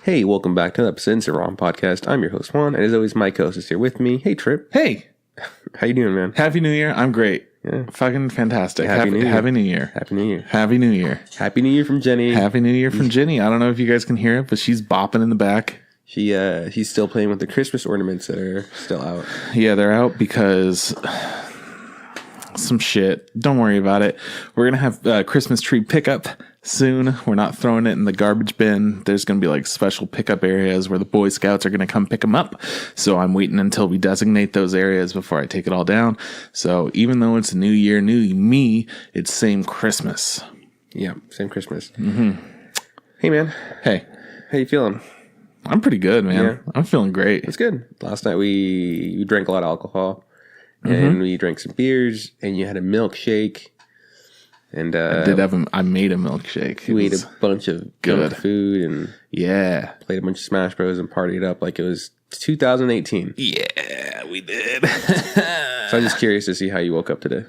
Hey, welcome back to the episode of Wrong Podcast. I'm your host Juan, and as always, my co-host is here with me. Hey, Trip. Hey, how you doing, man? Happy New Year. I'm great. Yeah. Fucking fantastic. Happy New Year. Happy New Year. Happy New Year. Happy New Year. Happy New Year from Jenny. Happy New Year from Jenny. I don't know if you guys can hear it, but she's bopping in the back. She's still playing with the Christmas ornaments that are still out. Yeah, they're out because some shit. Don't worry about it. We're gonna have a Christmas tree pickup soon. We're not throwing it in the garbage bin. There's gonna be like special pickup areas where the Boy Scouts are gonna come pick them up. So I'm waiting until we designate those areas before I take it all down. So even though it's a new year, new me, it's same Christmas. Yeah, same Christmas. Mm-hmm. Hey, man. Hey, how you feeling? I'm pretty good, man. Yeah. I'm feeling great. It's good. Last night we drank a lot of alcohol, and we drank some beers, and you had a milkshake. And I made a milkshake. We ate a bunch of good food and played a bunch of Smash Bros. And partied up like it was 2018. Yeah, we did. So I'm just curious to see how you woke up today.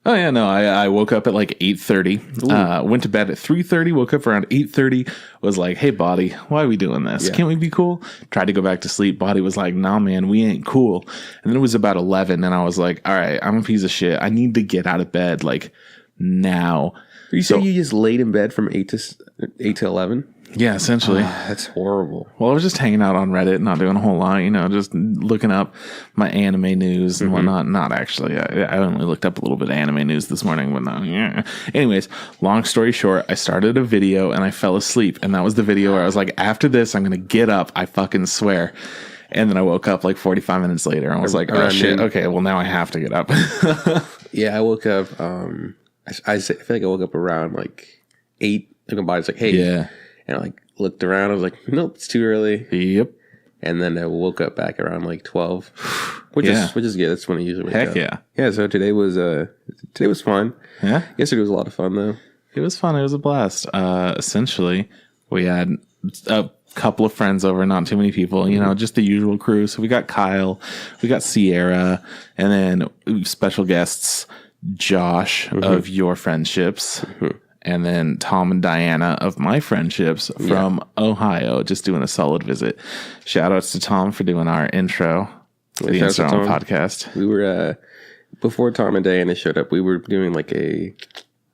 Oh, yeah, no, I woke up at like 8:30, went to bed at 3:30, woke up around 8:30, was like, hey, body, why are we doing this? Yeah. Can't we be cool? Tried to go back to sleep. Body was like, nah, man, we ain't cool. And then it was about 11, and I was like, all right, I'm a piece of shit. I need to get out of bed, like, now. You say you just laid in bed from 8 to 11? Yeah, essentially. That's horrible. Well, I was just hanging out on Reddit, not doing a whole lot, just looking up my anime news and whatnot. Not actually. I only looked up a little bit of anime news this morning, but not. Yeah. Anyways, long story short, I started a video and I fell asleep. And that was the video where I was like, after this, I'm going to get up. I fucking swear. And then I woke up like 45 minutes later and I was like, oh shit. Okay, well now I have to get up. Yeah, I woke up. I feel like I woke up around like 8. Like my body's like, hey. Yeah. And I like looked around. I was like, nope, it's too early. Yep. And then I woke up back around like 12, which is good. That's when I usually wake up. Heck yeah. Yeah. So today was fun. Yeah. Yesterday was a lot of fun though. It was fun. It was a blast. Essentially, we had a couple of friends over, not too many people. Just the usual crew. So we got Kyle, we got Sierra, and then special guests Josh of Your Friendships. And then Tom and Diana of My Friendships from Ohio, just doing a solid visit. Shout outs to Tom for doing our intro to the Instagram podcast. We were, before Tom and Diana showed up, we were doing like an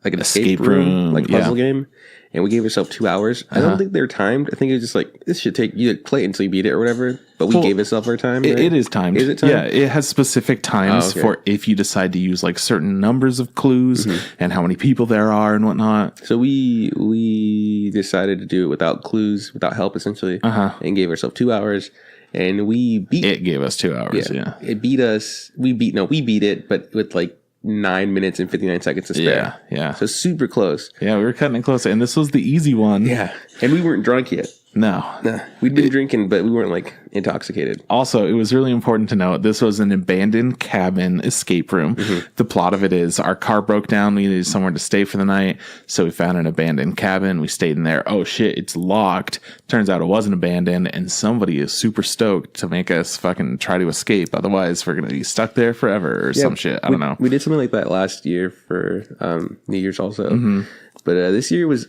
escape room, like puzzle game. And we gave ourselves 2 hours. I don't think they're timed. I think it was just like, this should take, you play it until you beat it or whatever. But we gave ourselves our time. Right? It is timed. Is it timed? Yeah, it has specific times for if you decide to use like certain numbers of clues and how many people there are and whatnot. So we decided to do it without clues, without help essentially, and gave ourselves 2 hours. And we beat it. Gave us 2 hours, yeah. It beat us. We beat it, but with like 9 minutes and 59 seconds to spare. Yeah. So super close. Yeah, we were cutting it close. And this was the easy one. Yeah. And we weren't drunk yet. No. We'd been drinking, but we weren't like intoxicated. Also, it was really important to note this was an abandoned cabin escape room. The plot of it is our car broke down. We needed somewhere to stay for the night. So we found an abandoned cabin. We stayed in there. Oh shit, it's locked. Turns out it wasn't abandoned. And somebody is super stoked to make us fucking try to escape. Otherwise, we're going to be stuck there forever or some shit. I don't know. We did something like that last year for New Year's also. But this year was,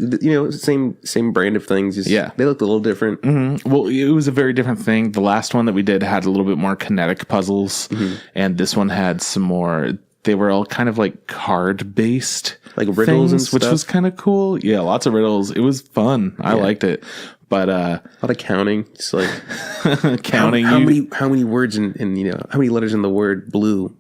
same brand of things. Just, they looked a little different. Well, it was a very different thing. The last one that we did had a little bit more kinetic puzzles. And this one had some more, they were all kind of like card based. Like riddles and stuff. Which was kind of cool. Yeah, lots of riddles. It was fun. I liked it. But a lot of counting. Just like counting. How many words in how many letters in the word blue?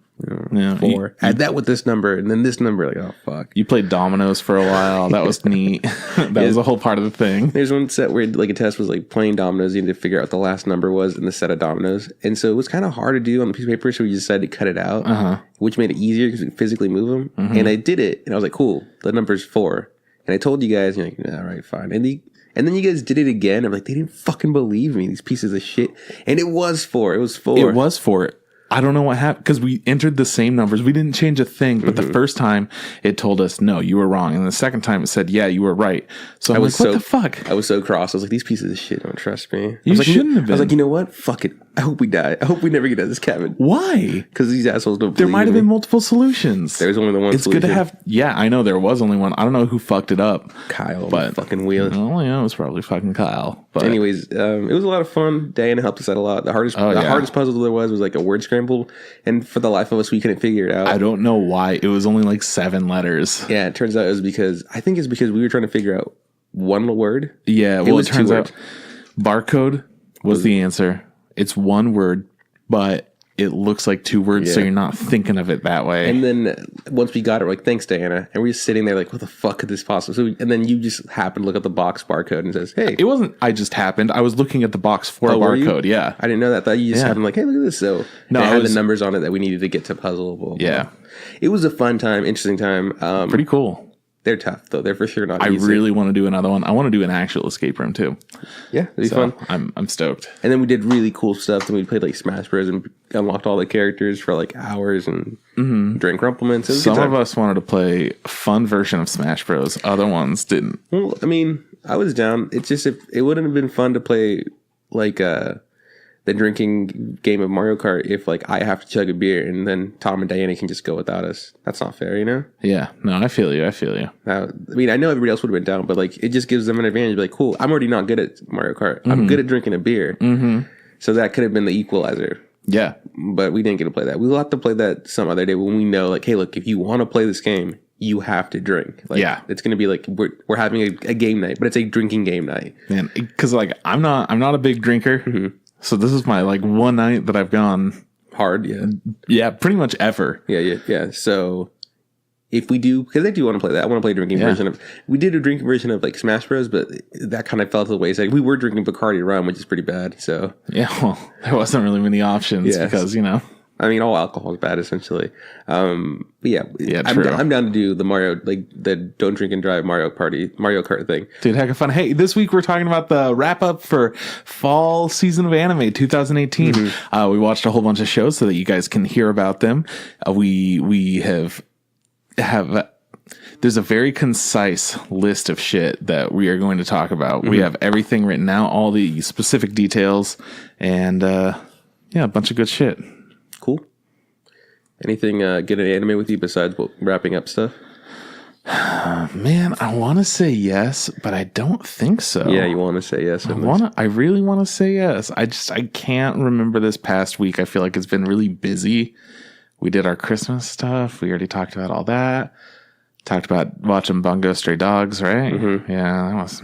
4. Add that with this number and then this number. Like, oh fuck! You played dominoes for a while. That was neat. That was a whole part of the thing. There's one set where like a test was like playing dominoes. You had to figure out what the last number was in the set of dominoes, and so it was kind of hard to do on the piece of paper. So we decided to cut it out, which made it easier because we could physically move them. And I did it, and I was like, "Cool, the number's 4." And I told you guys, and you're like, "All right, fine." And then you guys did it again. I'm like, they didn't fucking believe me. These pieces of shit. And it was 4. It was 4. It was 4. I don't know what happened because we entered the same numbers. We didn't change a thing, but the first time it told us, no, you were wrong. And the second time it said, yeah, you were right. So I was like, what the fuck? I was so cross. I was like, these pieces of shit don't trust me. You shouldn't have been. I was like, you know what? Fuck it. I hope we die. I hope we never get out of this cabin. Why? Because these assholes don't. There might have been multiple solutions. There's only the one. It's good to have. Yeah, I know there was only one. I don't know who fucked it up. Kyle, but fucking wheel. Oh yeah, it was probably fucking Kyle. But anyways, it was a lot of fun. Diana helped us out a lot. The hardest puzzle there was like a word scramble, and for the life of us, we couldn't figure it out. I don't know why. It was only like 7 letters. Yeah, it turns out it was because we were trying to figure out one word. Yeah, well, it turns out barcode was the answer. It's one word, but it looks like 2 words, so you're not thinking of it that way. And then once we got it, we're like, thanks, Diana. And we're just sitting there like, what the fuck could this possibly? And then you just happen to look at the box barcode and it says, hey. It wasn't, I just happened. I was looking at the box for a barcode, yeah. I didn't know that. I thought you just happened like, hey, look at this. So no, it had the numbers on it that we needed to get to puzzle. Blah, blah. Yeah. It was a fun time, interesting time. Pretty cool. They're tough, though. They're for sure not easy. I really want to do another one. I want to do an actual escape room, too. Yeah, it'd be fun. I'm stoked. And then we did really cool stuff. Then we played like Smash Bros. And unlocked all the characters for like hours and drank Rumplements. Some of us wanted to play a fun version of Smash Bros. Other ones didn't. Well, I mean, I was down. It's just, if it wouldn't have been fun to play like the drinking game of Mario Kart if like I have to chug a beer and then Tom and Diana can just go without us. That's not fair, you know? Yeah. No, I feel you. I mean, I know everybody else would have been down, but like it just gives them an advantage. Like, cool, I'm already not good at Mario Kart. I'm good at drinking a beer. So that could have been the equalizer. Yeah. But we didn't get to play that. We'll have to play that some other day when we know like, hey, look, if you want to play this game, you have to drink. Like, it's going to be like we're having a game night, but it's a drinking game night. Man, because like I'm not a big drinker. So this is my like one night that I've gone hard. Yeah, pretty much ever. Yeah. So if we do, because I do want to play that. I want to play a drinking version of. We did a drinking version of like Smash Bros, but that kind of fell to the wayside. We were drinking Bacardi rum, which is pretty bad. So yeah, well, there wasn't really many options because I mean, all alcohol is bad essentially. But yeah, I'm down to do the Mario, like the don't drink and drive Mario Kart thing. Dude, heck of fun. Hey, this week we're talking about the wrap up for fall season of anime 2018. We watched a whole bunch of shows so that you guys can hear about them. We have there's a very concise list of shit that we are going to talk about. We have everything written out, all the specific details, and a bunch of good shit. Cool. Anything get an anime with you besides wrapping up stuff? Man, I want to say yes, but I don't think so. Yeah, you want to say yes. I really want to say yes. I can't remember this past week. I feel like it's been really busy. We did our Christmas stuff. We already talked about all that. Talked about watching Bungo Stray Dogs, right? Yeah, that was.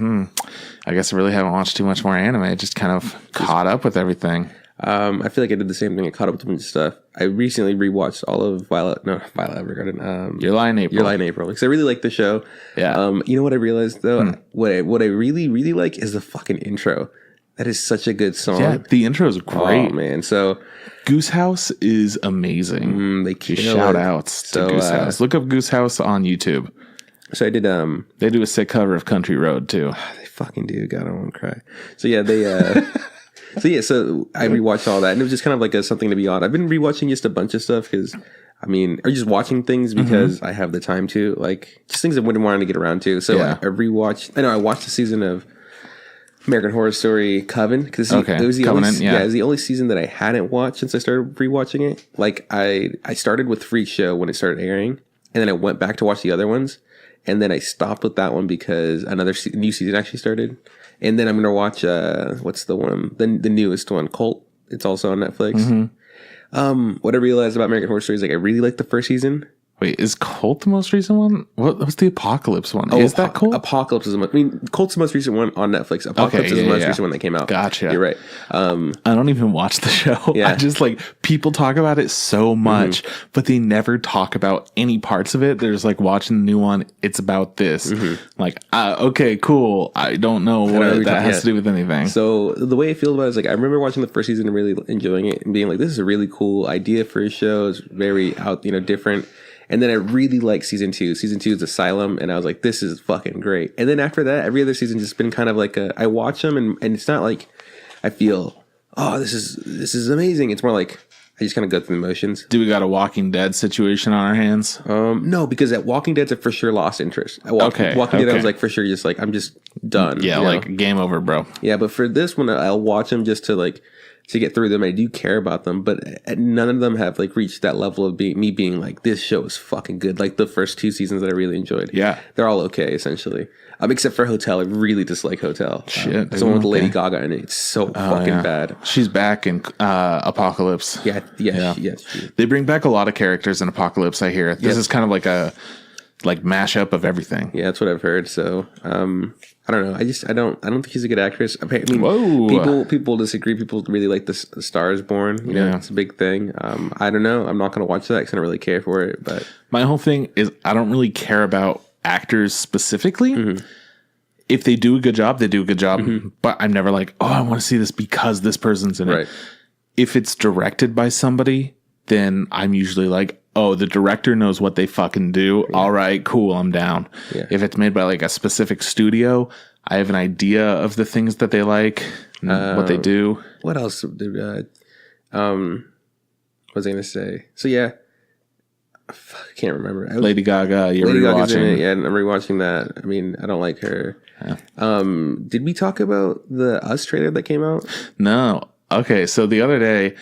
I guess I really haven't watched too much more anime. I just kind of caught up with everything. I feel like I did the same thing. I caught up with a bunch of stuff. I recently rewatched all of Violet Evergarden. Your Lie in April. Because I really like the show. Yeah. You know what I realized though? What I really, really like is the fucking intro. That is such a good song. Yeah, the intro is great. Oh man. So Goose House is amazing. They kill shout outs to Goose House. Look up Goose House on YouTube. So I did they do a sick cover of Country Road too. They fucking do. God, I want to cry. So yeah, they So I rewatched all that, and it was just kind of like something to be on. I've been rewatching just a bunch of stuff or just watching things because I have the time to, like, just things I wouldn't want to get around to. So I rewatched. I watched the season of American Horror Story Coven because it was the only season that I hadn't watched since I started rewatching it. Like I started with Freak Show when it started airing, and then I went back to watch the other ones, and then I stopped with that one because another new season actually started. And then I'm going to watch, what's the one? The newest one, Cult. It's also on Netflix. What I realized about American Horror Story is, like, I really like the first season. Wait, is Cult the most recent one? What's the Apocalypse one? Is that Cult? Apocalypse is Cult's the most recent one on Netflix. Apocalypse is the most recent one that came out. Gotcha. You're right. I don't even watch the show. Yeah. I just, like, people talk about it so much, but they never talk about any parts of it. They're just like, watching the new one, it's about this. Like, okay, cool. I don't know what that has to do with anything. So the way I feel about it is, like, I remember watching the first season and really enjoying it and being like, this is a really cool idea for a show. It's very different. And then I really like season 2. Season 2 is Asylum, and I was like, this is fucking great. And then after that, every other season just been kind of like I watch them, and it's not like I feel, oh, this is amazing. It's more like I just kind of go through the motions. Do we got a Walking Dead situation on our hands? No, because at Walking Dead's, I for sure lost interest. Walking Dead, I was like, for sure, just like, I'm just done. Yeah, like, game over, bro. Yeah, but for this one, I'll watch them just to, like, to get through them. I do care about them, but none of them have like reached that level of me being like, this show is fucking good. Like the first 2 seasons that I really enjoyed. Yeah. They're all okay, essentially. Except for Hotel. I really dislike Hotel. Shit. It's the one with Lady Gaga in it. It's so fucking bad. She's back in Apocalypse. Yeah. They bring back a lot of characters in Apocalypse, I hear. This is kind of like a mashup of stars. Yeah, that's what I've heard. So, I don't know. I don't think she's a good actress. I mean, people disagree. People really like the Star is Born. You know, it's a big thing. I don't know. I'm not going to watch that because I don't really care for it. But my whole thing is I don't really care about actors specifically. If they do a good job, they do a good job. But I'm never like, oh, I want to see this because this person's in it. If it's directed by somebody, then I'm usually like, oh, the director knows what they fucking do. All right, cool, I'm down. If it's made by like a specific studio, I have an idea of the things that they like, what they do. What else did what was I going to say? So yeah, I can't remember. Lady Gaga, you're Lady Gaga's in rewatching. it. Yeah, I'm rewatching that. I mean, I don't like her. Did we talk about the Us trailer that came out? No. Okay, so the other day,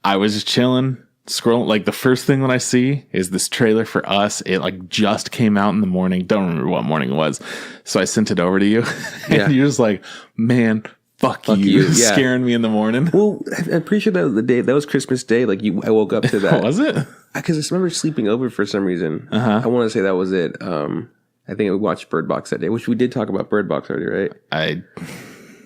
I was just chilling, scrolling. Like the first thing that I see is this trailer for Us. It like just came out in the morning. Don't remember what morning it was. So I sent it over to you. And you're just like, man, fuck you. Yeah. Scaring me in the morning. Well, I'm pretty sure that was the day. That was Christmas Day. Like I woke up to that. Was it? Because I remember sleeping over for some reason. I want to say that was it. I think we watched Bird Box that day, which we did talk about Bird Box already, right?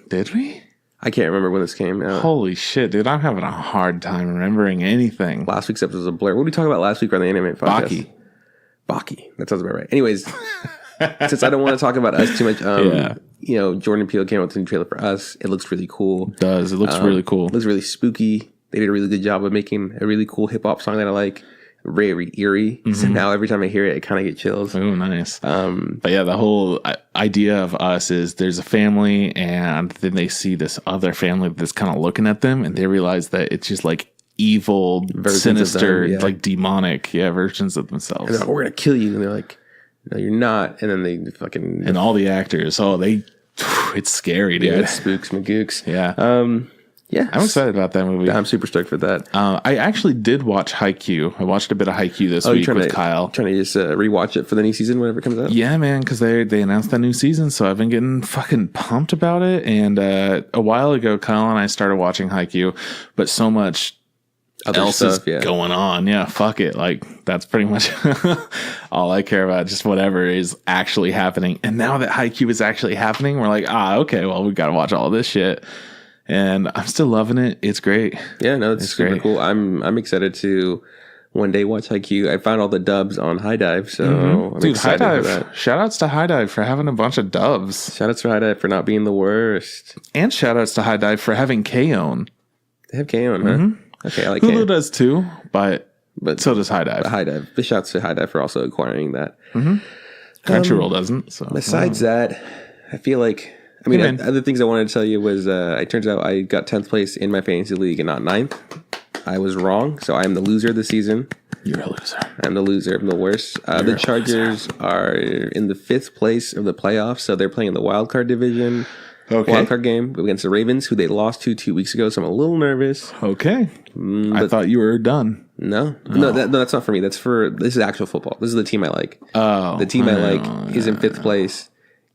Did we? I can't remember when this came out. Holy shit, dude. I'm having a hard time remembering anything. Last week's episode was a blur. What did we talk about last week on the Anime podcast? Baki. That sounds about right. Anyways, since I don't want to talk about Us too much, you know, Jordan Peele came out with a new trailer for Us. It looks really cool. It does. It looks really cool. It looks really spooky. They did a really good job of making a really cool hip-hop song that I like. Very eerie. So now every time I hear it, I kind of get chills. Oh, nice. But yeah, the whole idea of Us is there's a family and then they see this other family that's kind of looking at them and they realize that it's just like evil, sinister, like demonic, versions of themselves. And they're like, we're going to kill you. And they're like, no, you're not. And then they fucking... And all the actors, it's scary, dude. Yeah, it spooks magooks. Yeah. Yeah, I'm excited about that movie. I'm super stoked for that. I actually did watch Haikyuu. I watched a bit of Haikyuu this week with Kyle. Trying to just rewatch it for the new season whenever it comes out? Yeah, man, because they announced that new season, so I've been getting fucking pumped about it. And a while ago, Kyle and I started watching Haikyuu, but so much other else stuff, is going on. Yeah, fuck it. Like, that's pretty much all I care about, just whatever is actually happening. And now that Haikyuu is actually happening, we're like, okay, well, we've got to watch all this shit. And I'm still loving it. It's great. Yeah, no, it's super cool. I'm excited to one day watch Haikyuu. I found all the dubs on High Dive, so I'm excited for that. Shout outs to High Dive for having a bunch of dubs. Shout outs to High Dive for not being the worst. And shout outs to High Dive for having K-On. They have K-On, huh? Okay, I like Hulu K-On. does too, but so does High Dive. High Dive. Big shouts to High Dive for also acquiring that. Crunchyroll doesn't. So besides that, I feel like... I mean, other things I wanted to tell you was it turns out I got 10th place in my fantasy league and not 9th. I was wrong, so I am the loser of the season. You're a loser. I'm the loser. I'm the worst. The Chargers are in the 5th place of the playoffs, so they're playing the wild card division. Okay. Wild card game against the Ravens, who they lost to 2 weeks ago, so I'm a little nervous. Okay. I thought you were done. No, that's not for me. This is actual football. This is the team I like. The team I like is in 5th place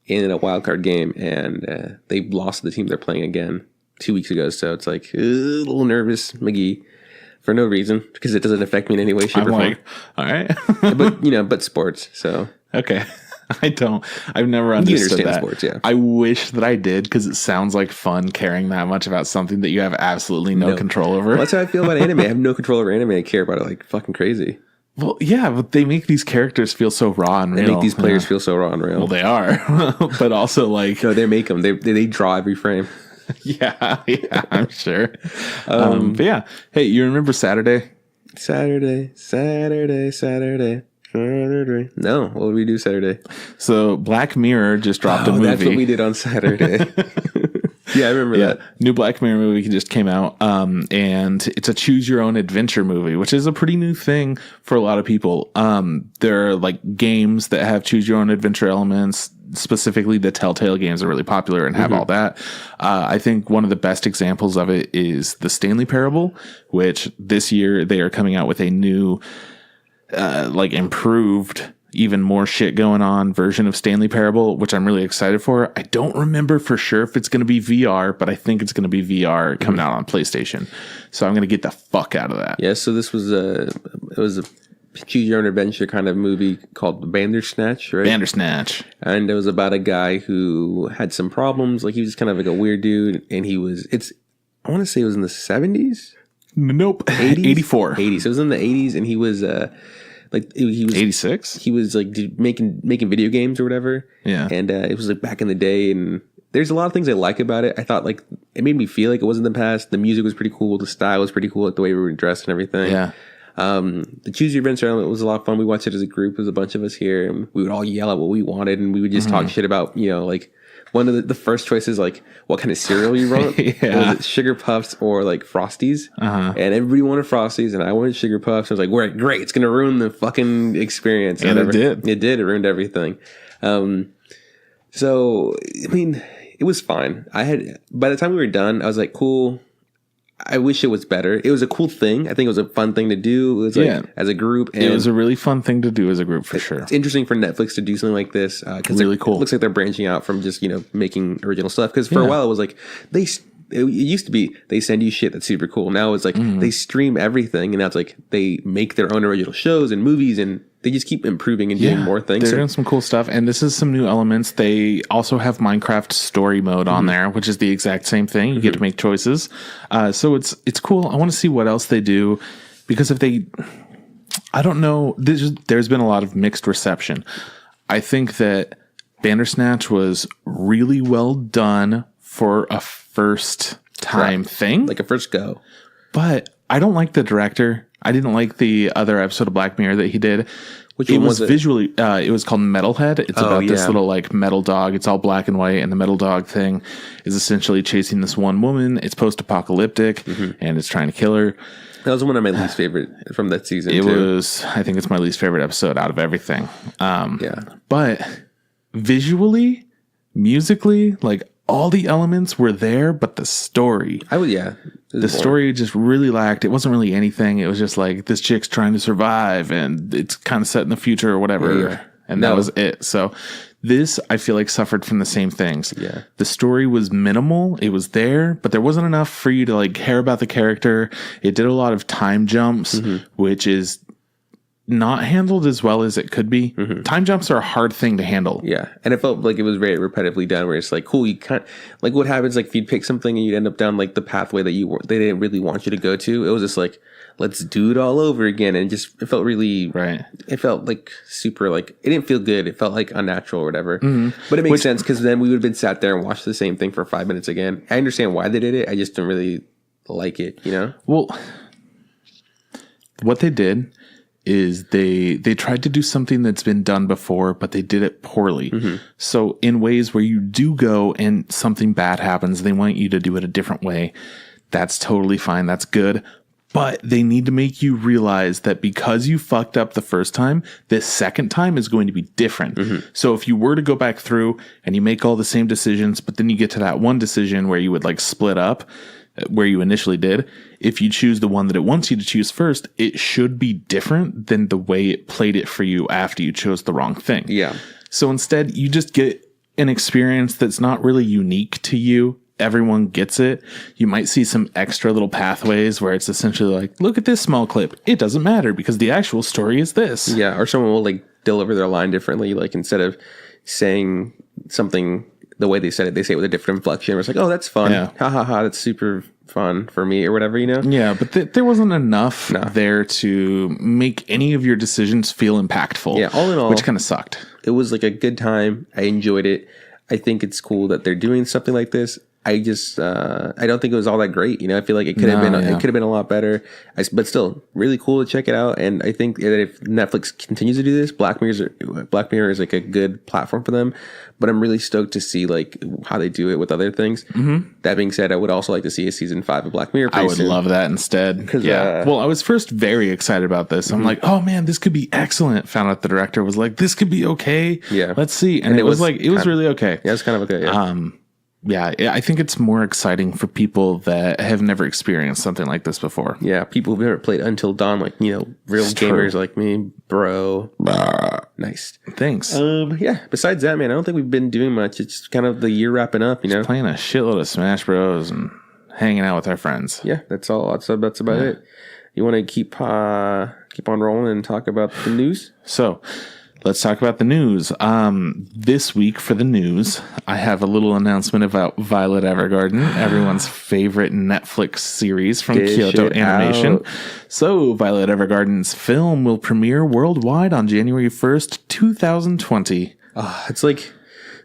in a wild card game, and they lost to the team they're playing again 2 weeks ago. So it's like a little nervous, McGee, for no reason because it doesn't affect me in any way, shape, or form. All right, but sports. So okay, I've never understood that. Sports, yeah. I wish that I did because it sounds like fun caring that much about something that you have absolutely no control over. Well, that's how I feel about anime. I have no control over anime. I care about it like fucking crazy. Well, yeah, but they make these characters feel so raw and real. They make these players feel so raw and real. Well, they are, but also like no, they make them. They draw every frame. yeah, I'm sure. But yeah, hey, you remember Saturday? Saturday. No, what would we do Saturday? So Black Mirror just dropped a movie. That's what we did on Saturday. Yeah, I remember that. New Black Mirror movie just came out, and it's a choose your own adventure movie, which is a pretty new thing for a lot of people. There are like games that have choose your own adventure elements. specifically the Telltale games are really popular and have all that. I think one of the best examples of it is the Stanley Parable, which this year they are coming out with a new, improved, even more shit going on version of Stanley Parable, which I'm really excited for. I don't remember for sure if it's going to be VR, but I think it's going to be VR coming out on PlayStation. So I'm going to get the fuck out of that. Yeah, so this was a choose your own adventure kind of movie called Bandersnatch, right? Bandersnatch. And it was about a guy who had some problems. Like, he was kind of like a weird dude, and I want to say it was in the 70s? Nope. 80s? 84. 80s. So it was in the 80s, and he was... he was 86. He was like making video games or whatever. Yeah, and it was like back in the day. And there's a lot of things I like about it. I thought like it made me feel like it was in the past. The music was pretty cool. The style was pretty cool. Like the way we were dressed and everything. Yeah. The Choose Your Adventure element was a lot of fun. We watched it as a group. It was a bunch of us here, and we would all yell at what we wanted, and we would just talk shit about like. One of the first choices, like what kind of cereal you want. Was it Sugar Puffs or like Frosties? And everybody wanted Frosties, and I wanted Sugar Puffs. I was like, great, it's going to ruin the fucking experience. And it did. It did. It ruined everything. So, I mean, it was fine. By the time we were done, I was like, cool. I wish it was better. It was a cool thing. I think it was a fun thing to do. It was like as a group. And it was a really fun thing to do as a group for sure. It's interesting for Netflix to do something like this. Really cool. It looks like they're branching out from just, making original stuff. Because for a while it was like, it used to be they send you shit that's super cool. Now it's like they stream everything. And now it's like they make their own original shows and movies, and they just keep improving and doing more things. They're doing some cool stuff. And this is some new elements. They also have Minecraft story mode on there, which is the exact same thing. You get to make choices. So it's cool. I want to see what else they do, because I don't know. There's been a lot of mixed reception. I think that Bandersnatch was really well done for a first time thing. Like a first go. But I don't like the director. I didn't like the other episode of Black Mirror that he did. Which one was it? Visually, it was called Metalhead. It's about this little like metal dog. It's all black and white, and the metal dog thing is essentially chasing this one woman. It's post-apocalyptic, and it's trying to kill her. That was one of my least favorite from that season. I think it's my least favorite episode out of everything. But visually, musically, like all the elements were there, but the story. The story just really lacked. It wasn't really anything. It was just like this chick's trying to survive, and it's kind of set in the future or whatever. Yeah. And that was it. So this, I feel like, suffered from the same things. Yeah. The story was minimal. It was there, but there wasn't enough for you to like care about the character. It did a lot of time jumps, which is not handled as well as it could be. Time jumps are a hard thing to handle. Yeah. And it felt like it was very repetitively done, where it's like, cool, you can't, like what happens, like if you'd pick something and you'd end up down like the pathway that they didn't really want you to go to. It was just like, let's do it all over again. And it felt really, it felt like super, like, it didn't feel good. It felt like unnatural or whatever. But it makes sense, because then we would have been sat there and watched the same thing for 5 minutes again. I understand why they did it. I just don't really like it, Well, what they did is they tried to do something that's been done before, but they did it poorly. So in ways where you do go and something bad happens, they want you to do it a different way. That's totally fine. That's good. But they need to make you realize that because you fucked up the first time, this second time is going to be different. So if you were to go back through and you make all the same decisions, but then you get to that one decision where you would like split up, where you initially did, if you choose the one that it wants you to choose first, it should be different than the way it played it for you after you chose the wrong thing. Yeah. So instead, you just get an experience that's not really unique to you. Everyone gets it. You might see some extra little pathways where it's essentially like, look at this small clip. It doesn't matter because the actual story is this. Yeah. Or someone will like deliver their line differently. Like instead of saying something the way they said it, they say it with a different inflection. It's like, oh, that's fun. Ha ha ha. That's super fun for me or whatever, Yeah, but there wasn't enough there to make any of your decisions feel impactful. Yeah, all in all, which kind of sucked. It was like a good time. I enjoyed it. I think it's cool that they're doing something like this. I just I don't think it was all that great. I feel like it could have been it could have been a lot better. But still, really cool to check it out. And I think that if Netflix continues to do this, Black Mirror is like a good platform for them. But I'm really stoked to see like how they do it with other things. That being said, I would also like to see a season 5 of Black Mirror. I would love that instead. Yeah. Well, I was first very excited about this. I'm like, oh man, this could be excellent. Found out the director was like, this could be okay. Yeah. Let's see. And it was really okay. Yeah, it's kind of okay. Yeah. I think it's more exciting for people that have never experienced something like this before. Yeah, people who've never played Until Dawn, like, real gamers like me, bro. Nice. Thanks. Yeah, besides that, man, I don't think we've been doing much. It's kind of the year wrapping up, Just playing a shitload of Smash Bros. And hanging out with our friends. Yeah, that's all. That's about it. You want to keep on rolling and talk about the news? So let's talk about the news. This week for the news, I have a little announcement about Violet Evergarden, everyone's favorite Netflix series from Kyoto Animation. So Violet Evergarden's film will premiere worldwide on January 1st, 2020.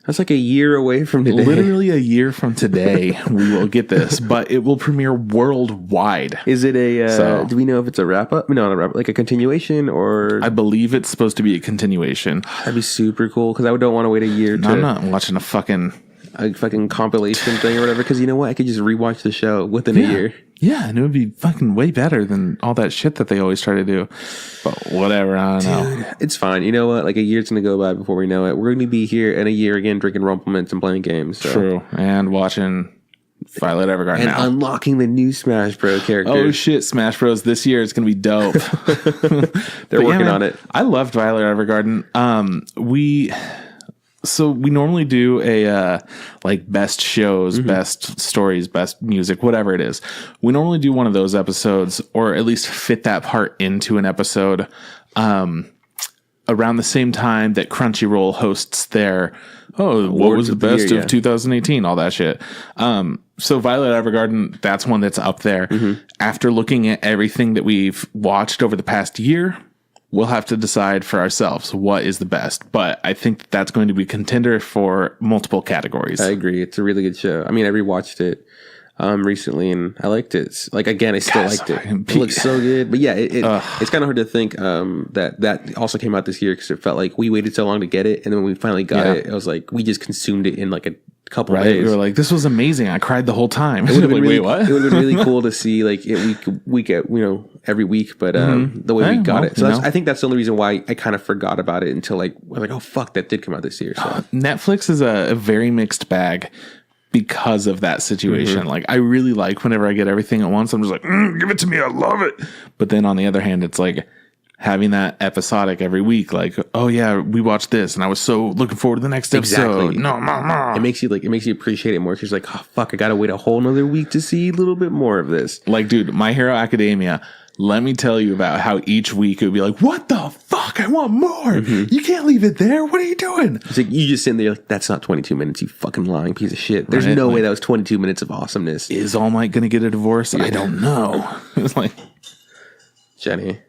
That's like a year away from today. Literally a year from today, we will get this, but it will premiere worldwide. Is it do we know if it's a wrap up? No, not a wrap up, like a continuation or? I believe it's supposed to be a continuation. That'd be super cool because I don't want to wait a year I'm not watching a fucking compilation thing or whatever, because you know what? I could just rewatch the show within a year. Yeah, and it would be fucking way better than all that shit that they always try to do. But whatever, I don't know. It's fine. You know what? Like a year's going to go by before we know it. We're going to be here in a year again drinking Rumplemints and playing games. So. True. And watching Violet Evergarden and now. Unlocking the new Smash Bros. characters. Oh shit, Smash Bros. This year is going to be dope. They're working on it. I loved Violet Evergarden. So we normally do a like best shows, best stories, best music, whatever it is. We normally do one of those episodes, or at least fit that part into an episode around the same time that Crunchyroll hosts their what was the best of 2018, all that shit. So Violet Evergarden, that's one that's up there. After looking at everything that we've watched over the past year, we'll have to decide for ourselves what is the best. But I think that's going to be a contender for multiple categories. I agree. It's a really good show. I mean, I rewatched it recently and I liked it. Like, again, I still liked it. It looks so good. But yeah, it's kind of hard to think that also came out this year because it felt like we waited so long to get it. And then when we finally got it, it was like we just consumed it in like a couple days. We were like, this was amazing. I cried the whole time. It would have been really, what? It would have been really cool to see like week every week, but the way we got it. So I think that's the only reason why I kind of forgot about it until like we're like, oh fuck, that did come out this year. So Netflix is a very mixed bag because of that situation. Like I really like whenever I get everything at once. I'm just like, give it to me. I love it. But then on the other hand, it's like having that episodic every week, like, oh yeah, we watched this and I was so looking forward to the next episode. No. It makes you appreciate it more. She's like, oh fuck, I gotta wait a whole nother week to see a little bit more of this. Like, dude, My Hero Academia, let me tell you about how each week it would be like, what the fuck? I want more. You can't leave it there. What are you doing? It's like you just sitting there like, that's not 22 minutes, you fucking lying piece of shit. There's no way that was 22 minutes of awesomeness. Is All Might gonna get a divorce? I don't know. It's like Jenny.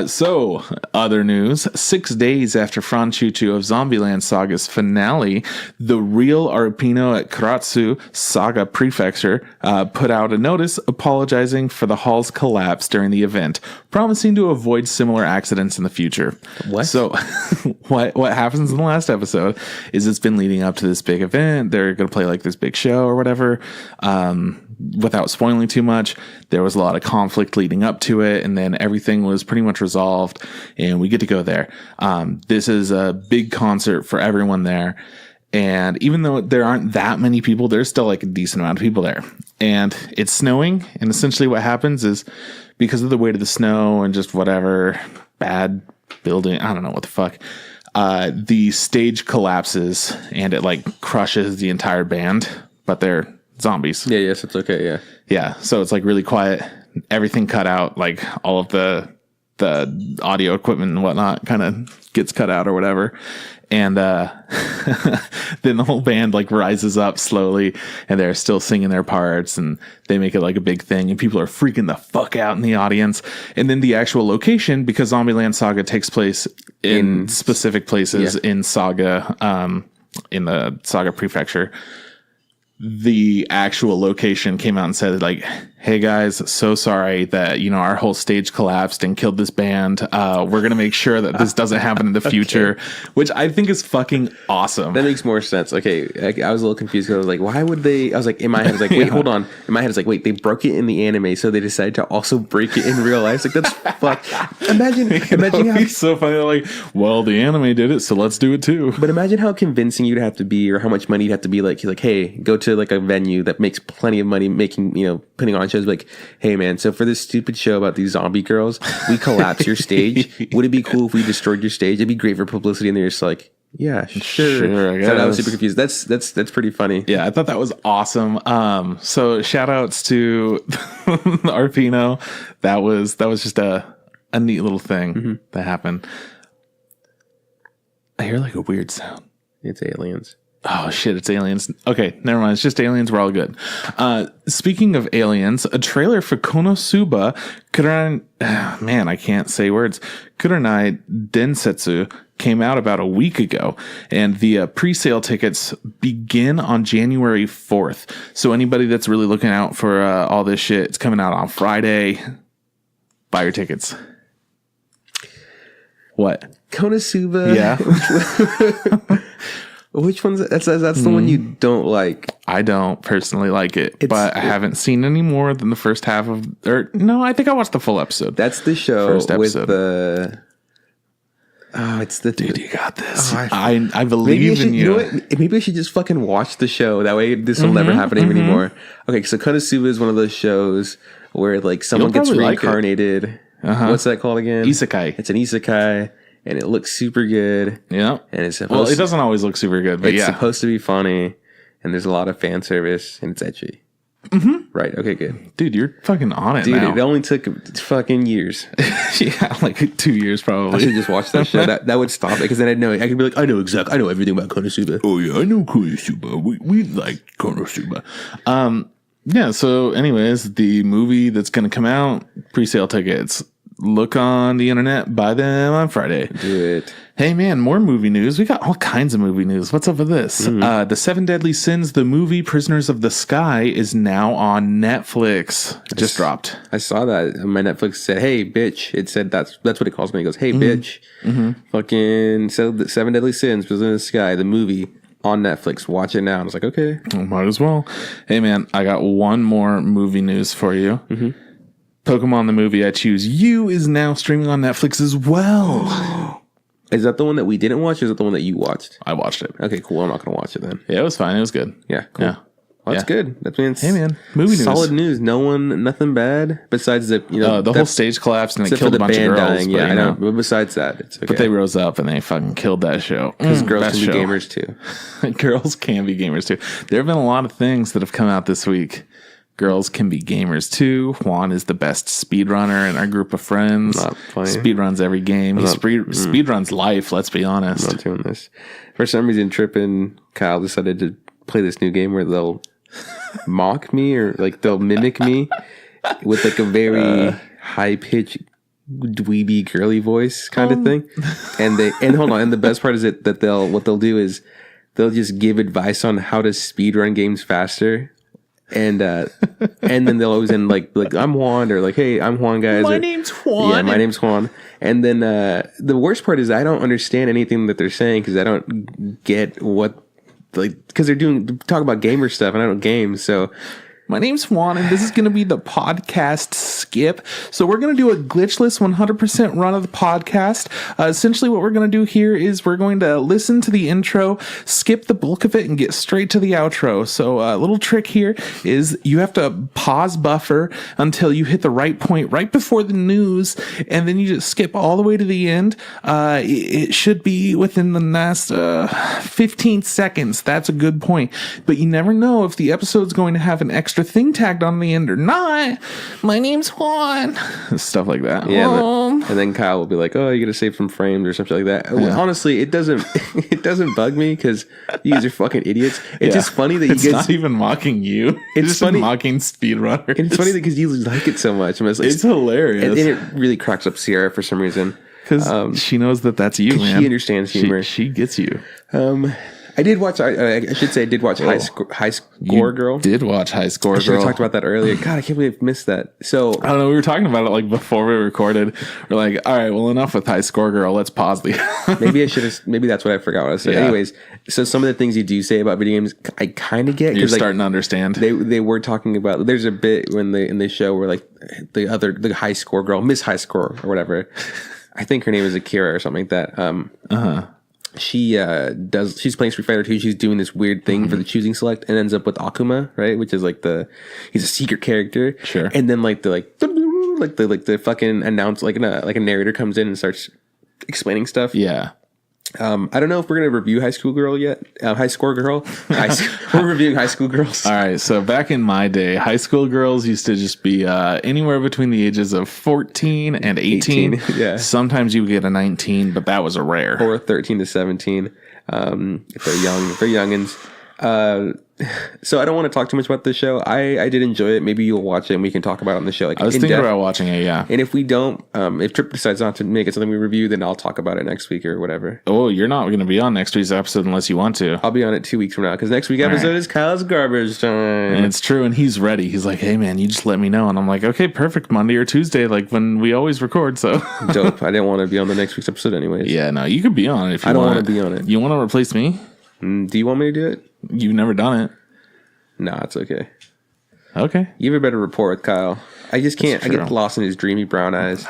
So, other news. 6 days after Franchouchou of Zombieland Saga's finale, the real Arupino at Karatsu Saga Prefecture put out a notice apologizing for the hall's collapse during the event, promising to avoid similar accidents in the future. What? So, what happens in the last episode is it's been leading up to this big event. They're going to play like this big show or whatever. Without spoiling too much, there was a lot of conflict leading up to it, and then everything was pretty much resolved, and we get to go there. This is a big concert for everyone there, and even though there aren't that many people, there's still like a decent amount of people there. And it's snowing, and essentially what happens is because of the weight of the snow and just whatever bad building, I don't know what the fuck, the stage collapses, and it like crushes the entire band, but they're zombies. Yes, it's okay. Yeah. So it's like really quiet. Everything cut out. Like all of the audio equipment and whatnot kind of gets cut out or whatever. And then the whole band like rises up slowly, and they're still singing their parts, and they make it like a big thing, and people are freaking the fuck out in the audience. And then the actual location, because Zombieland Saga takes place in specific places in Saga, in the Saga Prefecture. the actual location came out and said like, hey guys, so sorry that, you know, our whole stage collapsed and killed this band. We're going to make sure that this doesn't happen in the future, which I think is fucking awesome. That makes more sense. Okay. I was a little confused because I was like, why would they? I was like, in my head, I was like, wait, hold on. In my head, it's like, wait, they broke it in the anime, so they decided to also break it in real life. It's like, that's fucked. Imagine how. It's so funny. Like, well, the anime did it, so let's do it too. But imagine how convincing you'd have to be, or how much money you'd have to be. Like, he's like, hey, go to like a venue that makes plenty of money making, you know, putting on shows. Like, hey man, so for this stupid show about these zombie girls, we collapse your stage. Would it be cool if we destroyed your stage? It'd be great for publicity. And they're just like, yeah, sure. I guess. So I was super confused. That's pretty funny. Yeah, I thought that was awesome. So shout outs to Arupino. That was just a neat little thing that happened. I hear like a weird sound. It's aliens. Oh shit, it's aliens. Okay, never mind. It's just aliens. We're all good. Speaking of aliens, a trailer for KonoSuba, man, I can't say words. Kurenai Densetsu came out about a week ago, and the pre-sale tickets begin on January 4th. So anybody that's really looking out for all this shit, it's coming out on Friday. Buy your tickets. What? KonoSuba? Yeah. Which one's that's the one you don't like? I don't personally like it, but I haven't seen any more than the first half of. Or no, I think I watched the full episode. That's the show with the. Oh, it's the dude. You got this. I believe in you. You know what? Maybe I should just fucking watch the show. That way, this will never happen anymore. Okay, so KonoSuba is one of those shows where like someone gets reincarnated. Like what's that called again? Isekai. It's an isekai. And it looks super good. Yeah. And it's well, it doesn't always look super good, but it's supposed to be funny. And there's a lot of fan service. And it's edgy. Right. Okay, good. Dude, you're fucking on it, dude, now. It only took fucking years. Yeah, like 2 years probably. I should just watch that show. That would stop it. Because then I'd know. I could be like, I know everything about KonoSuba. Oh, yeah, I know KonoSuba. We like KonoSuba. Yeah, so anyways, the movie that's going to come out, pre-sale tickets. Look on the internet, buy them on Friday. Do it. Hey man, more movie news. We got all kinds of movie news. What's up with this? The 7 Deadly Sins, the movie Prisoners of the Sky, is now on Netflix. It just dropped. I saw that. My Netflix said, hey, bitch. It said that's what it calls me. It goes, hey, bitch. Fucking 7 Deadly Sins, Prisoners of the Sky, the movie on Netflix. Watch it now. And I was like, okay. Might as well. Hey man, I got one more movie news for you. Pokemon the movie I Choose You is now streaming on Netflix as well. Is that the one that we didn't watch, or is that the one that you watched? I watched it. Okay, cool. I'm not going to watch it then. Yeah, it was fine. It was good. Yeah, cool. Yeah. Well, that's good. That means hey man, movie news. Solid news. Nothing bad besides the the whole stage collapsed and it killed a bunch of girls. Dying. Yeah, I know. But besides that, it's okay. But they rose up and they fucking killed that show. Because girls can be gamers too. Girls can be gamers too. There have been a lot of things that have come out this week. Girls can be gamers too. Juan is the best speedrunner in our group of friends. Not funny. Speedruns every game. He speedruns life, let's be honest. I'm not doing this. For some reason, Trip and Kyle decided to play this new game where they'll mock me or like they'll mimic me with like a very high-pitched dweeby girly voice kind of thing. And hold on, and the best part is that what they'll do is they'll just give advice on how to speedrun games faster. And then they'll always end like I'm Juan, or like, hey, I'm Juan, guys. My name's Juan. Yeah, my name's Juan. And then the worst part is I don't understand anything that they're saying because I don't get what, like, because they're talking about gamer stuff and I don't game. So my name's Juan, and this is going to be the podcast skip. So we're going to do a glitchless 100% run of the podcast. Essentially, what we're going to do here is we're going to listen to the intro, skip the bulk of it, and get straight to the outro. So a little trick here is you have to pause buffer until you hit the right point right before the news, and then you just skip all the way to the end. It should be within the last 15 seconds. That's a good point. But you never know if the episode's going to have an extra thing tagged on the end or not. My name's Juan. Stuff like that. Yeah, and then Kyle will be like, "Oh, you gotta save some frames or something like that." Yeah. Honestly, it doesn't bug me because you guys are fucking idiots. It's just funny that it's not even mocking you. It's just funny mocking speedrunners. It's funny because you like it so much. It's hilarious, and it really cracks up Sierra for some reason because she knows that's you, man. She understands humor. She gets you. I did watch. I should say I did watch High Score Girl. Did watch High Score I should have Girl. talked about that earlier. God, I can't believe I missed that. So I don't know. We were talking about it like before we recorded. We're like, all right, well, enough with High Score Girl. Let's pause the. maybe I should have. Maybe that's what I forgot what I said. Yeah. Anyways, so some of the things you do say about video games, I kind of get. You're like, starting to understand. They were talking about. There's a bit when in the show where like the High Score Girl, Miss High Score or whatever. I think her name is Akira or something like that. She's playing Street Fighter 2. She's doing this weird thing for the choosing select and ends up with Akuma, right? Which is like he's a secret character. Sure. And then like the fucking announce like a narrator comes in and starts explaining stuff. Yeah. I don't know if we're gonna review High School Girl yet. High Score Girl. We're reviewing High School Girls. All right. So back in my day, high school girls used to just be anywhere between the ages of 14 and 18. Yeah. Sometimes you would get a 19, but that was a rare. Or 13 to 17. If they're young, if they're youngins. So I don't want to talk too much about the show. I did enjoy it. Maybe you'll watch it and we can talk about it on the show. Like I was thinking about watching it, yeah. And if we don't, if Trip decides not to make it something we review, then I'll talk about it next week or whatever. Oh, you're not going to be on next week's episode unless you want to. I'll be on it 2 weeks from now because next week's episode is Kyle's garbage time. And it's true, and he's ready. He's like, hey, man, you just let me know. And I'm like, okay, perfect. Monday or Tuesday, like when we always record, so. Dope. I didn't want to be on the next week's episode anyways. Yeah, no, you could be on it if you want. I don't want to be on it. You want to replace me? Do you want me to do it? You've never done it. Nah, it's okay. Okay. You have a better rapport with Kyle. I just can't. I get lost in his dreamy brown eyes.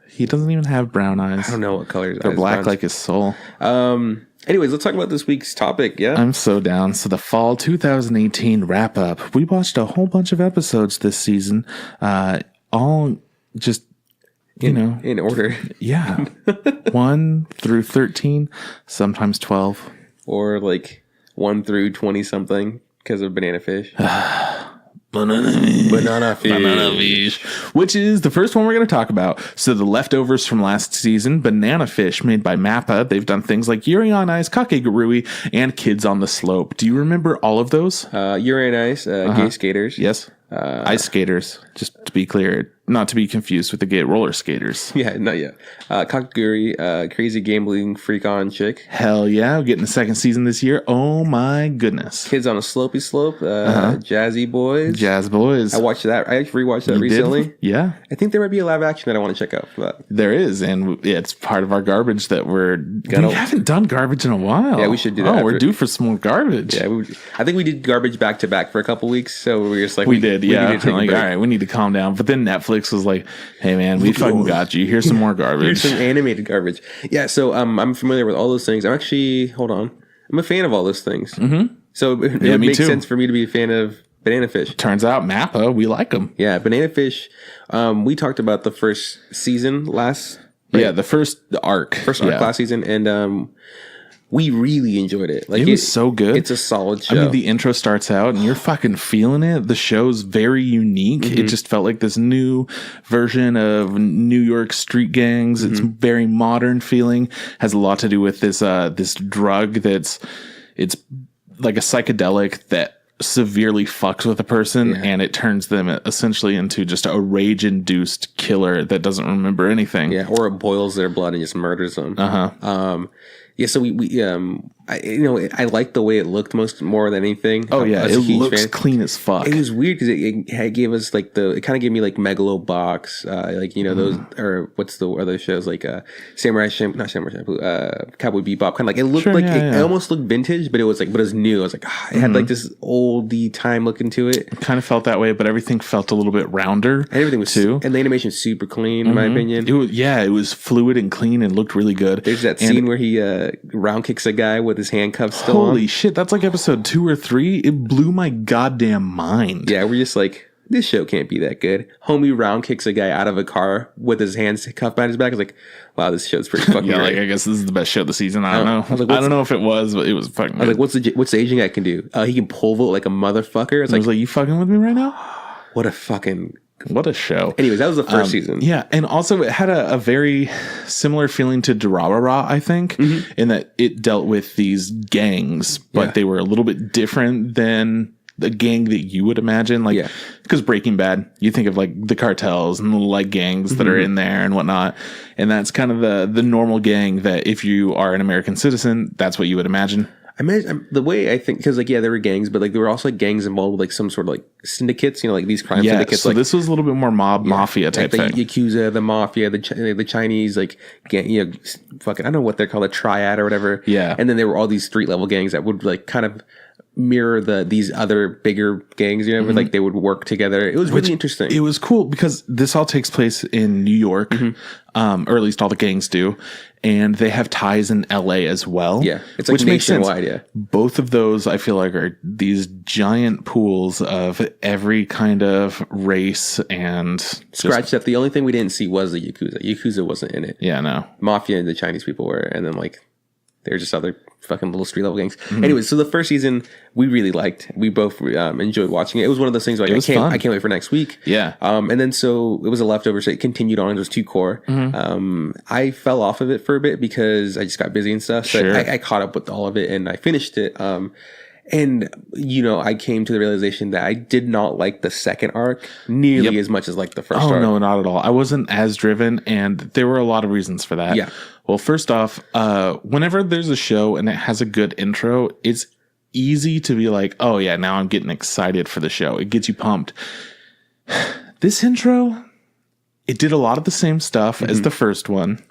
He doesn't even have brown eyes. I don't know what color his They're eyes black are. like his soul. Anyways, let's talk about this week's topic, yeah? I'm so down. So the fall 2018 wrap up. We watched a whole bunch of episodes this season. All just, in order. Yeah. 1 through 13, sometimes 12. Or like 1 through 20 something because of Bananafish. Bananafish. Which is the first one we're going to talk about. So the leftovers from last season, Bananafish, made by MAPPA. They've done things like Yuri on Ice, Kakegurui, and Kids on the Slope. Do you remember all of those? Yuri on Ice, Gay Skaters. Yes. Ice skaters, just to be clear, not to be confused with the gay roller skaters. Yeah, not yet. Kakegurui, crazy gambling freak on chick. Hell yeah, we're getting the second season this year. Oh my goodness. Kids on a Slopey Slope, Jazzy Boys. Jazz Boys. I watched that. I rewatched that recently. Yeah. I think there might be a live action that I want to check out for that. There is, and it's part of our garbage that we haven't done garbage in a while. Yeah, we should do that. Oh, we're due for some more garbage. Yeah, I think we did garbage back to back for a couple weeks, so we were just like... We did, yeah. Need to take like, a break. all right, we need to calm down. But then Netflix was like, hey, man, we fucking got you. Here's some more garbage. Here's some animated garbage. Yeah, so I'm familiar with all those things. I'm a fan of all those things. Mm-hmm. So it would make sense for me to be a fan of Bananafish. Turns out MAPPA, we like them. Yeah, Bananafish. We talked about the first season last... Right? Yeah, the first arc. Last season, and we really enjoyed it. Like it was so good. It's a solid show. I mean, the intro starts out and you're fucking feeling it. The show's very unique. Mm-hmm. It just felt like this new version of New York street gangs. Mm-hmm. It's very modern feeling. Has a lot to do with this this drug it's like a psychedelic that severely fucks with a person and it turns them essentially into just a rage-induced killer that doesn't remember anything. Yeah, or it boils their blood and just murders them. Yeah, so I like the way it looked more than anything. Oh yeah, it looks clean as fuck. It was weird because it gave us like it kind of gave me like Megalobox, those, or what's the other shows like Samurai Champloo, Cowboy Bebop. Kind of like it looked it almost looked vintage, but it was new. I was like, it had like this oldie time look into it. It kind of felt that way, but everything felt a little bit rounder. And everything was too, and the animation was super clean in my opinion. It was fluid and clean and looked really good. There's that scene where he round kicks a guy with his handcuffs still on. Holy shit, that's like episode 2 or 3. It blew my goddamn mind. Yeah, we're just like, this show can't be that good. Homie round kicks a guy out of a car with his hands cuffed behind his back. I was like, wow, this show's pretty fucking great. Like, I guess this is the best show of the season. I don't know. I don't know if it was, but it was fucking good. I was like, what's the Asian guy can do? He can pole vault like a motherfucker. I was like, you fucking with me right now? What a show. Anyways, that was the first season. Yeah, and also it had a very similar feeling to Durarara, I think, in that it dealt with these gangs, but they were a little bit different than the gang that you would imagine. Like, because Breaking Bad, you think of like the cartels and the like gangs that are in there and whatnot. And that's kind of the normal gang that if you are an American citizen, that's what you would imagine. I mean, the way I think, because like, yeah, there were gangs, but like there were also like gangs involved with like some sort of like syndicates, you know, like these crime syndicates. So like this was a little bit more mafia type the thing. Yakuza, the mafia, the Chinese, like, you know, fucking, I don't know what they're called, a triad or whatever. Yeah. And then there were all these street level gangs that would like kind of mirror these other bigger gangs, you know, where like they would work together. It was really interesting. It was cool because this all takes place in New York, or at least all the gangs do, and they have ties in LA as well. Yeah, it's like nationwide. Yeah, both of those I feel like are these giant pools of every kind of race and scratch that. The only thing we didn't see was the Yakuza. Yakuza wasn't in it. Yeah, no. Mafia and the Chinese people were, and then like they're just other fucking little street level gangs. Anyway, so the first season we really liked. We both enjoyed watching it. It was one of those things like I can't wait for next week. Yeah. And then so it was a leftover, so it continued on. It was 2 core. I fell off of it for a bit because I just got busy and stuff. So I caught up with all of it and I finished it. And you know, I came to the realization that I did not like the second arc nearly as much as like the first arc. Oh no, not at all. I wasn't as driven, and there were a lot of reasons for that. Yeah. Well, first off, whenever there's a show and it has a good intro, it's easy to be like, oh yeah, now I'm getting excited for the show. It gets you pumped. This intro, it did a lot of the same stuff as the first one,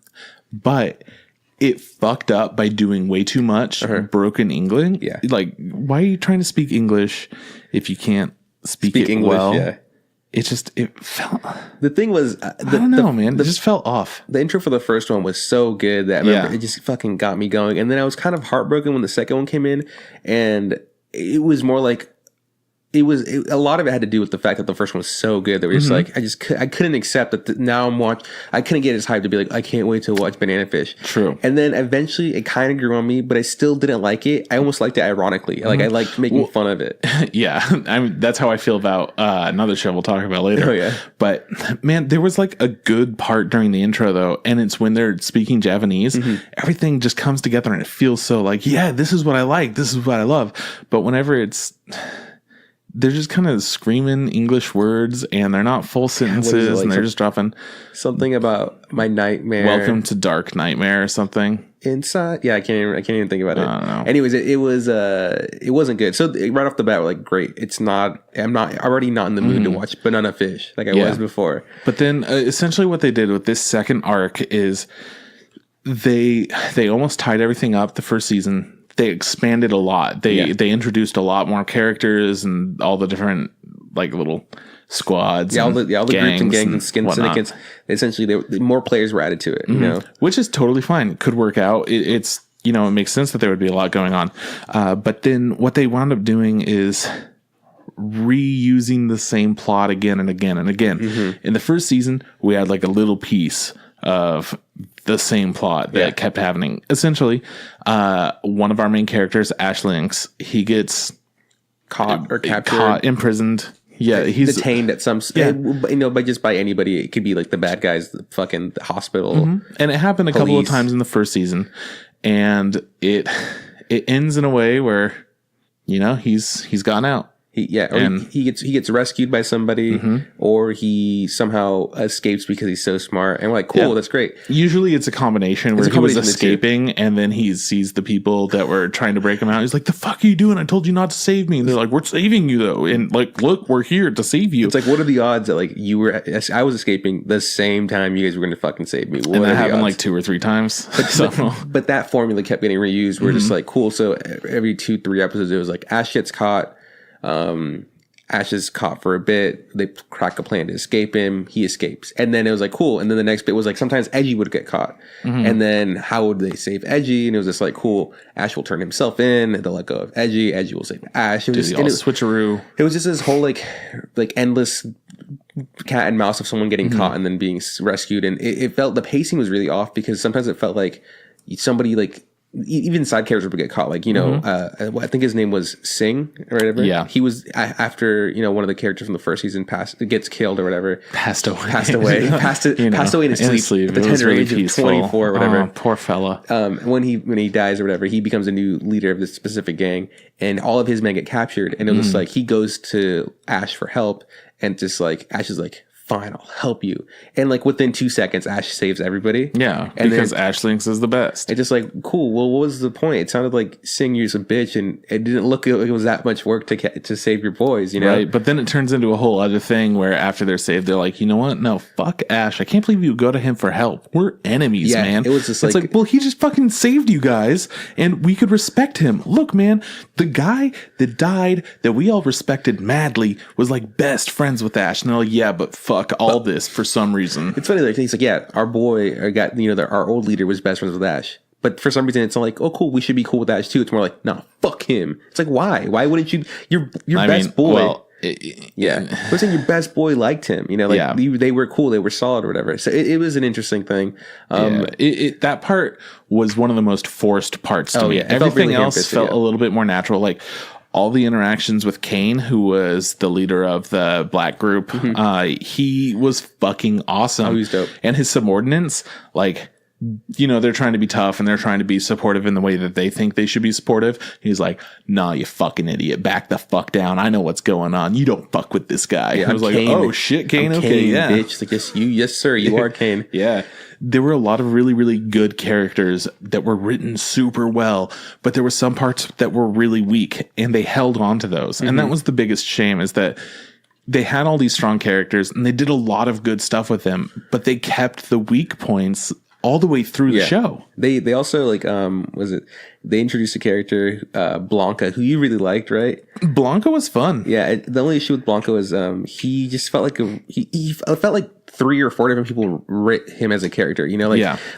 but it fucked up by doing way too much broken English. Yeah. Like, why are you trying to speak English if you can't speak it English well? Yeah. It felt... The thing was... I don't know, man. It just felt off. The intro for the first one was so good that I remember it just fucking got me going. And then I was kind of heartbroken when the second one came in. And it was more like... a lot of it had to do with the fact that the first one was so good that we're just like, I couldn't accept that now I couldn't get as hyped to be like, I can't wait to watch Bananafish. True. And then eventually it kind of grew on me, but I still didn't like it. I almost liked it ironically. Like I liked making fun of it. Yeah. I mean, that's how I feel about another show we'll talk about later. Oh yeah. But man, there was like a good part during the intro though. And it's when they're speaking Japanese, everything just comes together and it feels so like, yeah, this is what I like. This is what I love. But whenever they're just kind of screaming English words and they're not full sentences and they're just dropping something about my nightmare. Welcome to Dark Nightmare or something. Inside. Yeah, I can't even think about it. I don't know. Anyways, it wasn't good. So right off the bat, we're like, great. I'm already not in the mood to watch Bananafish like I was before. But then essentially what they did with this second arc is they almost tied everything up the first season. They expanded a lot. They introduced a lot more characters and all the different like little squads. Yeah, all the groups and gangs and skin syndicates. Essentially, more players were added to it. You know, which is totally fine. Could work out. It's it makes sense that there would be a lot going on. But then what they wound up doing is reusing the same plot again and again and again. In the first season, we had like a little piece of the same plot that kept happening. Essentially, one of our main characters, Ash Lynx, he gets caught or captured, imprisoned. Yeah, he's detained at some, by anybody. It could be like the bad guys, the fucking hospital. And it happened a couple of times in the first season, and it ends in a way where he's gone out. He gets rescued by somebody, or he somehow escapes because he's so smart. And we're like, cool, that's great. Usually it's a combination where he was escaping and then he sees the people that were trying to break him out. He's like, the fuck are you doing? I told you not to save me. And they're like, we're saving you though. And like, look, we're here to save you. It's like, what are the odds that like I was escaping the same time you guys were going to fucking save me? And that happened like 2 or 3 times. But that formula kept getting reused. We're just like, cool. So every 2-3 episodes, it was like Ash gets caught. Ash is caught for a bit. They crack a plan to escape him. He escapes. And then it was like, cool. And then the next bit was like, sometimes Edgy would get caught. And then how would they save Edgy? And it was just like, cool. Ash will turn himself in. They'll let go of Edgy. Edgy will save Ash. It was just switcheroo. It was just this whole like endless cat and mouse of someone getting caught and then being rescued. And it felt, the pacing was really off because sometimes it felt like somebody like, even side characters would get caught. Like, I think his name was Singh or whatever. Yeah. He was after, one of the characters from the first season gets killed or whatever. Passed away. Passed away in his sleep at the tender age of 24 or whatever. Oh, poor fella. When he dies or whatever, he becomes a new leader of this specific gang and all of his men get captured. And it was just like, he goes to Ash for help and just like, Ash is like, fine, I'll help you. And like within 2 seconds, Ash saves everybody. Yeah, and because Ash thinks is the best. It's just like, cool. Well, what was the point? It sounded like seeing you as a bitch, and it didn't look like it was that much work to save your boys, you know? Right, but then it turns into a whole other thing where after they're saved, they're like, you know what? No, fuck Ash. I can't believe you go to him for help. We're enemies, man. It was just it's like, well, he just fucking saved you guys, and we could respect him. Look, man, the guy that died that we all respected madly was like best friends with Ash, and they're like, yeah, but fuck all this for some reason. It's funny, like he's like, yeah, our boy, our old leader was best friends with Ash, but for some reason it's not like, oh, cool, we should be cool with Ash too. It's more like, no, fuck him. It's like, why? Why wouldn't you? Your best boy. Well, I'm saying your best boy liked him. You know, like they were cool, they were solid or whatever. So it was an interesting thing. That part was one of the most forced parts to me. Everything else felt a little bit more natural, like. All the interactions with Kane, who was the leader of the black group, he was fucking awesome. Oh, he's dope. And his subordinates, like, you know, they're trying to be tough and they're trying to be supportive in the way that they think they should be supportive. He's like, nah, you fucking idiot. Back the fuck down. I know what's going on. You don't fuck with this guy. Yeah, I was Kane, like, oh, shit, Kane. I'm okay, Kane, yeah. Bitch. Like, yes, sir. You are Kane. Yeah. There were a lot of really, really good characters that were written super well, but there were some parts that were really weak, and they held on to those. And that was the biggest shame, is that they had all these strong characters, and they did a lot of good stuff with them, but they kept the weak points all the way through the show. They also, like, they introduced a character, Blanca, who you really liked, right? Blanca was fun. Yeah, the only issue with Blanca was he just felt like he felt like 3 or 4 different people writ him as a character, you know,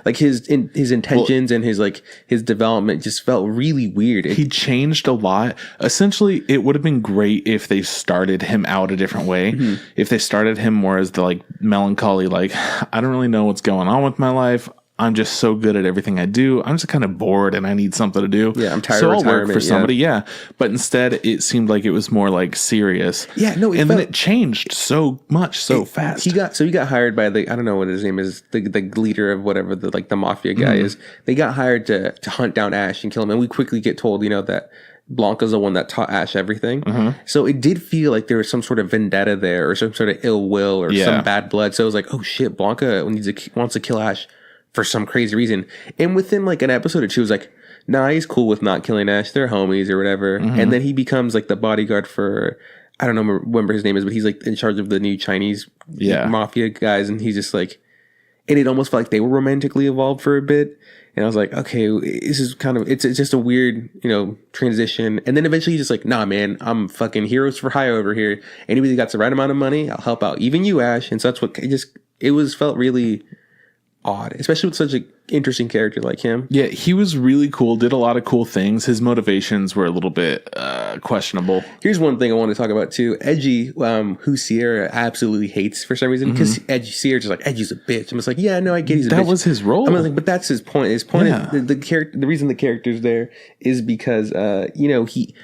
like his intentions and his development just felt really weird. He changed a lot. Essentially, it would have been great if they started him out a different way. If they started him more as the like melancholy, like, I don't really know what's going on with my life. I'm just so good at everything I do. I'm just kind of bored and I need something to do. Yeah, I'm tired of retirement. So I'll work for somebody, yeah. But instead, it seemed like it was more like serious. Yeah, no, and then it changed so much so fast. He got hired by I don't know what his name is, the leader of whatever the mafia guy is. They got hired to hunt down Ash and kill him, and we quickly get told, you know, that Blanca's the one that taught Ash everything. So it did feel like there was some sort of vendetta there, or some sort of ill will, or some bad blood. So it was like, oh shit, Blanca wants to kill Ash for some crazy reason. And within like an episode or two, it was like, nah, he's cool with not killing Ash. They're homies or whatever. And then he becomes like the bodyguard for, I don't know, remember his name is, but he's like in charge of the new Chinese mafia guys. And he's just like, and it almost felt like they were romantically involved for a bit. And I was like, okay, this is kind of, it's just a weird, you know, transition. And then eventually he's just like, nah, man, I'm fucking heroes for hire over here. Anybody got the right amount of money, I'll help out. Even you, Ash. And so that's what felt really odd, especially with such an interesting character like him. Yeah, he was really cool, did a lot of cool things. His motivations were a little bit questionable. Here's one thing I want to talk about too. Edgy, who Sierra absolutely hates for some reason, because Sierra's just like, Edgy's a bitch. I'm just like, yeah, no, I get he's a bitch. That was his role. I'm like, but that's his point. His point is the reason the character's there is because you know, he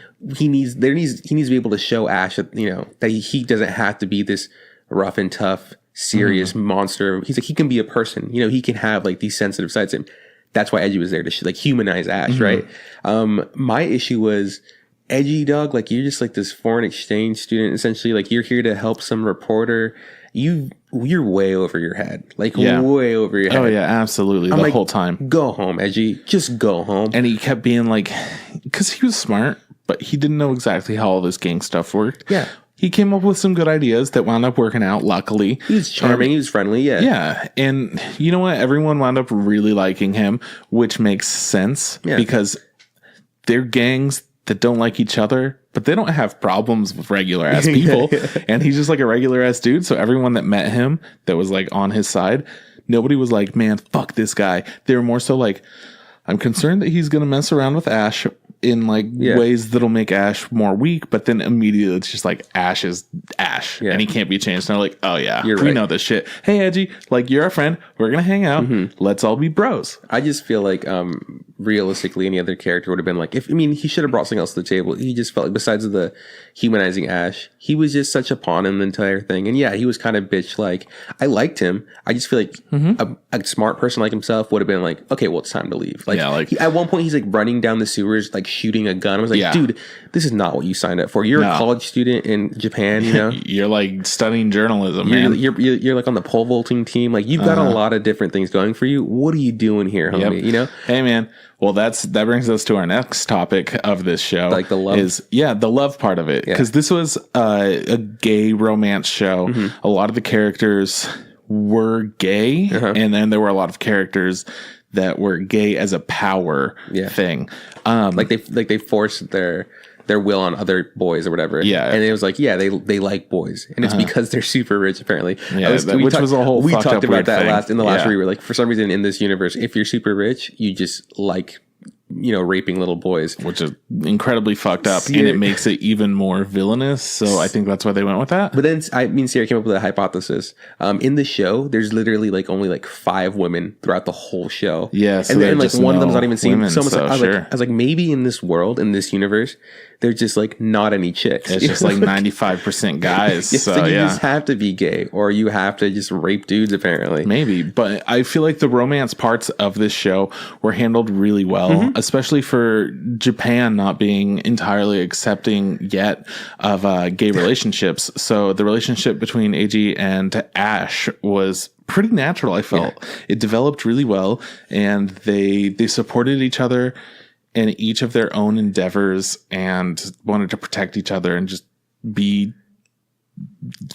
needs to be able to show Ash that, you know, that he doesn't have to be this rough and tough serious monster. He's like, he can be a person, you know, he can have like these sensitive sides to him. That's why Edgy was there to like humanize Ash, right? My issue was, Edgy, dog, like, you're just like this foreign exchange student, essentially. Like, you're here to help some reporter. You're way over your head, like way over your head. Oh yeah, absolutely. The whole time. Go home, Edgy. Just go home. And he kept being like, because he was smart, but he didn't know exactly how all this gang stuff worked. Yeah. He came up with some good ideas that wound up working out, luckily. He was charming. He was friendly, yeah. Yeah. And you know what? Everyone wound up really liking him, which makes sense because they're gangs that don't like each other, but they don't have problems with regular ass people. And he's just like a regular ass dude. So everyone that met him that was like on his side, nobody was like, man, fuck this guy. They were more so like, I'm concerned that he's going to mess around with Ash in like ways that'll make Ash more weak, but then immediately it's just like Ash is Ash and he can't be changed. And they're like, oh yeah, we know this shit. Hey, Edgy, like, you're our friend. We're going to hang out. Let's all be bros. I just feel like realistically any other character would have been like, he should have brought something else to the table. He just felt like, besides the humanizing Ash, he was just such a pawn in the entire thing. And yeah, he was kind of bitch like. I liked him. I just feel like a smart person like himself would have been like, okay, well, it's time to leave. Like, at one point he's like running down the sewers, like shooting a gun. I was like, dude, this is not what you signed up for. You're a college student in Japan, you know? You're like studying journalism, man. You're like on the pole vaulting team. Like, you've got a lot of different things going for you. What are you doing here, homie? You know? Hey, man. Well, that brings us to our next topic of this show. Like the love? The love part of it. Because this was a gay romance show. A lot of the characters were gay, and then there were a lot of characters that were gay as a power thing. Like they forced their will on other boys or whatever. Yeah. And it was like, they like boys. And it's because they're super rich, apparently. Yeah, we talked about that in the last review. Like, for some reason in this universe, if you're super rich, you just like, raping little boys. Which is incredibly fucked up. And it makes it even more villainous. So I think that's why they went with that. But then, Sierra came up with a hypothesis. In the show, there's literally like only like 5 women throughout the whole show. Yeah. So and then like one of them's not even seen. Women, I was like, maybe in this world, in this universe, there's just like not any chicks. It's just like 95% guys. So you just have to be gay, or you have to just rape dudes, apparently. Maybe. But I feel like the romance parts of this show were handled really well, especially for Japan not being entirely accepting yet of gay relationships. So the relationship between Eiji and Ash was pretty natural, I felt. It developed really well, and they supported each other in each of their own endeavors and wanted to protect each other and just be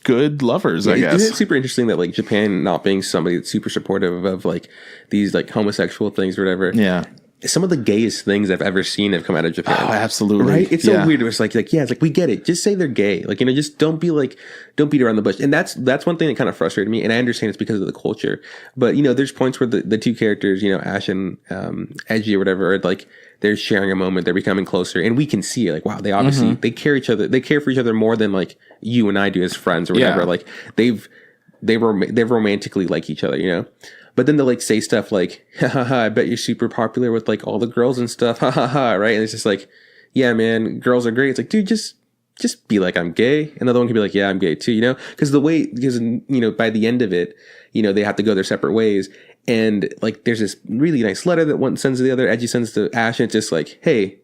good lovers, I guess. It's super interesting that like Japan not being somebody that's super supportive of like these like homosexual things or whatever. Yeah. Some of the gayest things I've ever seen have come out of Japan. Oh, absolutely. Right? It's so weird. It's like, it's like, we get it. Just say they're gay. Like, just don't beat around the bush. And that's one thing that kind of frustrated me. And I understand it's because of the culture. But, there's points where the two characters, Ash and Eiji or whatever, are like, they're sharing a moment. They're becoming closer. And we can see it. Like, wow, they obviously, they care each other. They care for each other more than like you and I do as friends or whatever. Like, they romantically like each other, But then they'll like say stuff like, ha ha ha, I bet you're super popular with like all the girls and stuff. Ha ha ha. Right. And it's just like, yeah, man, girls are great. It's like, dude, just be like, I'm gay. Another one can be like, yeah, I'm gay too, because by the end of it, they have to go their separate ways. And like, there's this really nice letter that one sends to the other. Eiji sends to Ash. And it's just like, hey,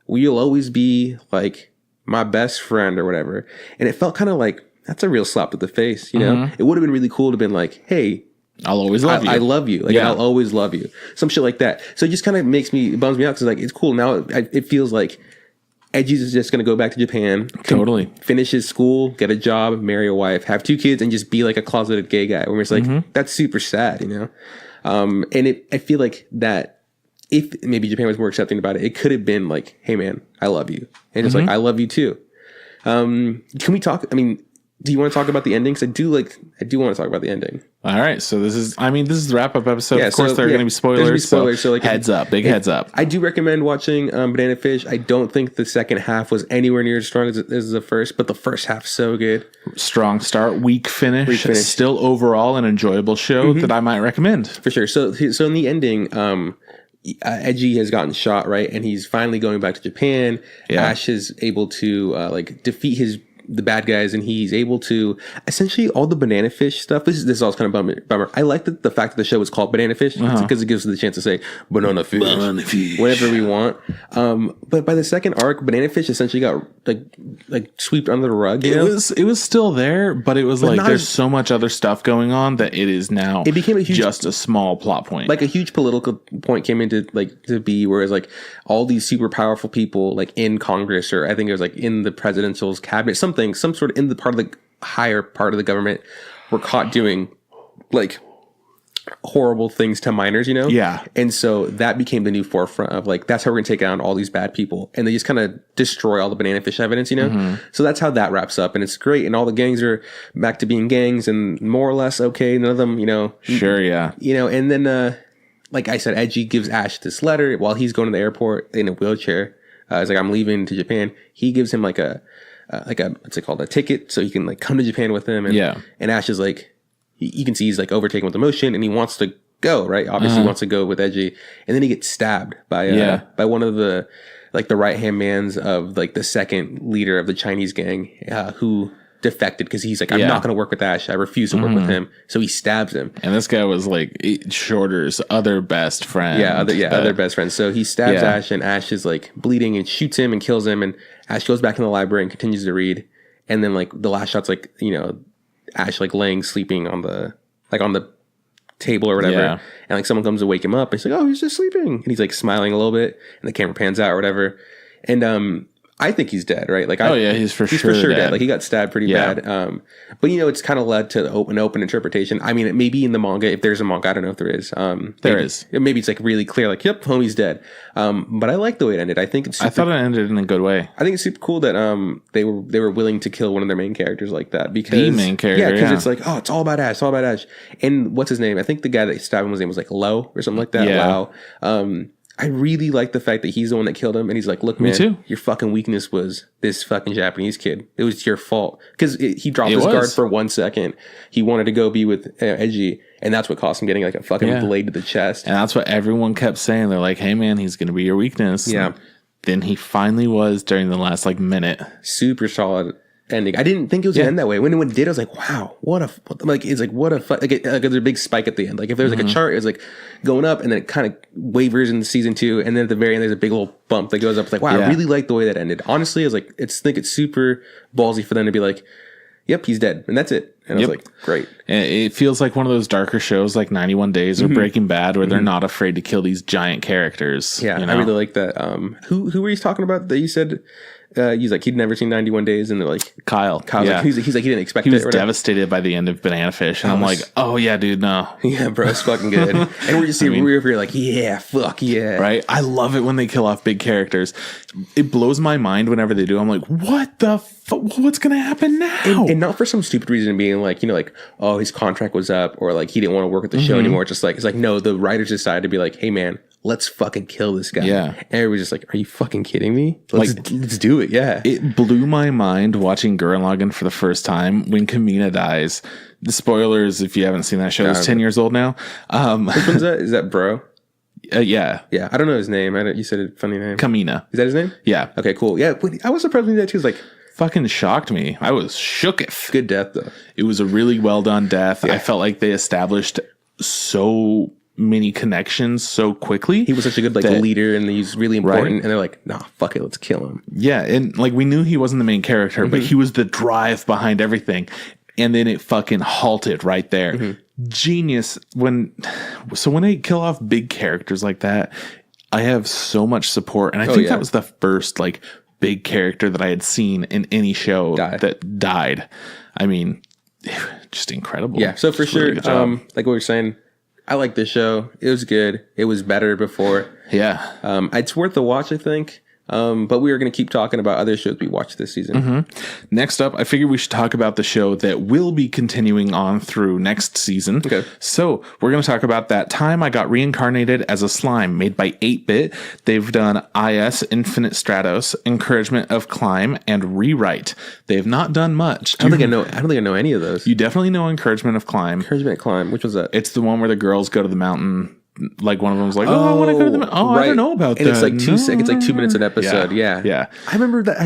you'll always be like my best friend or whatever. And it felt kind of like, that's a real slap to the face. It would have been really cool to have been like, hey, I'll always love you. I love you. Like, I'll always love you. Some shit like that. So it just kind of bums me out because like, it's cool. Now it feels like Eji's just going to go back to Japan. Totally. Finish his school, get a job, marry a wife, have 2 kids, and just be like a closeted gay guy. Where it's like, that's super sad, And I feel like that if maybe Japan was more accepting about it, it could have been like, hey man, I love you. And it's like, I love you too. Can we talk? Do you want to talk about the ending? Because I do want to talk about the ending. All right. So this is the wrap up episode. Of course, there are going to be spoilers. So like, heads up. Heads up. I do recommend watching Bananafish. I don't think the second half was anywhere near as strong as the first, but the first half's so good. Strong start, weak finish. Still overall an enjoyable show that I might recommend. For sure. So in the ending, Eiji has gotten shot, right? And he's finally going back to Japan. Yeah. Ash is able to defeat the bad guys, and he's able to essentially all the Bananafish stuff. This is all kind of bummer. I like the fact that the show is called Bananafish because it gives us the chance to say Bananafish, whatever we want. But by the second arc, Bananafish essentially got like swept under the rug. It was still there, but it was like there's so much other stuff going on that it is now. It became just a small plot point, like a huge political point came into to be, whereas like all these super powerful people like in Congress, or I think it was like in the presidential's cabinet, some sort of in the part of the higher part of the government were caught doing like horrible things to minors, Yeah. And so that became the new forefront of like, that's how we're going to take down all these bad people. And they just kind of destroy all the Bananafish evidence, So that's how that wraps up. And it's great. And all the gangs are back to being gangs and more or less okay. None of them, Sure, yeah. And then, like I said, Eiji gives Ash this letter while he's going to the airport in a wheelchair. It's like, I'm leaving to Japan. He gives him like a what's it called, a ticket, so he can like come to Japan with him. And Ash is like, you can see he's like overtaken with emotion, and he wants to go, right? Obviously he wants to go with Edgy. And then he gets stabbed by one of the, like, the right-hand mans of, like, the second leader of the Chinese gang, who defected because he's like, I'm not going to work with Ash. I refuse to work with him. So he stabs him. And this guy was like Shorter's other best friend. Other best friend. So he stabs Ash, and Ash is like bleeding and shoots him and kills him. And Ash goes back in the library and continues to read. And then, like, the last shot's like, you know, Ash like sleeping on the table or whatever. Yeah. And like someone comes to wake him up. And he's like, oh, he's just sleeping. And he's like smiling a little bit. And the camera pans out or whatever. And I think he's dead, right? Like, he's for sure dead. Like, he got stabbed pretty bad. But you know, it's kind of led to an open interpretation. I mean, it may be in the manga, if there's a manga, I don't know if there is. There is. Maybe it's like really clear, like, yep, homie's dead. But I like the way it ended. I think it's. I thought it ended in a good way. I think it's super cool that they were willing to kill one of their main characters like that, because the main character, because it's like, oh, it's all about Ash, it's all about Ash. And what's his name? I think the guy that stabbed him, his name was like Lo or something like that. Yeah. Lao. I really like the fact that he's the one that killed him, and he's like, look, man, your fucking weakness was this fucking Japanese kid. It was your fault. Because he dropped his guard for 1 second. He wanted to go be with Edgy, and that's what cost him getting like a fucking blade to the chest. And that's what everyone kept saying. They're like, hey, man, he's going to be your weakness. Yeah. And then he finally was during the last like minute. Super solid ending. I didn't think it was gonna end that way. When it did, I was like, wow, what a there's a big spike at the end. Like, if there was like a chart, it was like going up, and then it kind of wavers into season 2, and then at the very end there's a big little bump that goes up. It's like, wow, I really like the way that ended. Honestly, I was like, I think it's super ballsy for them to be like, yep, he's dead, and that's it. And I was like, great. And it feels like one of those darker shows like 91 Days or Breaking Bad, where they're not afraid to kill these giant characters. Yeah, you know? I really like that. Who were you talking about that you said he's like, he'd never seen 91 Days, and they're like, Kyle's like, he's like, he didn't expect it. He was devastated by the end of Bananafish, and I'm like, oh yeah, dude, no. Yeah, bro, it's fucking good. And we're just seeing we're like, yeah, fuck yeah. Right? I love it when they kill off big characters. It blows my mind whenever they do. I'm like, what the what's gonna happen now? And not for some stupid reason being like, you know, like, oh, his contract was up, or like he didn't want to work at the show anymore. It's like, no, the writers decided to be like, hey man, let's fucking kill this guy. Yeah. And everybody's just like, are you fucking kidding me? Let's do it. Yeah. It blew my mind watching Gurren Lagann for the first time when Kamina dies. The spoilers, if you haven't seen that show, it's 10 years old now. Which one's that? Is that Bro? Yeah. Yeah. I don't know his name. You said a funny name. Kamina. Is that his name? Yeah. Okay, cool. Yeah. I was surprised when that too. It was like, fucking shocked me. I was shooketh. Good death, though. It was a really well done death. Yeah. I felt like they established so many connections so quickly. He was such a good leader, and he's really important. Right? And they're like, nah, fuck it, let's kill him. Yeah, and like we knew he wasn't the main character, but he was the drive behind everything. And then it fucking halted right there. Genius. When they kill off big characters like that, I have so much support. And I think that was the first like big character that I had seen in any show that died. I mean, just incredible. Yeah, so for sure, like what we were saying, I like this show. It was good. It was better before. Yeah. It's worth the watch, I think. But we are going to keep talking about other shows we watched this season. Next up, I figured we should talk about the show that will be continuing on through next season. Okay. So we're going to talk about That Time I Got Reincarnated as a Slime, made by 8-Bit. They've done IS, Infinite Stratos, Encouragement of Climb, and Rewrite. They've not done much. I don't think I know any of those. You definitely know Encouragement of Climb. Encouragement of Climb. Which was that? It's the one where the girls go to the mountain. Like one of them's like, I want to go to the mountain. Oh, right. I don't know about and that. It's like it's like 2 minutes an episode. Yeah. I remember that.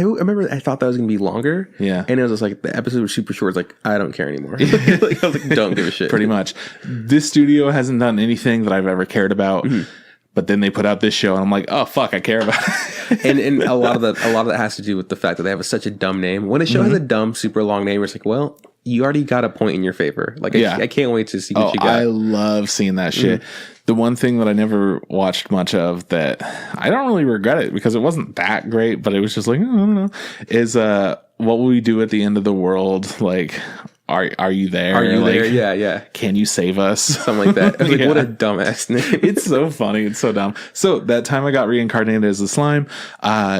I thought that was going to be longer. Yeah. And it was just like, the episode was super short. It's like, I don't care anymore. Like, I was like, don't give a shit. Pretty much. This studio hasn't done anything that I've ever cared about. But then they put out this show, and I'm like, oh fuck, I care about it. and a lot of that has to do with the fact that they have such a dumb name. When a show has a dumb, super long name, it's like, well, you already got a point in your favor. Like, I can't wait to see what you got. I love seeing that shit. The one thing that I never watched much of that I don't really regret it because it wasn't that great, but it was just like, I don't know, is What Will We Do at the End of the World? Like, are you there? Are you like, there? Yeah. Can you save us? Something like that. I was like, what a dumbass name. It's so funny. It's so dumb. So That Time I Got Reincarnated as a Slime.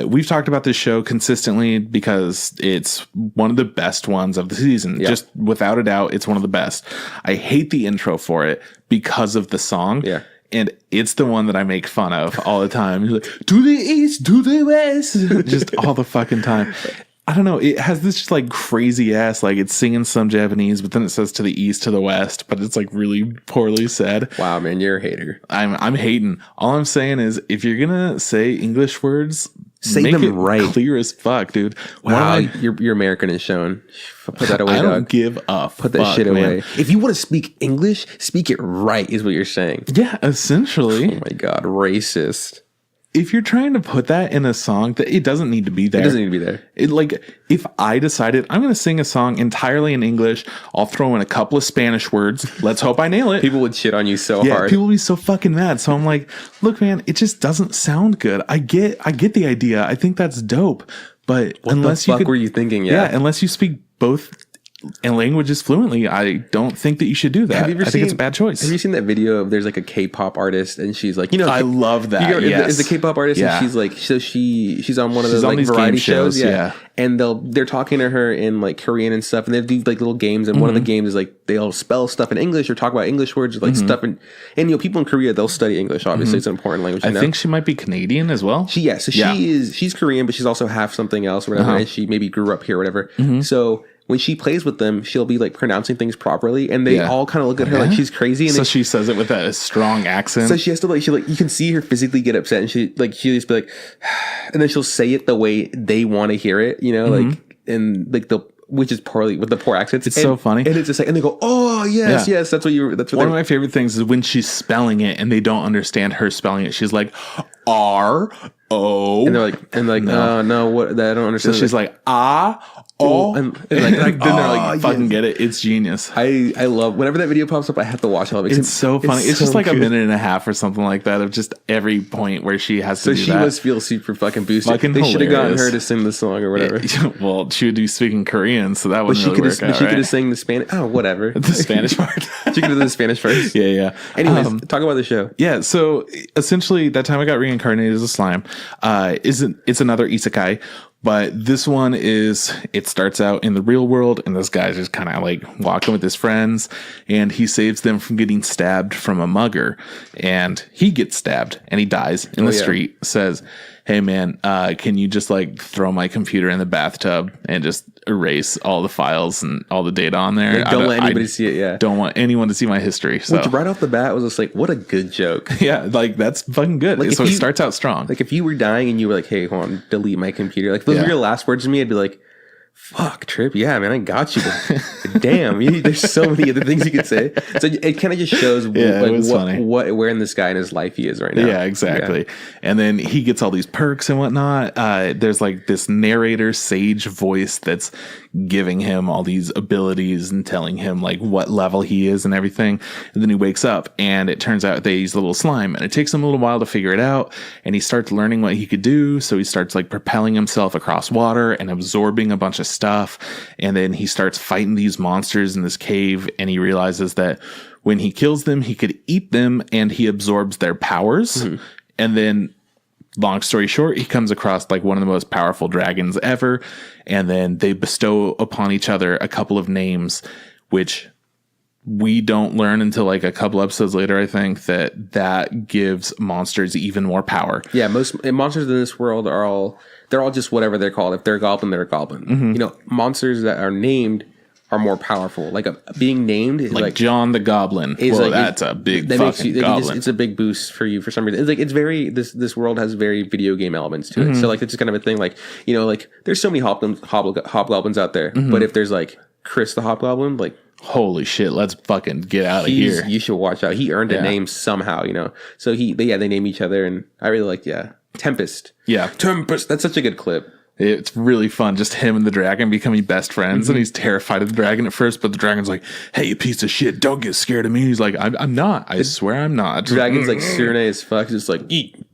We've talked about this show consistently because it's one of the best ones of the season. Yeah. Just without a doubt, it's one of the best. I hate the intro for it because of the song. Yeah. And it's the one that I make fun of all the time. He's like, to the east, to the west. Just all the fucking time. I don't know. It has this just like crazy ass, like it's singing some Japanese, but then it says to the east, to the west, but it's like really poorly said. Wow, man, you're a hater. I'm hating. All I'm saying is if you're gonna say English words, say make them it right, clear as fuck, dude. Wow, your American is shown. Put that away, I dog. don't give a Put that shit away. If you want to speak English, speak it right, is what you're saying. Yeah, essentially. Oh my god, racist. If you're trying to put that in a song, that it doesn't need to be there. It doesn't need to be there. It, like, if I decided I'm going to sing a song entirely in English, I'll throw in a couple of Spanish words. Let's hope I nail it. People would shit on you so hard. People would be so fucking mad. So I'm like, look, man, it just doesn't sound good. I get the idea. I think that's dope. But what unless the fuck were you thinking? Yeah, unless you speak both and languages fluently, I don't think that you should do that. I think it's a bad choice. Have you seen that video of there's like a K-pop artist and she's like, I love that. Is a K-pop artist and she's like, so she's on one of those like variety shows. And they're talking to her in like Korean and stuff, and they do like little games, and one of the games is like they'll spell stuff in English or talk about English words, like stuff, and people in Korea, they'll study English. Obviously, it's an important language. I think she might be Canadian as well. She's Korean, but she's also half something else, or whatever. And she maybe grew up here, or whatever. So when she plays with them, she'll be like pronouncing things properly, and they all kind of look at her like she's crazy. And so she says it with a strong accent. So she has to like you can see her physically get upset, and she'll just be like, and then she'll say it the way they want to hear it, like, and like which is poorly with the poor accents. It's so funny, and it's just like, and they go, oh yes, that's what one of my favorite things is when she's spelling it and they don't understand her spelling it. She's like R-O, and they're like, no, what? I don't understand. So she's like and like then they're like, fucking get it. It's genius. I love whenever that video pops up. I have to watch it. It's so funny. It's just like a minute and a half or something like that of just every point where she has to do that. So she must feel super fucking boosted. They should have gotten her to sing the song or whatever. Well, she would be speaking Korean, so that wouldn't really work out. But she could have sang the Spanish. Oh, whatever. The Spanish part. She could have done the Spanish first. Yeah. Anyways, talk about the show. Yeah. So essentially, that time I got reincarnated as a slime. It's another isekai. But this one it starts out in the real world, and this guy's just kind of like walking with his friends, and he saves them from getting stabbed from a mugger, and he gets stabbed and he dies in the street. Says, hey man, can you just like throw my computer in the bathtub and just erase all the files and all the data on there? Don't let anybody see it. Yeah. Don't want anyone to see my history. So which right off the bat was just like, what a good joke. Yeah. Like that's fucking good. Like, so it starts out strong. Like if you were dying and you were like, hey, hold on, delete my computer. Like if those were your last words to me, I'd be like, fuck, Trip. Yeah, man, I got you. Damn, there's so many other things you could say. So it kind of just shows where in this guy in his life he is right now. Yeah, exactly. Yeah. And then he gets all these perks and whatnot. There's like this narrator sage voice that's giving him all these abilities and telling him like what level he is and everything. And then he wakes up and it turns out that he's a little slime, and it takes him a little while to figure it out. And he starts learning what he could do. So he starts like propelling himself across water and absorbing a bunch of stuff. And then he starts fighting these monsters in this cave, and he realizes that when he kills them, he could eat them and he absorbs their powers. And then long story short, he comes across like one of the most powerful dragons ever. And then they bestow upon each other a couple of names, which we don't learn until like a couple episodes later. I think that gives monsters even more power. Yeah. Most monsters in this world they're all just whatever they're called. If they're a goblin, they're a goblin. Monsters that are named are more powerful. Like being named is like John the Goblin. That's a big fucking goblin. It's a big boost for you for some reason. It's like it's very this world has very video game elements to it. So like it's just kind of a thing. Like like there's so many hobgoblins out there, but if there's like Chris the Hobgoblin, like holy shit, let's fucking get out of here. You should watch out. He earned a name somehow. So they name each other, and I really liked Tempest. Yeah, Tempest. That's such a good clip. It's really fun. Just him and the dragon becoming best friends. And he's terrified of the dragon at first, but the dragon's like, hey, you piece of shit, don't get scared of me. He's like, I'm not. I swear I'm not. Dragon's like Kurenai as fuck. Just like,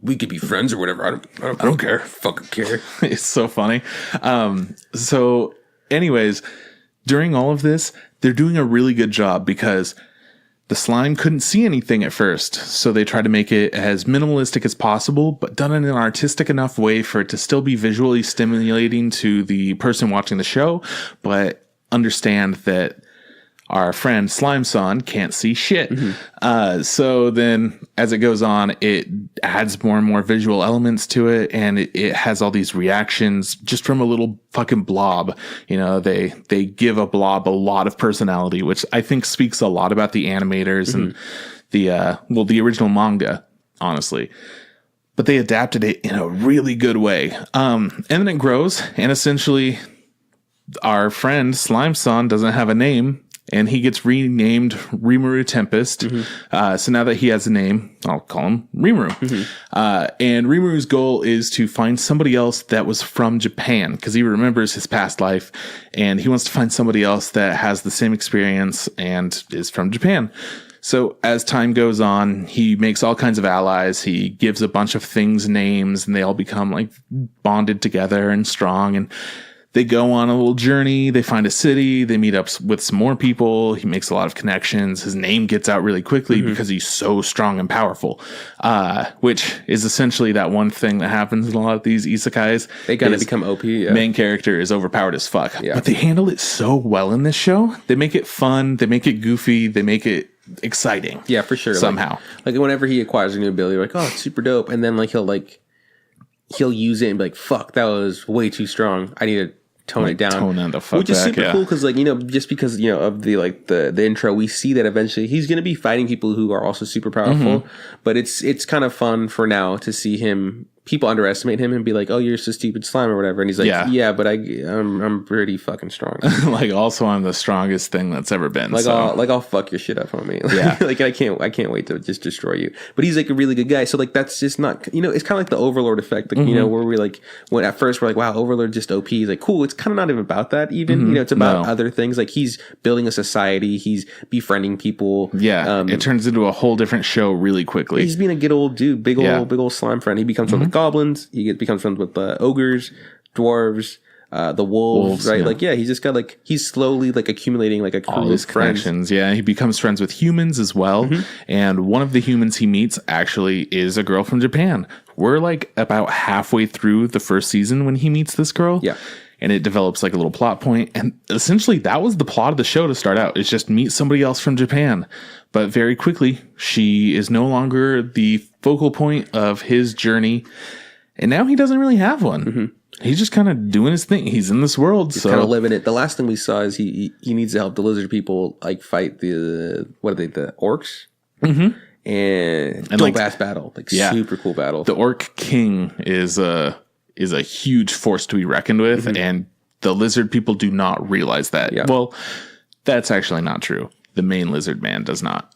we could be friends or whatever. I don't care. Fucking care. It's so funny. So anyways, during all of this, they're doing a really good job because the slime couldn't see anything at first, so they tried to make it as minimalistic as possible, but done in an artistic enough way for it to still be visually stimulating to the person watching the show, but understand that our friend Slime-san can't see shit. So then as it goes on, it adds more and more visual elements to it. And it has all these reactions just from a little fucking blob. You know, they give a blob a lot of personality, which I think speaks a lot about the animators and the original manga, honestly. But they adapted it in a really good way. And then it grows, and essentially our friend Slime-san doesn't have a name, and he gets renamed Rimuru Tempest. So now that he has a name, I'll call him Rimuru. And Rimuru's goal is to find somebody else that was from Japan, because he remembers his past life, and he wants to find somebody else that has the same experience and is from Japan. So as time goes on, he makes all kinds of allies. He gives a bunch of things names, and they all become like bonded together and strong. And they go on a little journey. They find a city. They meet up with some more people. He makes a lot of connections. His name gets out really quickly because he's so strong and powerful, which is essentially that one thing that happens in a lot of these isekais. They gotta become OP. Yeah. Main character is overpowered as fuck. Yeah. But they handle it so well in this show. They make it fun. They make it goofy. They make it exciting. Yeah, for sure. Somehow. Like whenever he acquires a new ability, you're like, oh, it's super dope. And then he'll use it and be like, fuck, that was way too strong. I need to tone it down. Tone the fuck which is back, super cool because just because of the intro, we see that eventually he's going to be fighting people who are also super powerful. But it's kind of fun for now to see him. People underestimate him and be like, "Oh, you're so stupid slime" or whatever, and he's like, "Yeah, but I'm pretty fucking strong." Like, also, I'm the strongest thing that's ever been. Like, I'll fuck your shit up, homie. Yeah, like I can't wait to just destroy you. But he's like a really good guy. So like that's just not it's kind of like the Overlord effect, like, where we like when at first we're like, "Wow, Overlord just OP." He's like, cool. It's kind of not even about that. Even it's about other things. Like he's building a society. He's befriending people. Yeah, it turns into a whole different show really quickly. He's being a good old dude, big old slime friend. He becomes one of the goblins. He becomes friends with ogres, dwarves, the wolves, right? Yeah. He's just got he's slowly accumulating a crew all his connections. Yeah, he becomes friends with humans as well. And one of the humans he meets actually is a girl from Japan. We're about halfway through the first season when he meets this girl. Yeah. And it develops a little plot point. And essentially that was the plot of the show to start out. It's just meet somebody else from Japan. But very quickly, she is no longer the focal point of his journey. And now he doesn't really have one. He's just kind of doing his thing. He's in this world. He's kind of living it. The last thing we saw is he needs to help the lizard people fight the orcs. And dope ass battle. Super cool battle. The Orc King is a huge force to be reckoned with. And the lizard people do not realize that. Yeah. Well, that's actually not true. The main lizard man does not.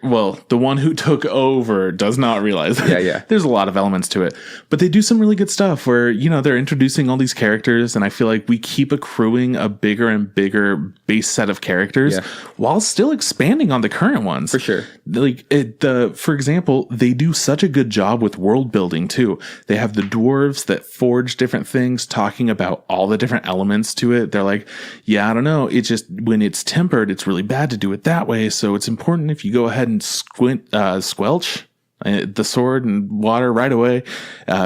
Well, the one who took over does not realize that. Yeah. There's a lot of elements to it. But they do some really good stuff where, they're introducing all these characters, and I feel like we keep accruing a bigger and bigger base set of characters while still expanding on the current ones. For sure. For example, they do such a good job with world building too. They have the dwarves that forge different things, talking about all the different elements to it. They're like, I don't know. It's just when it's tempered, it's really bad to do it that way. So it's important if you go ahead and squelch the sword and water right away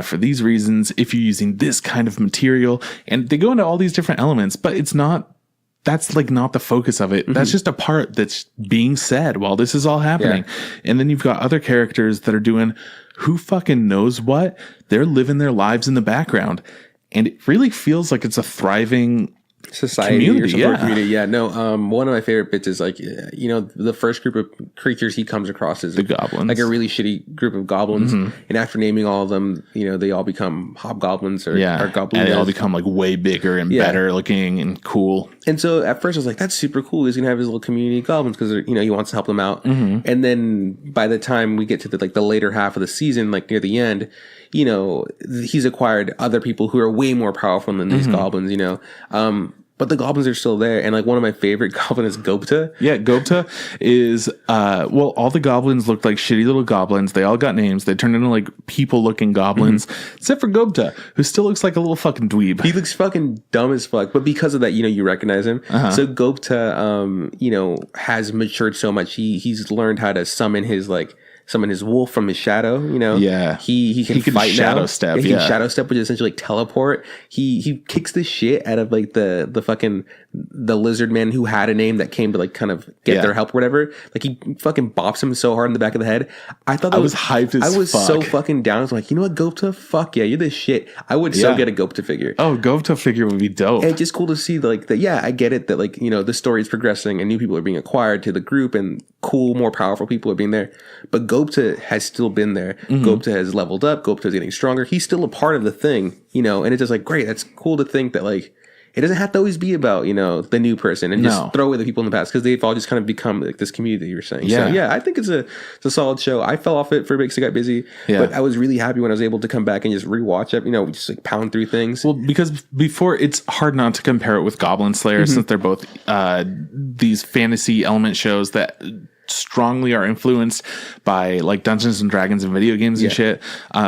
for these reasons if you're using this kind of material. And they go into all these different elements, but that's not the focus of it. That's just a part that's being said while this is all happening. And then you've got other characters that are doing who fucking knows what. They're living their lives in the background, and it really feels like it's a thriving society or some sort of community. Yeah, no. One of my favorite bits is the first group of creatures he comes across is the goblins, a really shitty group of goblins. And after naming all of them, they all become hobgoblins or goblins, and they all become way bigger and better looking and cool. And so at first I was like, that's super cool. He's gonna have his little community of goblins because he wants to help them out. And then by the time we get to the later half of the season, near the end, he's acquired other people who are way more powerful than these goblins. But the goblins are still there. And one of my favorite goblins is Gopta. Yeah, Gopta is, all the goblins looked like shitty little goblins. They all got names. They turned into people looking goblins, except for Gopta, who still looks like a little fucking dweeb. He looks fucking dumb as fuck. But because of that, you recognize him. So Gopta, has matured so much. He's learned how to summon his summon his wolf from his shadow. You know, he can fight shadow now. step. He can shadow step, which is essentially like teleport. He kicks the shit out of like the fucking the lizard man who had a name that came to like kind of get their help or whatever. Like he fucking bops him so hard in the back of the head. I thought that was hyped as I was fuck. so fucking down. I was like, you know what, Gopta? Fuck yeah, you're the shit. I would so get a Gopta figure. Oh, Gopta figure would be dope. And it's just cool to see like that. Yeah, I get it that like, you know, the story is progressing and new people are being acquired to the group and cool, more powerful people are being there. But Gopta has still been there. Gopta has leveled up. Gopta is getting stronger. He's still a part of the thing, you know, and it's just like, great. That's cool to think that like, it doesn't have to always be about, you know, the new person and just throw away the people in the past because they've all just kind of become like this community that you were saying. Yeah. So yeah, I think it's a solid show. I fell off it for a bit because I got busy, but I was really happy when I was able to come back and just rewatch it, you know, just like pound through things. Well, because before it's hard not to compare it with Goblin Slayer since they're both these fantasy element shows that strongly are influenced by like Dungeons and Dragons and video games and shit.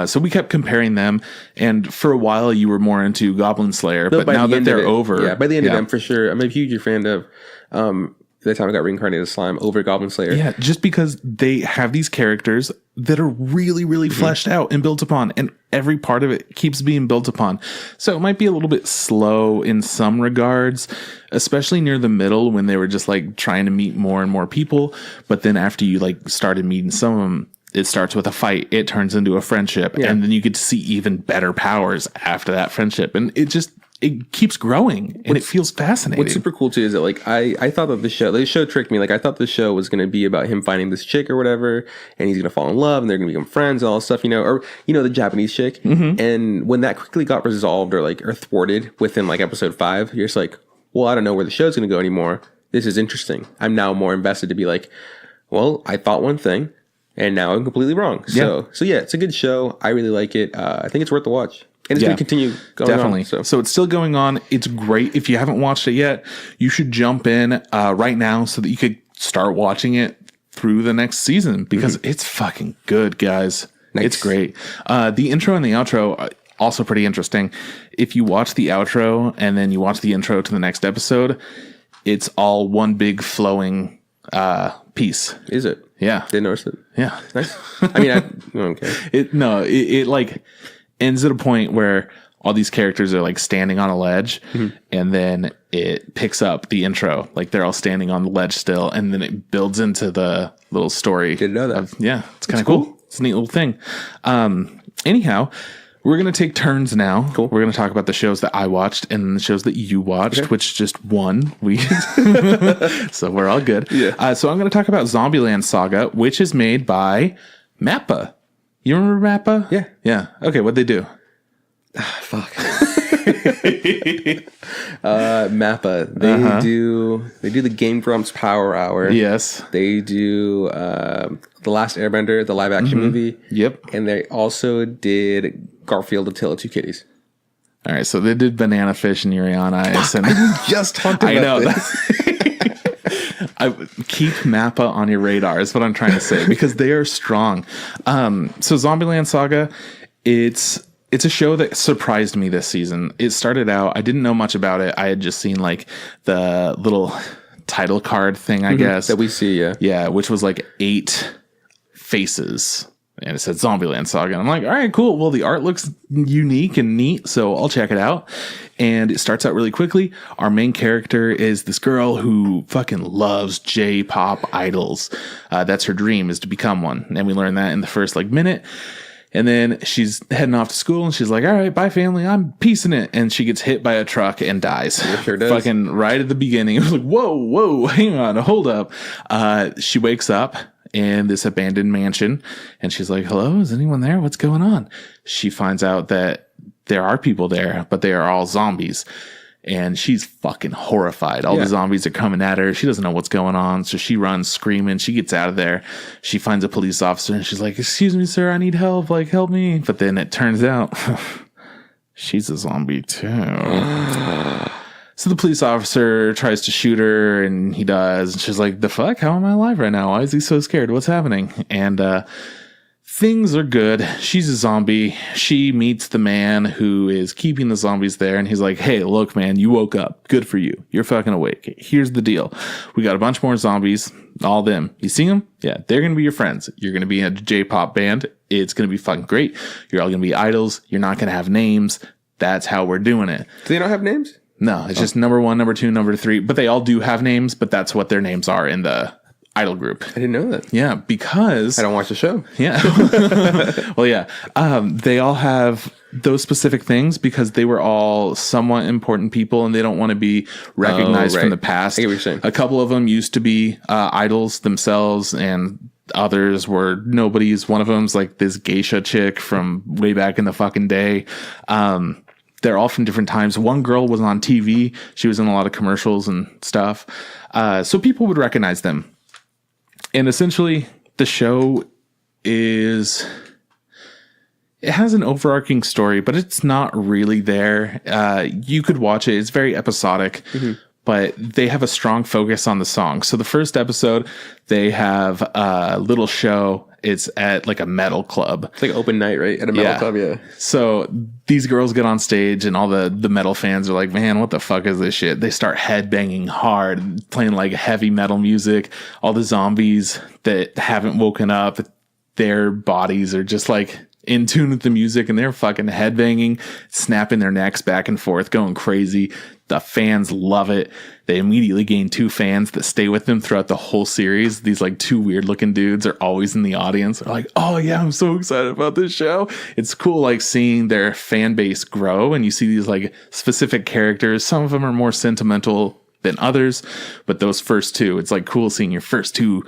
So we kept comparing them, and for a while you were more into Goblin Slayer, but now that they're over, by the end of them for sure, I'm a huge fan of the time I got Reincarnated Slime over Goblin Slayer. Yeah, just because they have these characters that are really, really fleshed out and built upon, and every part of it keeps being built upon. So it might be a little bit slow in some regards, especially near the middle when they were just like trying to meet more and more people. But then after you like started meeting some of them, it starts with a fight, it turns into a friendship, and then you get to see even better powers after that friendship. And it keeps growing and it feels fascinating. What's super cool too is that like I thought that the show tricked me. Like I thought the show was going to be about him finding this chick or whatever, and he's going to fall in love and they're going to become friends and all this stuff, you know, or you know, the Japanese chick. And when that quickly got resolved or thwarted within like episode 5, you're just like, well, I don't know where the show's going to go anymore. This is interesting. I'm now more invested to be like, well, I thought one thing and now I'm completely wrong. So yeah, it's a good show. I really like it. I think it's worth the watch. And it's going to continue going on. So it's still going on. It's great. If you haven't watched it yet, you should jump in right now so that you could start watching it through the next season because it's fucking good, guys. Nice. It's great. The intro and the outro are also pretty interesting. If you watch the outro and then you watch the intro to the next episode, it's all one big flowing piece. Is it? Yeah. Didn't notice it. Yeah. Nice. I mean, I don't care. It like ends at a point where all these characters are like standing on a ledge and then it picks up the intro. Like they're all standing on the ledge still. And then it builds into the little story. Didn't know that. It's kind of cool. It's a neat little thing. Anyhow, we're going to take turns now. Cool. We're going to talk about the shows that I watched and the shows that you watched, which just one. So we're all good. Yeah. So I'm going to talk about Zombieland Saga, which is made by MAPPA. You remember MAPPA? Yeah. Yeah. Okay, what'd they do? Fuck. MAPPA. They do the Game Grumps Power Hour. Yes. They do The Last Airbender, the live action movie. Yep. And they also did Garfield, A Tale of Two Kitties. All right, so they did Bananafish and Yuri on Ice. And I just talked about this. I keep MAPPA on your radar is what I'm trying to say because they are strong. So Zombieland Saga, it's a show that surprised me this season. It started out, I didn't know much about it. I had just seen like the little title card thing, I guess. That we see, yeah. Yeah, which was like 8 faces. And it said Zombieland Saga. And I'm like, all right, cool. Well, the art looks unique and neat, so I'll check it out. And it starts out really quickly. Our main character is this girl who fucking loves J-pop idols. That's her dream, is to become one. And we learn that in the first like minute. And then she's heading off to school and she's like, all right, bye family, I'm peacing it. And she gets hit by a truck and dies. It sure does. Fucking right at the beginning. It was like, whoa, hang on, hold up. She wakes up in this abandoned mansion and she's like, hello, is anyone there? What's going on? She finds out that there are people there, but they are all zombies. And she's fucking horrified. All the zombies are coming at her. She doesn't know what's going on. So she runs screaming. She gets out of there. She finds a police officer and she's like, excuse me, sir, I need help. Like, help me. But then it turns out she's a zombie too. So the police officer tries to shoot her and he does. And she's like, the fuck? How am I alive right now? Why is he so scared? What's happening? And things are good. She's a zombie. She meets the man who is keeping the zombies there, and he's like, hey, look, man, you woke up. Good for you. You're fucking awake. Here's the deal. We got a bunch more zombies. All them. You see them? Yeah, they're going to be your friends. You're going to be in a J-pop band. It's going to be fucking great. You're all going to be idols. You're not going to have names. That's how we're doing it. Do they not have names? No, it's just number 1, number 2, number 3. But they all do have names, but that's what their names are in the idol group. I didn't know that. Yeah, because... I don't watch the show. Yeah. Well, yeah. They all have those specific things because they were all somewhat important people and they don't want to be recognized from the past. I get what you're saying. A couple of them used to be idols themselves, and others were nobodies. One of them's like this geisha chick from way back in the fucking day. They're all from different times. One girl was on TV. She was in a lot of commercials and stuff. So people would recognize them. And essentially, the show it has an overarching story, but it's not really there. You could watch it. It's very episodic, but they have a strong focus on the song. So the first episode, they have a little show. It's at like a metal club. It's like open night, right? At a metal club, yeah. So these girls get on stage and all the metal fans are like, man, what the fuck is this shit? They start headbanging hard, playing like heavy metal music. All the zombies that haven't woken up, their bodies are just like in tune with the music and they're fucking headbanging, snapping their necks back and forth, going crazy. The fans love it. They immediately gain 2 fans that stay with them throughout the whole series. These like 2 weird looking dudes are always in the audience. They're like, oh yeah, I'm so excited about this show. It's cool like seeing their fan base grow, and you see these like specific characters. Some of them are more sentimental than others, but those first 2, it's like cool seeing your first 2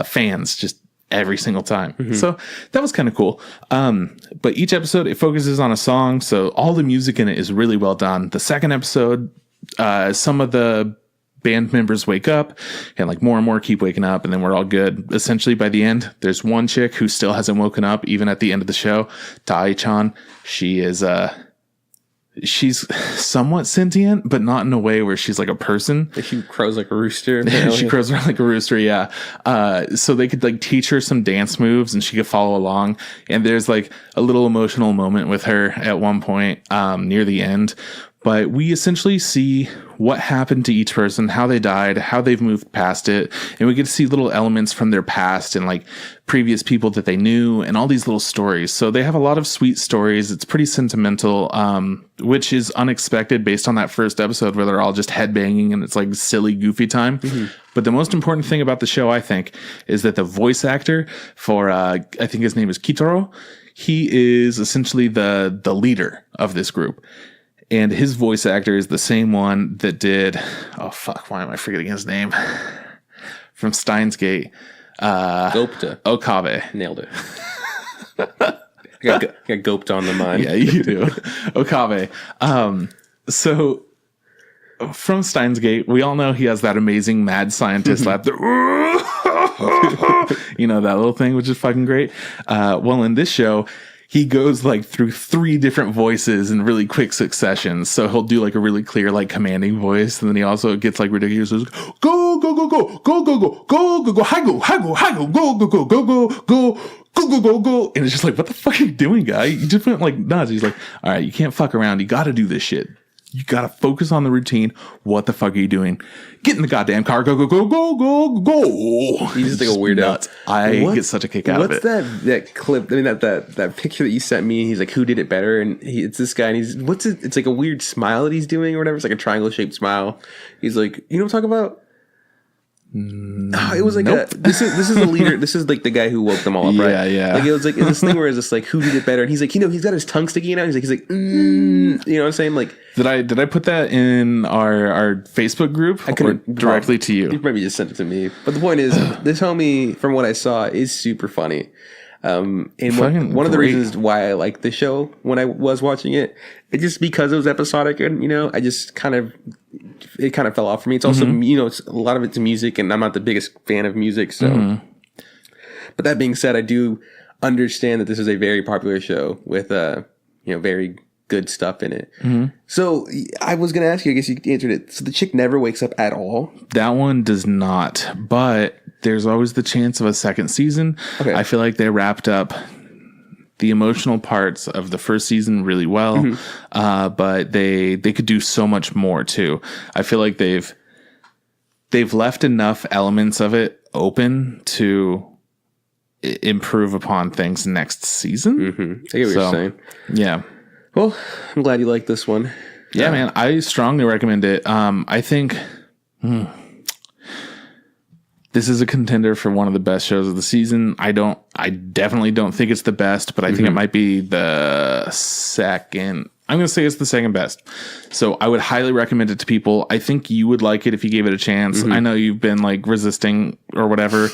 fans just every single time. So that was kind of cool. But each episode, it focuses on a song. So all the music in it is really well done. The second episode, some of the band members wake up and like more and more keep waking up, and then we're all good. Essentially by the end, there's one chick who still hasn't woken up even at the end of the show. Tai-chan. She is, she's somewhat sentient, but not in a way where she's like a person. She crows like a rooster. She crows around like a rooster, yeah. So they could like teach her some dance moves and she could follow along. And there's like a little emotional moment with her at one point near the end. But we essentially see what happened to each person, how they died, how they've moved past it. And we get to see little elements from their past and like previous people that they knew and all these little stories. So they have a lot of sweet stories. It's pretty sentimental, which is unexpected based on that first episode where they're all just headbanging and it's like silly, goofy time. But the most important thing about the show, I think, is that the voice actor for, I think his name is Kitaro, he is essentially the leader of this group. And his voice actor is the same one that did, oh fuck, why am I forgetting his name? From Steins Gate. Gopta. Okabe. Nailed it. I got goped on the mind. Yeah, you do. Okabe. So from Steins Gate, we all know he has that amazing mad scientist laugh. You know, that little thing, which is fucking great. Well, in this show, he goes like through 3 different voices in really quick succession. So he'll do like a really clear, like commanding voice. And then he also gets like ridiculous. Go, go, go, go, go, go, go, go, go, go, hi, go, hi, go, hi, go, go, go, go, go, go, go, go, go, go, go. And it's just like, what the fuck are you doing, guy? You just went like nuts. He's like, all right, you can't fuck around. You got to do this shit. You got to focus on the routine. What the fuck are you doing? Get in the goddamn car. Go, go, go, go, go, go. He's just like a weirdo. Nuts. I get such a kick out of it. What's that clip? I mean, that picture that you sent me. He's like, who did it better? And it's this guy. And he's, what's it? It's like a weird smile that he's doing or whatever. It's like a triangle shaped smile. He's like, you know what I'm talking about? It was like this is the leader. This is like the guy who woke them all up, right? Yeah. Like it was like this thing where it's just like, who did it better? And he's like, you know, he's got his tongue sticking out. He's like, you know what I'm saying? Like, did I put that in our Facebook group or directly to you? You maybe just sent it to me. But the point is, this homie, from what I saw, is super funny. And one of the reasons why I liked the show when I was watching it, just because it was episodic, and you know, I just it kind of fell off for me. It's also you know, a lot of it's music, and I'm not the biggest fan of music. So, but that being said, I do understand that this is a very popular show with you know, very good stuff in it. So I was going to ask you, I guess you answered it. So the chick never wakes up at all? That one does not, but there's always the chance of a second season. Okay. I feel like they wrapped up the emotional parts of the first season really well, but they could do so much more too. I feel like they've left enough elements of it open to improve upon things next season. I get what you're saying. Yeah. Well, I'm glad you like this one. Yeah, man. I strongly recommend it. I think this is a contender for one of the best shows of the season. I definitely don't think it's the best, but I think it might be the second. I'm going to say it's the second best. So I would highly recommend it to people. I think you would like it if you gave it a chance. I know you've been like resisting or whatever,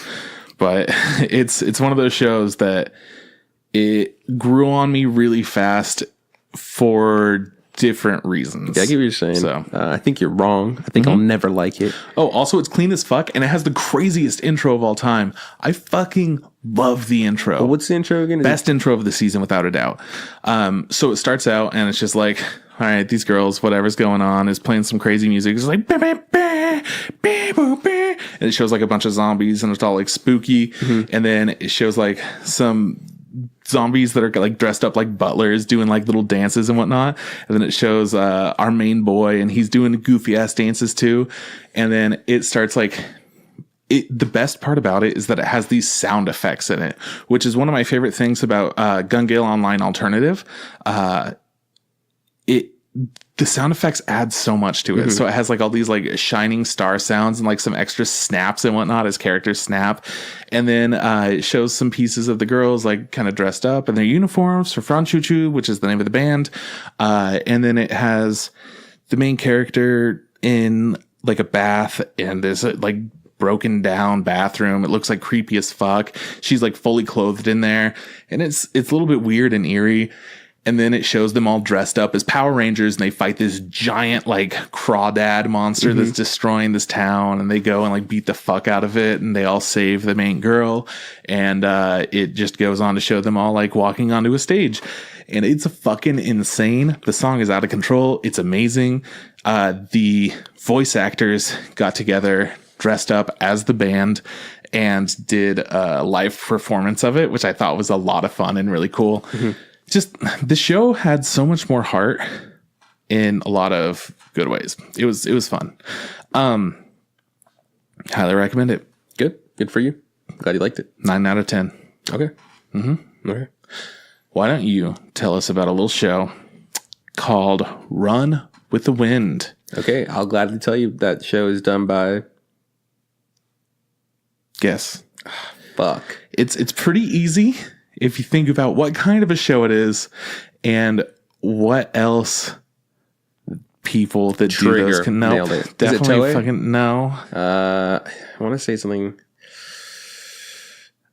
but it's one of those shows that it grew on me really fast for different reasons. Yeah, I get what you're saying. So, I think you're wrong. I think I'll never like it. Oh, also it's clean as fuck and it has the craziest intro of all time. I fucking love the intro. Well, what's the intro again? Best intro of the season without a doubt. So it starts out and it's just like, all right, these girls, whatever's going on, is playing some crazy music. It's like, bah, bah, bah, bah, bah, bah. And it shows like a bunch of zombies and it's all like spooky. And then it shows like some zombies that are like dressed up like butlers doing like little dances and whatnot. And then it shows our main boy and he's doing goofy ass dances too. And then it starts like, the best part about it is that it has these sound effects in it, which is one of my favorite things about Gun Gale Online Alternative. The sound effects add so much to it. So it has like all these like shining star sounds and like some extra snaps and whatnot as characters snap. And then it shows some pieces of the girls like kind of dressed up in their uniforms for Franchouchou, which is the name of the band. And then it has the main character in like a bath and this like broken down bathroom. It looks like creepy as fuck. She's like fully clothed in there. And it's a little bit weird and eerie. And then it shows them all dressed up as Power Rangers and they fight this giant like crawdad monster that's destroying this town, and they go and like beat the fuck out of it and they all save the main girl. And it just goes on to show them all like walking onto a stage. And it's fucking insane. The song is out of control. It's amazing. The voice actors got together, dressed up as the band, and did a live performance of it, which I thought was a lot of fun and really cool. Just the show had so much more heart in a lot of good ways. It was fun. Highly recommend it. Good for you. Glad you liked it. 9 out of 10. Okay. Okay. Why don't you tell us about a little show called Run with the Wind? Okay, I'll gladly tell you that show is done by. Guess. Fuck. It's pretty easy if you think about what kind of a show it is and what else people that do those can know. Nailed it. Definitely fucking no. I want to say something.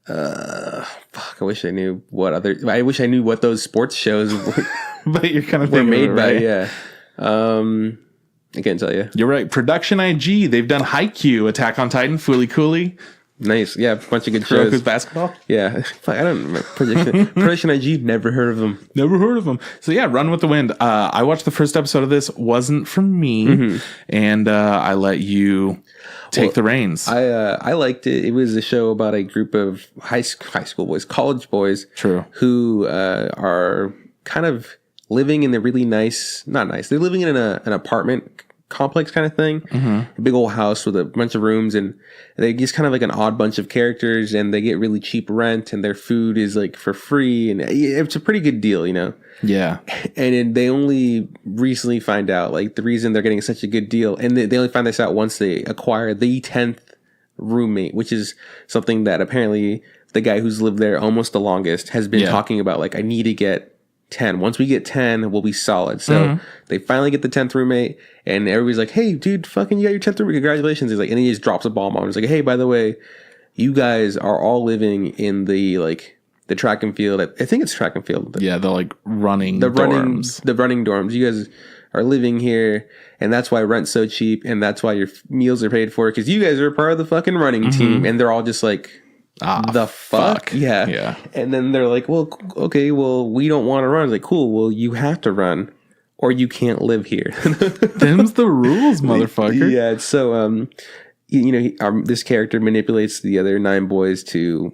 Fuck. I wish I knew what those sports shows but you're kind of were made by. Right? Yeah. I can't tell you. You're right. Production IG. They've done Haikyuu, Attack on Titan, Fooly Cooly. Nice. Yeah, a bunch of good shows. Kuroko's Basketball? Yeah. Fuck, I don't remember. Production IG, never heard of them. Never heard of them. So yeah, Run with the Wind. I watched the first episode of this. Wasn't for me. And I let you take the reins. I liked it. It was a show about a group of high school boys, college boys. True. Who are kind of living in a really nice, not nice. They're living in an apartment complex kind of thing. A big old house with a bunch of rooms, and they just kind of like an odd bunch of characters, and they get really cheap rent, and their food is like for free, and it's a pretty good deal, you know? Yeah. And they only recently find out like the reason they're getting such a good deal, and they only find this out once they acquire the 10th roommate, which is something that apparently the guy who's lived there almost the longest has been talking about. Like, I need to get 10. Once we get 10, we'll be solid. So they finally get the 10th roommate, and everybody's like, hey, dude, fucking, you got your 10th roommate. Congratulations. He's like, and then he just drops a bomb on him. He's like, hey, by the way, you guys are all living in the track and field. I think it's track and field. The running dorms. The running dorms. You guys are living here, and that's why rent's so cheap, and that's why your meals are paid for, because you guys are part of the fucking running team. And they're all just like, the fuck? Yeah. And then they're like, well, okay, well, we don't want to run. It's like, cool, well, you have to run or you can't live here. Them's the rules, motherfucker. Yeah, so this character manipulates the other 9 boys to,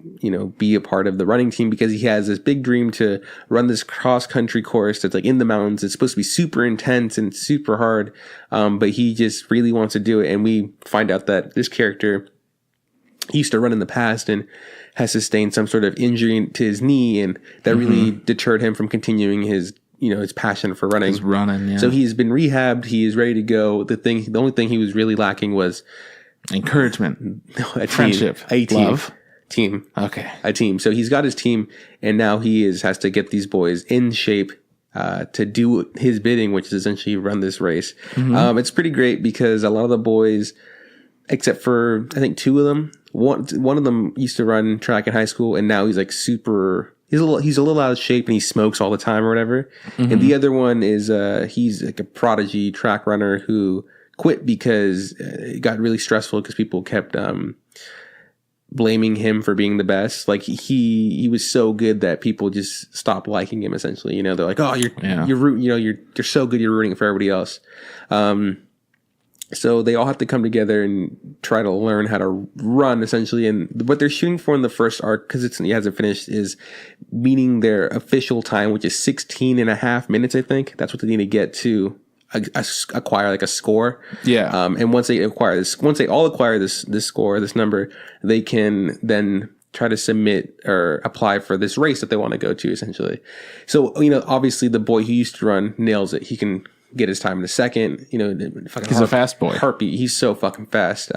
be a part of the running team because he has this big dream to run this cross country course that's like in the mountains. It's supposed to be super intense and super hard. But he just really wants to do it. And we find out that this character used to run in the past and has sustained some sort of injury to his knee. And that really deterred him from continuing his passion for running. His running, yeah. So he's been rehabbed. He is ready to go. The only thing he was really lacking was encouragement, friendship, love, team. Okay, a team. So he's got his team, and now he has to get these boys in shape to do his bidding, which is essentially run this race. It's pretty great because a lot of the boys, except for I think 2 of them, one of them used to run track in high school, and now he's like super. He's a little out of shape, and he smokes all the time or whatever. And the other one is he's like a prodigy track runner who quit because it got really stressful because people kept blaming him for being the best. Like he was so good that people just stopped liking him. Essentially, they're like, "Oh, you're so good, you're rooting for everybody else." So they all have to come together and try to learn how to run, essentially. And what they're shooting for in the first arc, because it hasn't finished, is meeting their official time, which is 16 and a half minutes, I think. That's what they need to get to acquire like a score. Yeah. And once they all acquire this score, this number, they can then try to submit or apply for this race that they want to go to, essentially. So, obviously the boy who used to run nails it. He can get his time in a second. He's a fast boy. Heartbeat. He's so fucking fast.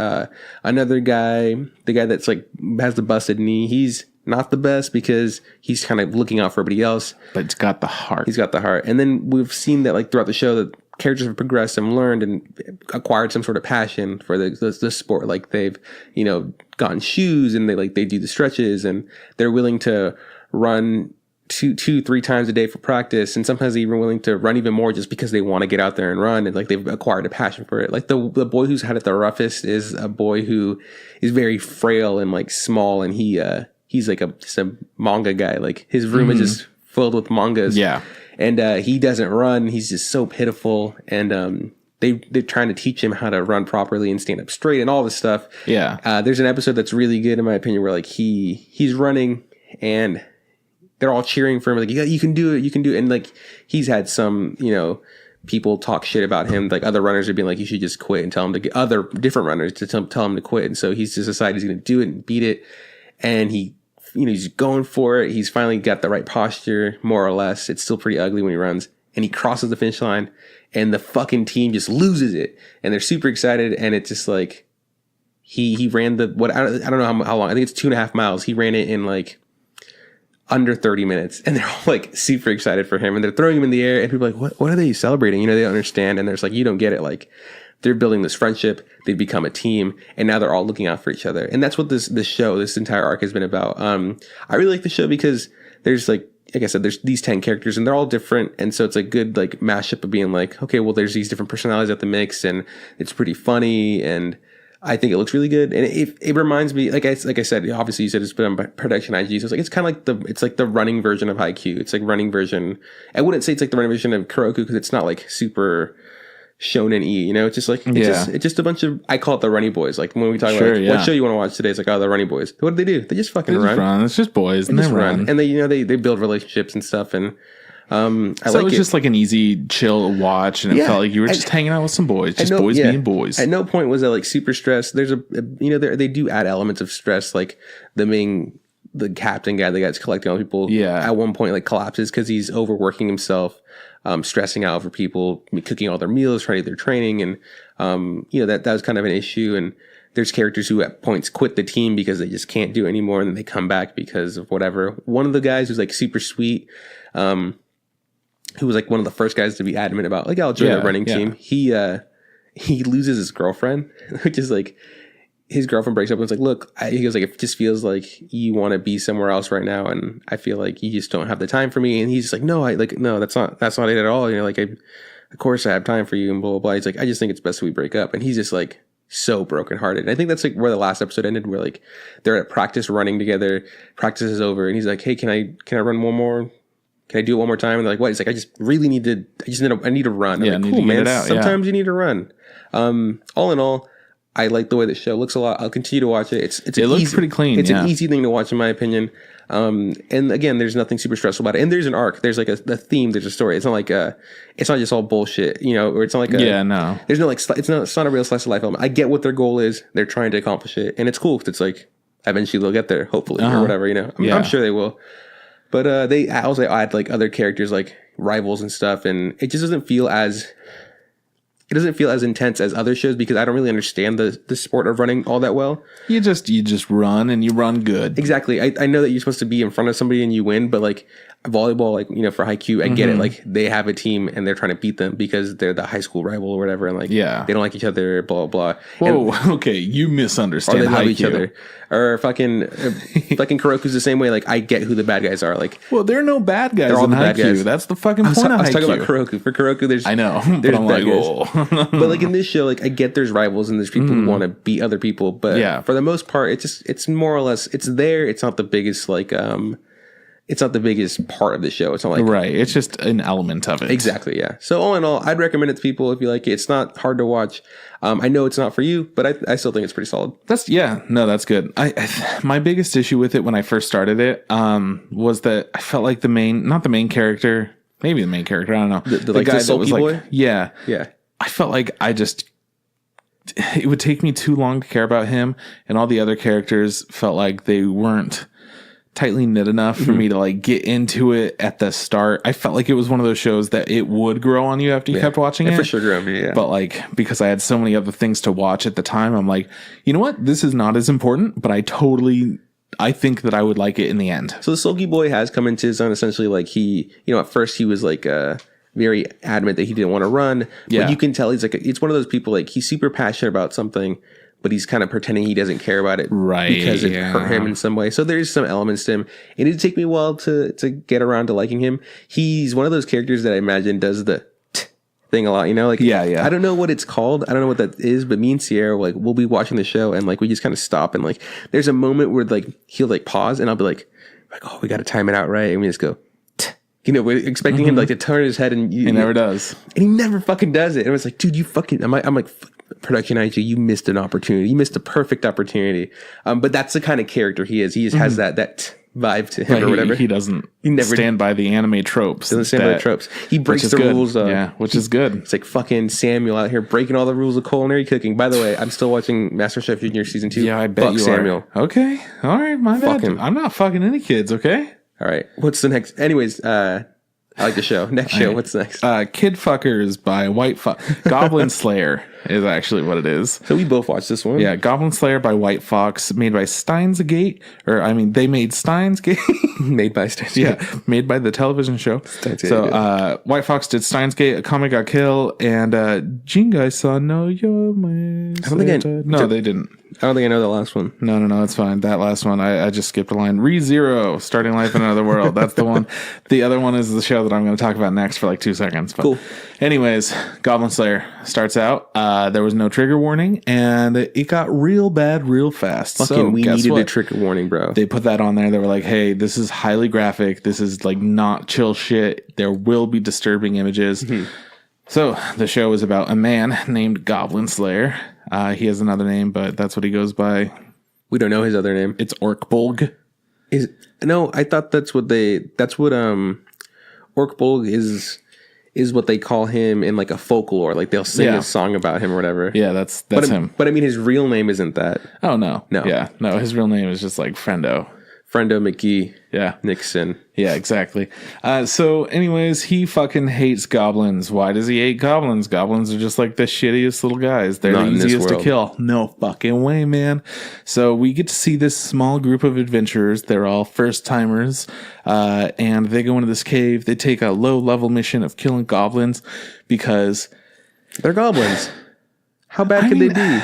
Another guy, the guy that's like has the busted knee, he's not the best because he's kind of looking out for everybody else. But he's got the heart. He's got the heart. And then we've seen that like throughout the show that characters have progressed and learned and acquired some sort of passion for the sport. Like they've, gotten shoes and they do the stretches and they're willing to run 2-3 times a day for practice, and sometimes they're even willing to run even more just because they want to get out there and run, and like they've acquired a passion for it. Like the boy who's had it the roughest is a boy who is very frail and like small, and he's like just a manga guy. Like his room is just filled with mangas. Yeah, and he doesn't run. He's just so pitiful, and they're trying to teach him how to run properly and stand up straight and all this stuff. Yeah, there's an episode that's really good in my opinion where like he's running and they're all cheering for him, like, yeah, you can do it, you can do it. And like, he's had some, people talk shit about him. Like other runners are being like, you should just quit, and tell him to get other different runners to tell him to quit. And so he's just decided he's going to do it and beat it. And he's going for it. He's finally got the right posture, more or less. It's still pretty ugly when he runs, and he crosses the finish line, and the fucking team just loses it. And they're super excited. And it's just like, he ran I don't know how long. I think it's 2.5 miles. He ran it in like under 30 minutes, and they're all like super excited for him, and they're throwing him in the air, and people are like, what are they celebrating? They don't understand. And there's like, you don't get it. Like they're building this friendship, they've become a team, and now they're all looking out for each other. And that's what this entire arc has been about. I really like the show because there's like I said, there's these 10 characters, and they're all different, and so it's a good like mashup of being like, okay, well, there's these different personalities at the mix, and it's pretty funny, and I think it looks really good. And it reminds me, like I said, obviously you said it's been on production IG, so it's kind of like the running version of Haikyuu. It's like running version. I wouldn't say it's like the running version of Kuroku because it's not like super shonen-y, it's just like it's just a bunch of, I call it the runny boys. Like when we talk about what show you want to watch today, it's like, oh, the runny boys. What do they do? They just fucking run. It's just boys, and they run, and they build relationships and stuff. And it was just like an easy chill watch, and it felt like you were just hanging out with some boys, boys being boys. At no point was I like super stressed. There's they do add elements of stress, like the captain guy, the guy that's collecting all people. Yeah, at one point like collapses because he's overworking himself, stressing out over people, cooking all their meals, trying to do their training, and that was kind of an issue. And there's characters who at points quit the team because they just can't do it anymore, and then they come back because of whatever. One of the guys who's like super sweet, who was like one of the first guys to be adamant about like, I'll join the running team. He loses his girlfriend, which is like, his girlfriend breaks up and it's like, look, he goes like, it just feels like you want to be somewhere else right now, and I feel like you just don't have the time for me. And he's just like, no, that's not it at all. Like, of course I have time for you, and blah blah blah. He's like, I just think it's best we break up. And he's just like so brokenhearted. And I think that's like where the last episode ended, where like they're at practice running together. Practice is over, and he's like, hey, can I run one more? Can I do it one more time? And they're like, what? He's like, I need to run. I'm like, cool, man. Sometimes you need to run. All in all, I like the way the show looks a lot. I'll continue to watch it. It looks pretty clean. It's an easy thing to watch, in my opinion. And again, there's nothing super stressful about it. And there's an arc. There's like a theme. There's a story. It's not like it's not just all bullshit, or it's not like no. There's no like it's not a real slice of life element. I get what their goal is. They're trying to accomplish it, and it's cool. It's like eventually they'll get there, hopefully, or whatever. I'm sure they will. But they also add like other characters like rivals and stuff, and it just doesn't feel as intense as other shows because I don't really understand the sport of running all that well. You just run and you run good. Exactly. I know that you're supposed to be in front of somebody and you win, but like volleyball, like, for Haikyuu, I get it. Like they have a team and they're trying to beat them because they're the high school rival or whatever. And like, they don't like each other, blah, blah, blah. Whoa. Okay. You misunderstand. Or they love each other. Or fucking Kuroku's the same way. Like I get who the bad guys are. Like, well, there are no bad guys in Haikyuu. That's the fucking point of Haikyuu. I was talking about Kuroku. For Kuroku, there's I know, there's but I'm bad like, guys. But like in this show, like I get there's rivals and there's people who want to beat other people. But for the most part, it's more or less, it's there. It's not the biggest it's not the biggest part of the show. It's not like... Right. It's just an element of it. Exactly, yeah. So all in all, I'd recommend it to people if you like it. It's not hard to watch. I know it's not for you, but I still think it's pretty solid. That's good. My biggest issue with it when I first started it was that I felt like not the main character, maybe the main character, I don't know. The guy that was boy? Like... Yeah. Yeah. I felt like it would take me too long to care about him, and all the other characters felt like they weren't tightly knit enough for me to like get into it at the start. I felt like it was one of those shows that it would grow on you after you kept watching it. For sure grew on me, yeah. But like, because I had so many other things to watch at the time, I'm like, you know what? This is not as important, but I think that I would like it in the end. So the sulky boy has come into his own. Essentially, like he, at first he was like very adamant that he didn't want to run. Yeah. But you can tell it's one of those people, like he's super passionate about something, but he's kind of pretending he doesn't care about it, right? Because it hurt him in some way. So there's some elements to him. It did take me a while to get around to liking him. He's one of those characters that I imagine does the thing a lot, like I don't know what it's called. I don't know what that is, but me and Sierra, like we'll be watching the show and like we just kind of stop and like there's a moment where like he'll like pause and I'll be like, oh, we got to time it out right, and we just go. We're expecting him like to turn his head and he never does, and he never fucking does it. And it was like, dude, you fucking. I'm like. Production IG, you missed an opportunity. You missed a perfect opportunity. But that's the kind of character he is. He just has that vibe to him, or whatever. He never stand by the anime tropes. Doesn't stand by the tropes. He breaks the rules. Which is good. It's like fucking Samuel out here breaking all the rules of culinary cooking. By the way, I'm still watching MasterChef Junior season 2. Yeah, I bet you Samuel. Okay, all right, my bad. I'm not fucking any kids. Okay, all right. What's the next? Anyways, I like the show. Next show. What's next? Kid Fuckers by White Fox. Goblin Slayer is actually what it is. So we both watched this one. Yeah, Goblin Slayer by White Fox, made by Steins Gate. They made Steins Gate. Made by Steins Gate. Yeah, made by the television show. So White Fox did Steins Gate, Akame ga Kill, and Jingai-san no Yome. I don't think No, they didn't. I don't think I know the last one. No, it's fine. That last one, I just skipped a line. ReZero, Starting Life in Another World. That's the one. The other one is the show that I'm going to talk about next for like 2 seconds. But cool. Anyways, Goblin Slayer starts out. There was no trigger warning, and it got real bad real fast. We needed a trigger warning, bro. They put that on there. They were like, hey, this is highly graphic. This is like not chill shit. There will be disturbing images. Mm-hmm. So the show is about a man named Goblin Slayer. He has another name, but that's what he goes by. We don't know his other name. It's Orkbolg. No, I thought that's what Orkbolg is what they call him in like a folklore. Like they'll sing a song about him or whatever. Yeah, that's him. But I mean, his real name isn't that. Oh, no. Yeah, no, his real name is just like Friendo McGee. Yeah. Nixon. Yeah, exactly. So anyways, he fucking hates goblins. Why does he hate goblins? Goblins are just like the shittiest little guys. They're the easiest to kill. No fucking way, man. So we get to see this small group of adventurers. They're all first timers. And they go into this cave. They take a low level mission of killing goblins because they're goblins. How bad could they be?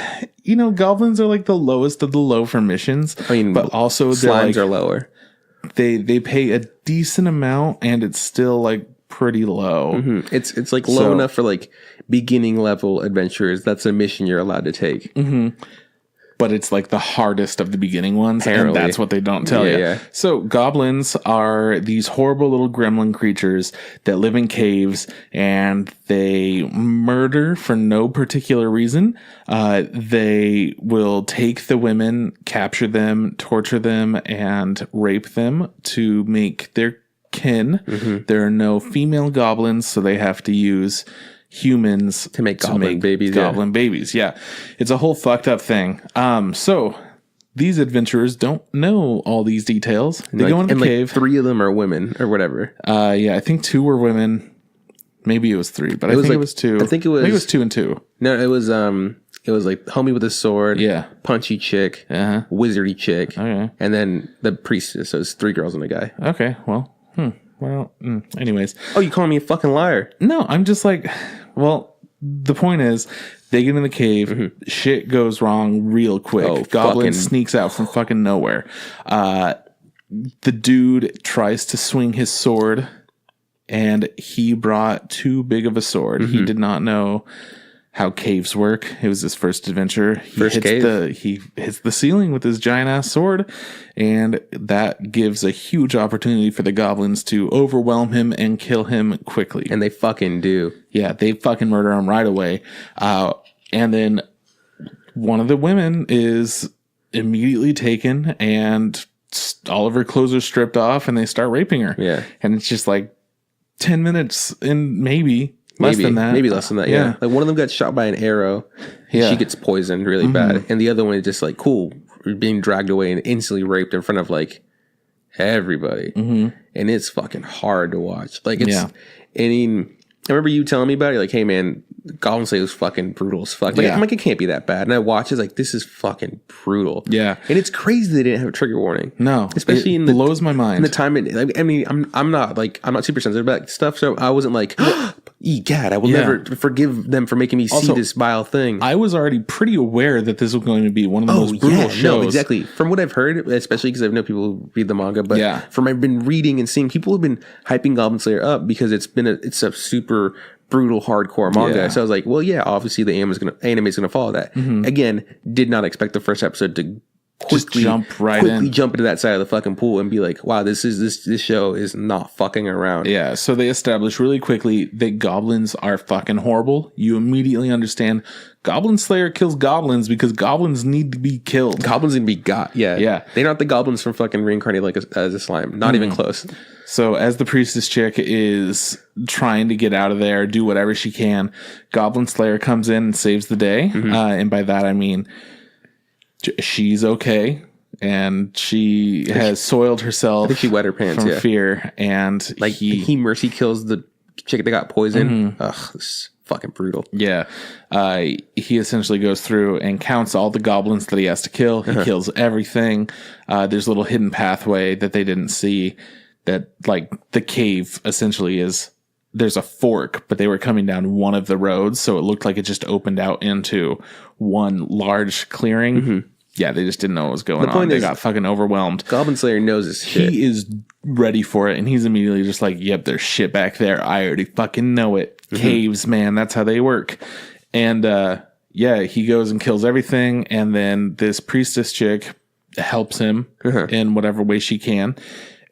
Goblins are like the lowest of the low for missions. But also slimes are lower. They pay a decent amount, and it's still like pretty low. Mm-hmm. It's like low enough for like beginning level adventurers. That's a mission you're allowed to take. Mm-hmm. but it's like the hardest of the beginning ones, Apparently. and that's what they don't tell you. Yeah. So goblins are these horrible little gremlin creatures that live in caves, and they murder for no particular reason. They will take the women, capture them, torture them, and rape them to make their kin. There are no female goblins, so they have to use humans to make goblin babies. Goblin babies, yeah. It's a whole fucked up thing. So these adventurers don't know all these details. They go into the cave. 3 of them are women or whatever. Yeah, I think 2 were women. Maybe it was 3, but I think it was 2. I think it was 2 and 2. No, it was like homie with a sword, Yeah. punchy chick, wizardy chick, Okay. and then the priestess. So it's 3 girls and a guy. Okay, well, anyways. Oh, you calling me a fucking liar? No, I'm just like, well, the point is, they get in the cave, shit goes wrong real quick. Oh, Goblin sneaks out from fucking nowhere. The dude tries to swing his sword, and he brought too big of a sword. He did not know how caves work. It was his first adventure. He hits the ceiling with his giant ass sword, and that gives a huge opportunity for the goblins to overwhelm him and kill him quickly. And they fucking do. Yeah, they fucking murder him right away. And then one of the women is immediately taken, and all of her clothes are stripped off, and they start raping her. Yeah. And it's just like 10 minutes and maybe less than that. Maybe less than that, yeah. Like one of them got shot by an arrow. Yeah. She gets poisoned really bad. And the other one is just like, cool, being dragged away and instantly raped in front of like everybody. And it's fucking hard to watch. Like it's, I mean, I remember you telling me about it. You're like, hey man, Goblin Slayer was fucking brutal as fuck. Like, I'm like, it can't be that bad. And I watch it like, this is fucking brutal. Yeah. And it's crazy they didn't have a trigger warning. No. Especially it blows my mind. In the time, I mean, I'm not super sensitive about stuff. So I wasn't like, egad, I will never forgive them for making me see this vile thing. I was already pretty aware that this was going to be one of the most brutal shows. No, exactly. From what I've heard, especially because I know people who read the manga, but from I've been reading and seeing, people have been hyping Goblin Slayer up because it's a super brutal, hardcore manga. So I was like, well, yeah, obviously the anime is going to follow that. Again, did not expect the first episode to quickly jump into that side of the fucking pool and be like, wow, this show is not fucking around. Yeah, so they establish really quickly that goblins are fucking horrible. You immediately understand Goblin Slayer kills goblins because goblins need to be killed. Goblins need to be got. Yeah. They're not the goblins from fucking Reincarnated like as a slime. Not even close. So as the priestess chick is trying to get out of there, do whatever she can, Goblin Slayer comes in and saves the day. And by that I mean she's okay, and she has soiled herself. I think she wet her pants from fear, and like he mercy kills the chick that got poisoned. Ugh, this is fucking brutal. Yeah, he essentially goes through and counts all the goblins that he has to kill. He kills everything. There's a little hidden pathway that they didn't see. That like the cave essentially is. There's a fork, but they were coming down one of the roads, so it looked like it just opened out into one large clearing. Yeah, they just didn't know what was going on. They got fucking overwhelmed. Goblin Slayer knows his shit. He is ready for it, and he's immediately just like, yep, there's shit back there. I already fucking know it. Caves, man, that's how they work. And he goes and kills everything, and then this priestess chick helps him in whatever way she can.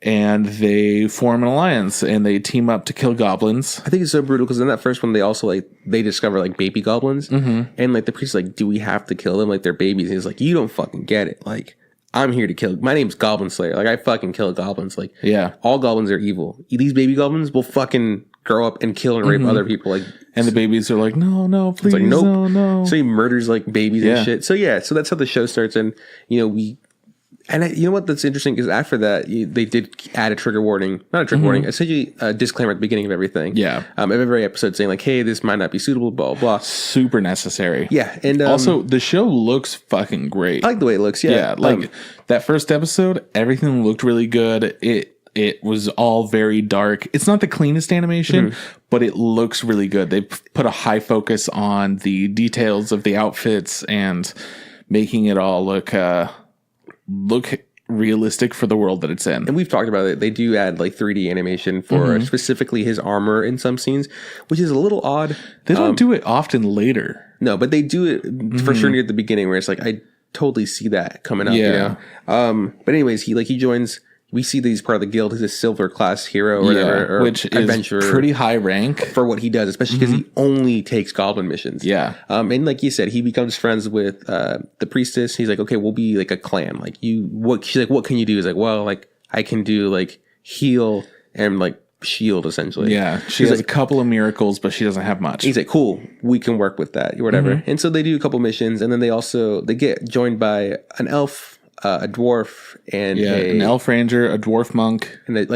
And they form an alliance and they team up to kill goblins. I think it's so brutal because in that first one, they also they discover baby goblins. And the priest is like, do we have to kill them like they're babies? And he's like, you don't fucking get it. Like, I'm here to kill. My name's Goblin Slayer. Like, I fucking kill goblins. Like, all goblins are evil. These baby goblins will fucking grow up and kill and rape other people. Like, and the babies are like, no, please, like, nope. no. So he murders babies and shit. So so that's how the show starts. And you know what that's interesting is after that they did add a trigger warning, not a trigger warning, essentially a disclaimer at the beginning of everything. Every episode saying like, hey, this might not be suitable, blah blah. Super necessary. And also the show looks fucking great. I like the way it looks. That first episode, everything looked really good. It was all very dark. It's not the cleanest animation, but it looks really good. They put a high focus on the details of the outfits and making it all look realistic for the world that it's in. And we've talked about it. They do add 3D animation for specifically his armor in some scenes, which is a little odd. They don't do it often later. No, but they do it for sure near the beginning where it's like, totally see that coming up. You know? But anyways, he joins. We see that he's part of the guild. He's a silver class hero or whatever, or which adventurer, is pretty high rank for what he does, especially because he only takes goblin missions. Yeah. And like you said, he becomes friends with the priestess. He's like, okay, we'll be like a clan. Like she's like, what can you do? He's like, well, like I can do like heal and like shield essentially. Yeah. She has like, a couple of miracles, but she doesn't have much. He's like, cool, we can work with that or whatever. And so they do a couple missions, and then they get joined by an elf, a dwarf, and an elf ranger, a dwarf monk, and a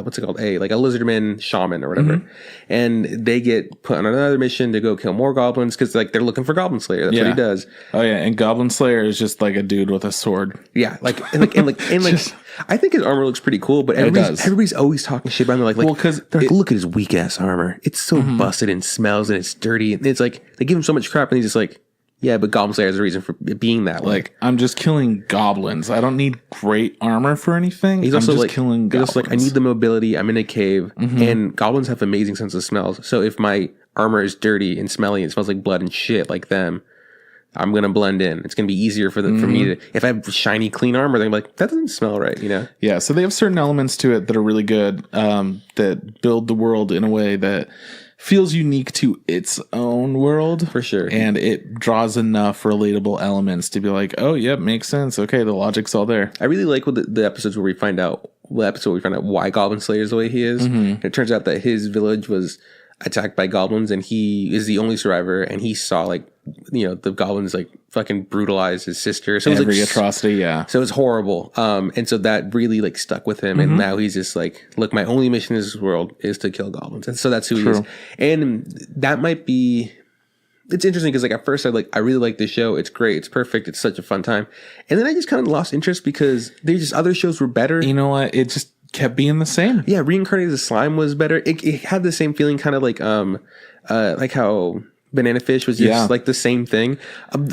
what's it called? A lizardman shaman or whatever. And they get put on another mission to go kill more goblins because like they're looking for Goblin Slayer. That's what he does. Oh yeah, and Goblin Slayer is just like a dude with a sword. Yeah, I think his armor looks pretty cool, but everybody's always talking shit about him. They're like, they're like, look at his weak ass armor. It's so busted and smells and it's dirty. And it's like they give him so much crap, and he's just like, yeah, but Goblin Slayer is the reason for it being that way. Like, I'm just killing goblins. I don't need great armor for anything. He's also just killing goblins. He's also like, I need the mobility. I'm in a cave, and goblins have amazing sense of smells. So if my armor is dirty and smelly and smells like blood and shit like them, I'm gonna blend in. It's gonna be easier for me to. If I have shiny, clean armor, they're like, that doesn't smell right, you know? Yeah. So they have certain elements to it that are really good, that build the world in a way that feels unique to its own world. For sure. And it draws enough relatable elements to be like, oh, yep, makes sense. Okay, the logic's all there. I really like the episodes where we find out why Goblin Slayer is the way he is. It turns out that his village was attacked by goblins, and he is the only survivor, and he saw like, you know, the goblins like fucking brutalize his sister. So every atrocity, yeah. So it was horrible. And so that really like stuck with him, and now he's just like, look, my only mission in this world is to kill goblins. And so that's who he is. And that might be, it's interesting because like at first I really like this show. It's great. It's perfect. It's such a fun time. And then I just kind of lost interest because there's just other shows were better. You know what? It just kept being the same. Yeah, Reincarnated Slime was better. It had the same feeling, kind of like how Bananafish was just like the same thing.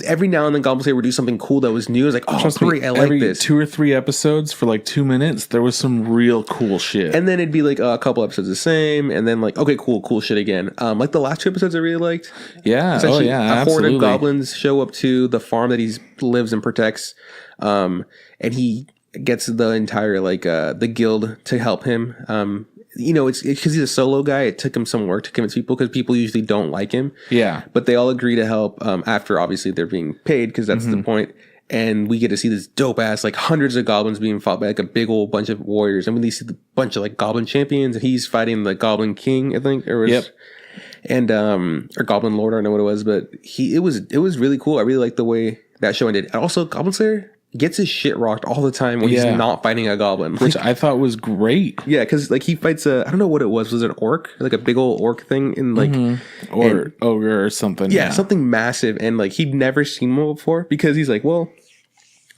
Every now and then Goblin Slayer would do something cool that was new. I was like, oh, great, I like this. 2 or 3 episodes for like 2 minutes, there was some real cool shit. And then it'd be like a couple episodes the same, and then like, okay, cool shit again. Like the last 2 episodes I really liked. Yeah, a horde of goblins show up to the farm that he lives and protects, and he gets the entire like the guild to help him. You know, it's because he's a solo guy. It took him some work to convince people because people usually don't like him. Yeah, but they all agree to help after obviously they're being paid, because that's the point. And we get to see this dope ass like hundreds of goblins being fought by like a big old bunch of warriors. And we see the bunch of like goblin champions, and he's fighting the Goblin King, I think, or or Goblin Lord, I don't know what it was, but it was really cool. I really liked the way that show ended. And also, Goblin Slayer gets his shit rocked all the time when he's not fighting a goblin, which I thought was great. Yeah, because like he fights I don't know what it was it an orc, like a big old orc thing in like or ogre or something. Yeah, something massive, and like he'd never seen one before because he's like, well,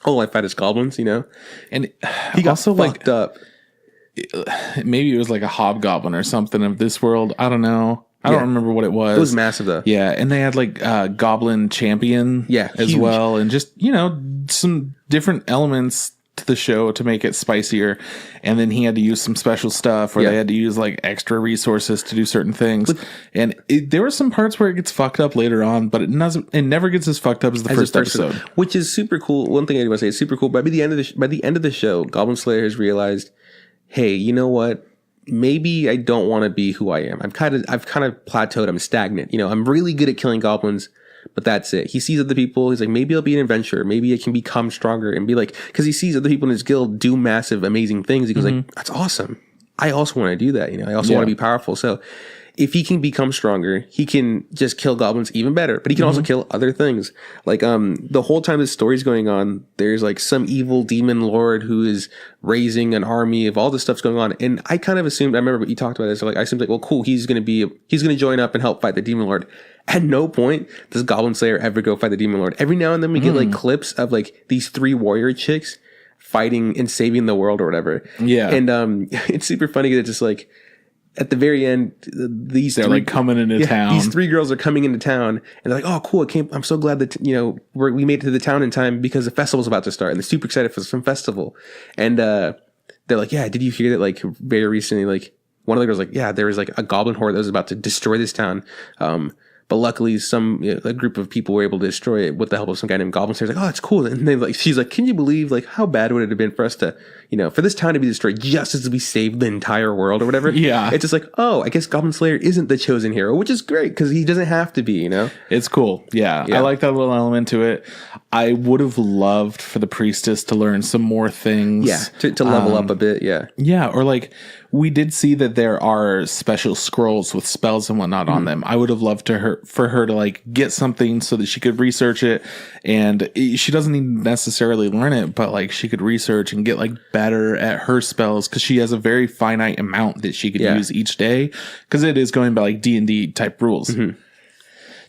all I fight is goblins, you know. And he got also fucked up. Maybe it was like a hobgoblin or something of this world. I don't know. I don't remember what it was. It was massive though. Yeah, and they had like Goblin Champion as well, and just, you know, some different elements to the show to make it spicier. And then he had to use some special stuff, or they had to use like extra resources to do certain things. And there were some parts where it gets fucked up later on, but it never gets as fucked up as the first episode, which is super cool. One thing I want to say is super cool. But by the end of the show, Goblin Slayer has realized, hey, you know what? Maybe I don't want to be who I am. I've kind of plateaued. I'm stagnant. You know, I'm really good at killing goblins, but that's it. He sees other people. He's like, maybe I'll be an adventurer. Maybe I can become stronger and be like, because he sees other people in his guild do massive, amazing things. He goes like, that's awesome. I also want to do that. You know, I also want to be powerful. So if he can become stronger, he can just kill goblins even better, but he can also kill other things. Like, the whole time this story's going on, there's like some evil demon lord who is raising an army of all this stuff's going on. And I kind of assumed, I remember you talked about this. So like, I assumed like, well, cool. He's going to join up and help fight the demon lord. At no point does Goblin Slayer ever go fight the demon lord. Every now and then we get like clips of like these 3 warrior chicks fighting and saving the world or whatever. Yeah. And, it's super funny because it's just like, at the very end, they're like coming into town. These 3 girls are coming into town, and they're like, "Oh, cool! I'm so glad that we made it to the town in time because the festival's about to start, and they're super excited for some festival." And they're like, "Yeah, did you hear that? Like very recently, like one of the girls like, yeah, there was like a goblin horde that was about to destroy this town, But luckily, a group of people were able to destroy it with the help of some guy named Goblin Slayer. Like, oh, that's cool. And then like she's like, can you believe like how bad would it have been for us to, for this town to be destroyed just as we saved the entire world or whatever? Yeah. It's just like, oh, I guess Goblin Slayer isn't the chosen hero, which is great because he doesn't have to be, It's cool. Yeah. I like that little element to it. I would have loved for the priestess to learn some more things. Yeah, to level up a bit, yeah. Yeah, or like we did see that there are special scrolls with spells and whatnot on them. I would have loved for her to like get something so that she could research it, and she doesn't even necessarily learn it, but like she could research and get like better at her spells because she has a very finite amount that she could use each day because it is going by like D&D type rules.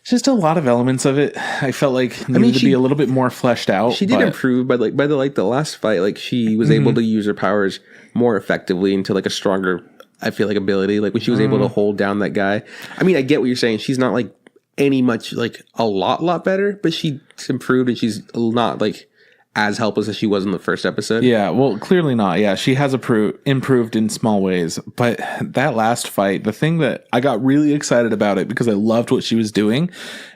Just a lot of elements of it I felt like needed to be a little bit more fleshed out. She did improve by the last fight. Like she was able to use her powers more effectively into like a stronger, I feel like, ability. Like when she was able to hold down that guy. I mean, I get what you're saying. She's not like a lot better, but she's improved and she's not like as helpless as she was in the first episode. Yeah, well, clearly not. Yeah, she has improved in small ways. But that last fight, the thing that I got really excited about it because I loved what she was doing,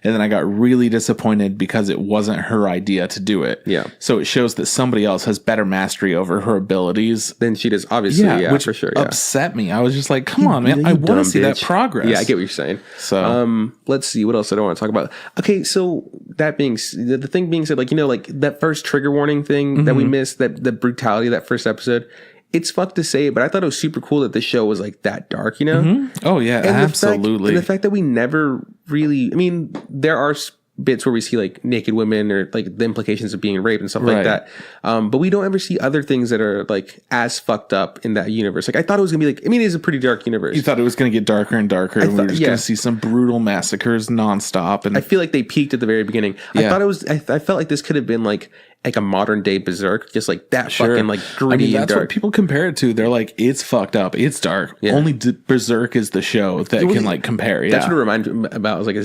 and then I got really disappointed because it wasn't her idea to do it. Yeah. So it shows that somebody else has better mastery over her abilities than she does, obviously. Yeah, which for sure. Upset me. I was just like, come on, man. I want to see that progress. Yeah, I get what you're saying. So, let's see. What else I don't want to talk about? Okay, so that being the thing being said, like, like that first trigger warning thing that we missed, that the brutality of that first episode, it's fucked to say it, but I thought it was super cool that the show was like that dark, Oh yeah, and absolutely. The fact that we never really, I mean, there are bits where we see like naked women or like the implications of being raped and stuff like that, but we don't ever see other things that are like as fucked up in that universe. Like I thought it was gonna be like, I mean, it is a pretty dark universe. You thought it was gonna get darker and darker, and we were just gonna see some brutal massacres nonstop. And I feel like they peaked at the very beginning. I thought it was, I felt like this could have been like a modern day Berserk, just like that fucking like gritty. That's dark. What people compare it to. They're like, it's fucked up, it's dark. Only Berserk is the show that can like compare. That's what it reminded me about. I was like,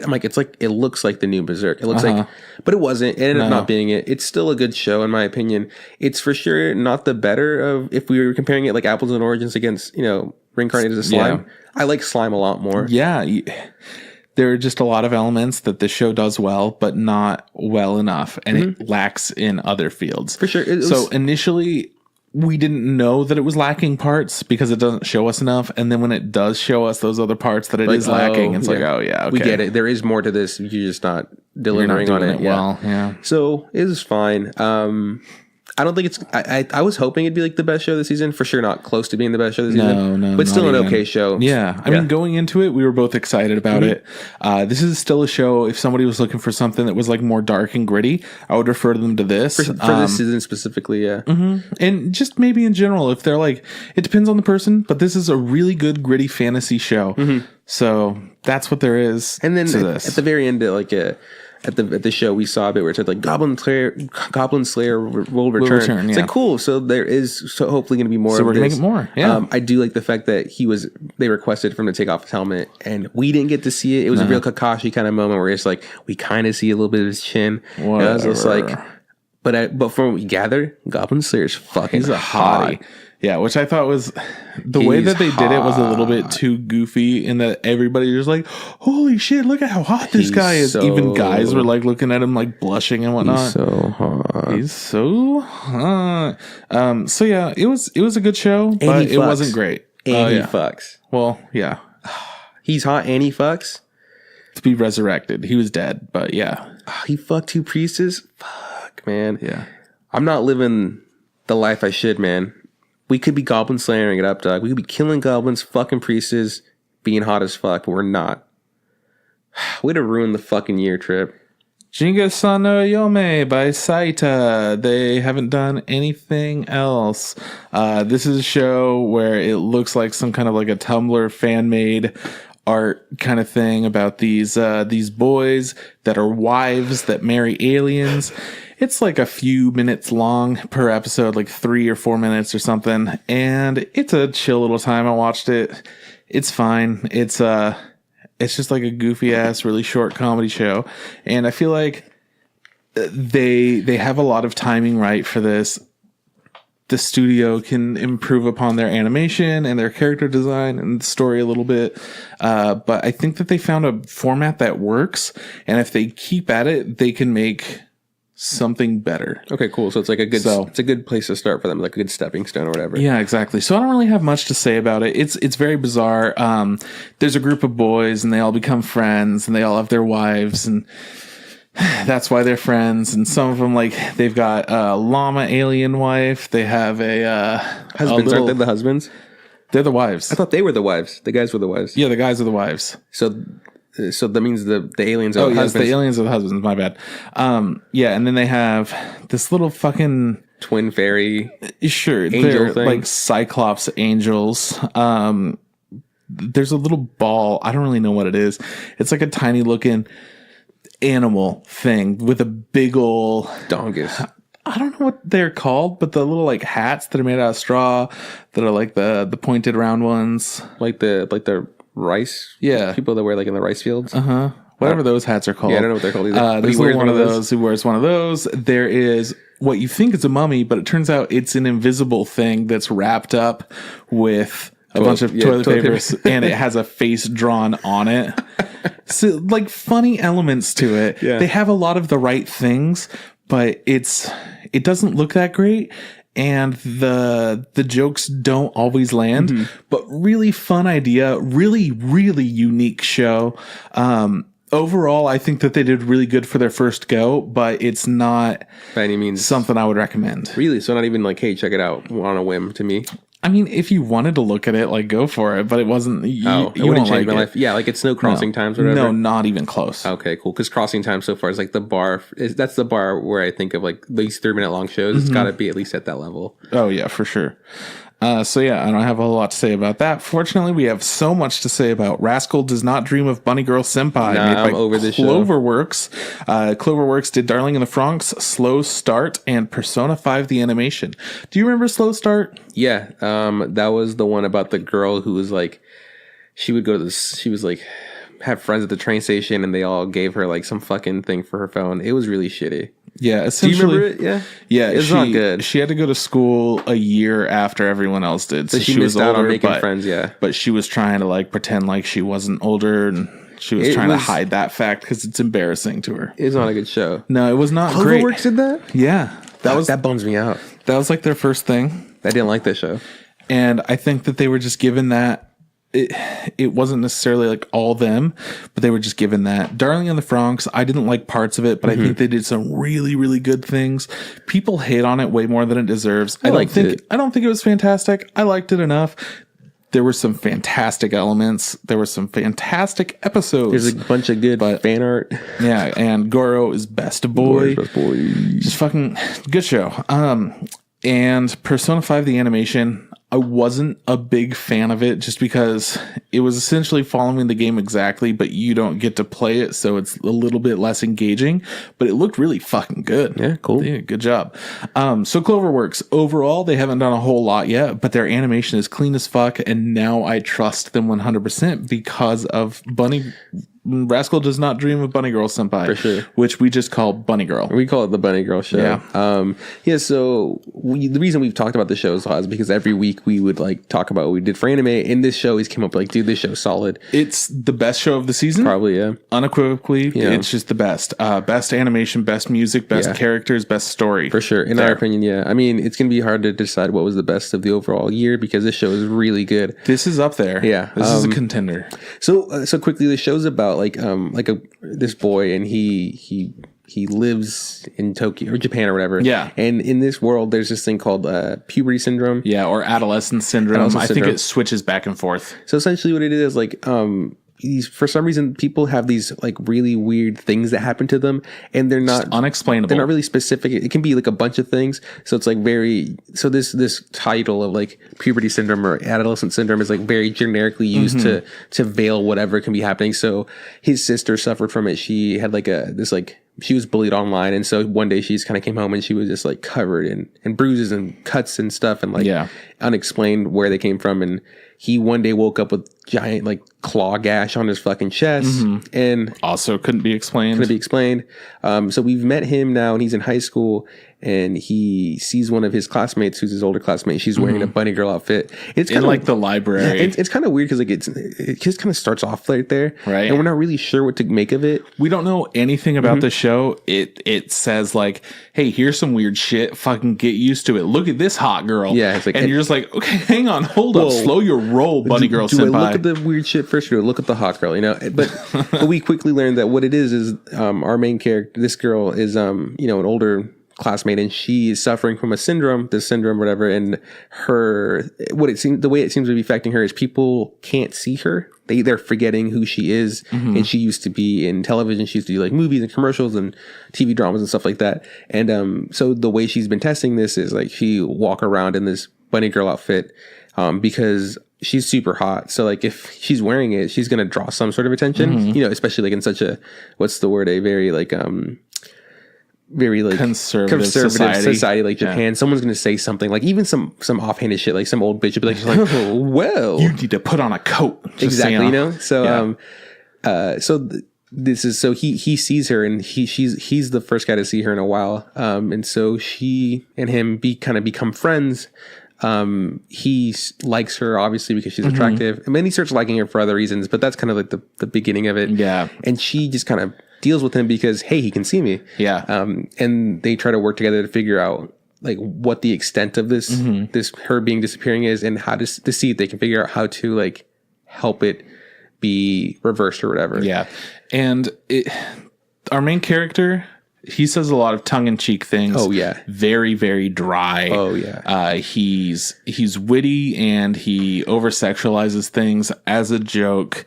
I'm like, it's like, it looks like the new Berserk. It looks like, but it wasn't. It ended up not being it. It's still a good show in my opinion. It's for sure not the better of, if we were comparing it like apples and oranges against, Reincarnated as Slime. I like Slime a lot more. Yeah. There are just a lot of elements that the show does well, but not well enough, and it lacks in other fields. For sure. So initially, we didn't know that it was lacking parts because it doesn't show us enough, and then when it does show us those other parts that it is lacking, it's like, oh yeah, okay. We get it. There is more to this. You're just not delivering on it. Well, yeah. So it was fine. I don't think it's. I was hoping it'd be like the best show of the season. For sure, not close to being the best show of the season. No, but still an okay show. Yeah, I mean, going into it, we were both excited about it. This is still a show. If somebody was looking for something that was like more dark and gritty, I would refer them to this for this season specifically. Yeah, and just maybe in general, if they're like, it depends on the person, but this is a really good gritty fantasy show. So that's what there is. And then at the very end, like at the show, we saw a bit where it said like Goblin Slayer will return. It's like cool. So there is hopefully going to be more. So we're going to get more. Yeah. I do like the fact that they requested for him to take off his helmet, and we didn't get to see it. It was a real Kakashi kind of moment where it's like we kind of see a little bit of his chin. And I was just like, but from what we gathered, Goblin Slayer's fucking hot. Yeah, which I thought was the way that they did it was a little bit too goofy in that everybody was like, holy shit, look at how hot this guy is. So, even guys were like looking at him like blushing and whatnot. He's so hot. He's so hot. So yeah, it was a good show, but it wasn't great. And he fucks. Well, yeah. He's hot and he fucks. To be resurrected. He was dead, but yeah. He fucked two priestesses? Fuck, man. Yeah. I'm not living the life I should, man. We could be goblin slaying it up, dog. We could be killing goblins, fucking priestesses, being hot as fuck, but we're not. Way to ruin the fucking year, Trip. Jinga-san no Yome by Saita. They haven't done anything else. This is a show where it looks like some kind of like a Tumblr fan-made art kind of thing about these boys that are wives that marry aliens. It's like a few minutes long per episode, like 3 or 4 minutes or something. And it's a chill little time. I watched it. It's fine. It's just like a goofy ass, really short comedy show. And I feel like they have a lot of timing right for this. the studio can improve upon their animation and their character design and the story a little bit. But I think that they found a format that works. And if they keep at it, they can make something better. Okay, cool. So it's like it's a good place to start for them, like a good stepping stone or whatever. Yeah, exactly. So I don't really have much to say about it. It's very bizarre. There's a group of boys and they all become friends and they all have their wives and that's why they're friends. And some of them, like, they've got a llama alien wife. They have a husbands. Aren't they the husbands? They're the wives. I thought they were the wives. The guys were the wives. Yeah, the guys are the wives. So that means the aliens are the husbands. The aliens are the husbands. My bad. Yeah, and then they have this little fucking twin fairy. Sure, angel they're thing. Like cyclops angels. There's a little ball. I don't really know what it is. It's like a tiny looking animal thing with a big ol' dongus. I don't know what they're called, but the little like hats that are made out of straw that are like the pointed round ones, like the rice. Yeah, people that wear like in the rice fields. Whatever those hats are called. Yeah, I don't know what they're called either. There's one of those who wears one of those. There is what you think is a mummy, but it turns out it's an invisible thing that's wrapped up with a bunch of toilet papers and it has a face drawn on it. So like funny elements to it. Yeah. They have a lot of the right things, but it doesn't look that great. And the jokes don't always land, but really fun idea, really, really unique show. Overall, I think that they did really good for their first go, but it's not by any means something I would recommend. Really? So not even like, hey, check it out on a whim to me? I mean, if you wanted to look at it, like, go for it, but it wasn't. You wouldn't change my life. Yeah, like it's no crossing times or whatever. No, not even close. Okay, cool. Because crossing time so far is like the bar. That's the bar where I think of like these 3-minute long shows. It's got to be at least at that level. Oh yeah, for sure. So yeah, I don't have a whole lot to say about that. Fortunately, we have so much to say about Rascal Does Not Dream of Bunny Girl Senpai, made by Cloverworks. Cloverworks did Darling in the Franxx, Slow Start, and Persona 5 the Animation. Do you remember Slow Start? Yeah, that was the one about the girl who was like, she would go to this, she was like, have friends at the train station and they all gave her like some fucking thing for her phone. It was really shitty. Yeah, essentially. Do you remember it? Yeah. Yeah, it's not good. She had to go to school a year after everyone else did. So she missed out on making friends, yeah. But she was trying to like pretend like she wasn't older and she was trying to hide that fact because it's embarrassing to her. It's not a good show. No, it was not great. Cloverworks did that? Yeah. That bums me out. That was like their first thing. I didn't like that show. And I think that they were just given that. It wasn't necessarily like all them, but they were just given that. Darling in the Franxx, I didn't like parts of it, but I think they did some really, really good things. People hate on it way more than it deserves. I don't think it was fantastic. I liked it enough. There were some fantastic elements. There were some fantastic episodes. There's a bunch of good fan art. Yeah, and Goro is best boy. Just fucking good show. And Persona 5 the Animation, I wasn't a big fan of it just because it was essentially following the game exactly, but you don't get to play it, so it's a little bit less engaging, but it looked really fucking good. Yeah, cool. Yeah, good job. So Cloverworks, overall, they haven't done a whole lot yet, but their animation is clean as fuck, and now I trust them 100% because of Rascal Does Not Dream of Bunny Girl Senpai. For sure. Which we just call Bunny Girl. We call it the Bunny Girl Show. Yeah. So the reason we've talked about the show is because every week we would like talk about what we did for anime. In this show, he's come up like, dude, this show's solid. It's the best show of the season. Probably, yeah. Unequivocally, it's just the best. Best animation, best music, best characters, best story. For sure. In our opinion, yeah. I mean, it's going to be hard to decide what was the best of the overall year because this show is really good. This is up there. Yeah. This is a contender. So quickly, the show's about this boy and he lives in Tokyo or Japan or whatever. Yeah. And in this world, there's this thing called puberty syndrome. Yeah, or adolescence syndrome. I think it switches back and forth. So essentially what it is like, for some reason, people have these like really weird things that happen to them, and they're not unexplainable. They're not really specific. It can be like a bunch of things. So it's like this title of like puberty syndrome or adolescent syndrome is like very generically used to veil whatever can be happening. So his sister suffered from it. She had she was bullied online, and so one day she just kind of came home and she was just like covered in bruises and cuts and stuff, and unexplained where they came from. And he one day woke up with giant like claw gash on his fucking chest, and also couldn't be explained. So we've met him now, and he's in high school, and he sees one of his classmates, who's his older classmate. She's wearing a bunny girl outfit. It's kind of like the library. Yeah, it's kind of weird because like it just kind of starts off right there, right? And we're not really sure what to make of it. We don't know anything about the show. It says like, hey, here's some weird shit. Fucking get used to it. Look at this hot girl. Yeah, it's like, and you're just like, okay, hang on, hold up, slow your roll, bunny girl senpai. Do I look at the weird shit first, or do I look at the hot girl? You know, but we quickly learned that what it is our main character, this girl is an older classmate, and she is suffering from this syndrome, whatever. And the way it seems to be affecting her is people can't see her. They're forgetting who she is, and she used to be in television. She used to do like movies and commercials and TV dramas and stuff like that. And so the way she's been testing this is like she walk around in this bunny girl outfit because she's super hot. So like if she's wearing it, she's gonna draw some sort of attention. Especially like in such a a very like very like conservative society like Japan. Yeah. Someone's gonna say something like even some offhanded shit, like some old bitch would be like, oh, well, you need to put on a coat. Exactly, so this is so he sees her, and he's the first guy to see her in a while, and so she and him become friends. He likes her obviously because she's attractive, and then he starts liking her for other reasons, but that's kind of like the beginning of it. Yeah, and she just kind of deals with him because, hey, he can see me. Yeah. And they try to work together to figure out like what the extent of this her being disappearing is, and how to see if they can figure out how to like help it be reversed or whatever. Yeah. And our main character, he says a lot of tongue-in-cheek things. Oh yeah, very, very dry. Oh yeah. He's witty, and he over-sexualizes things as a joke,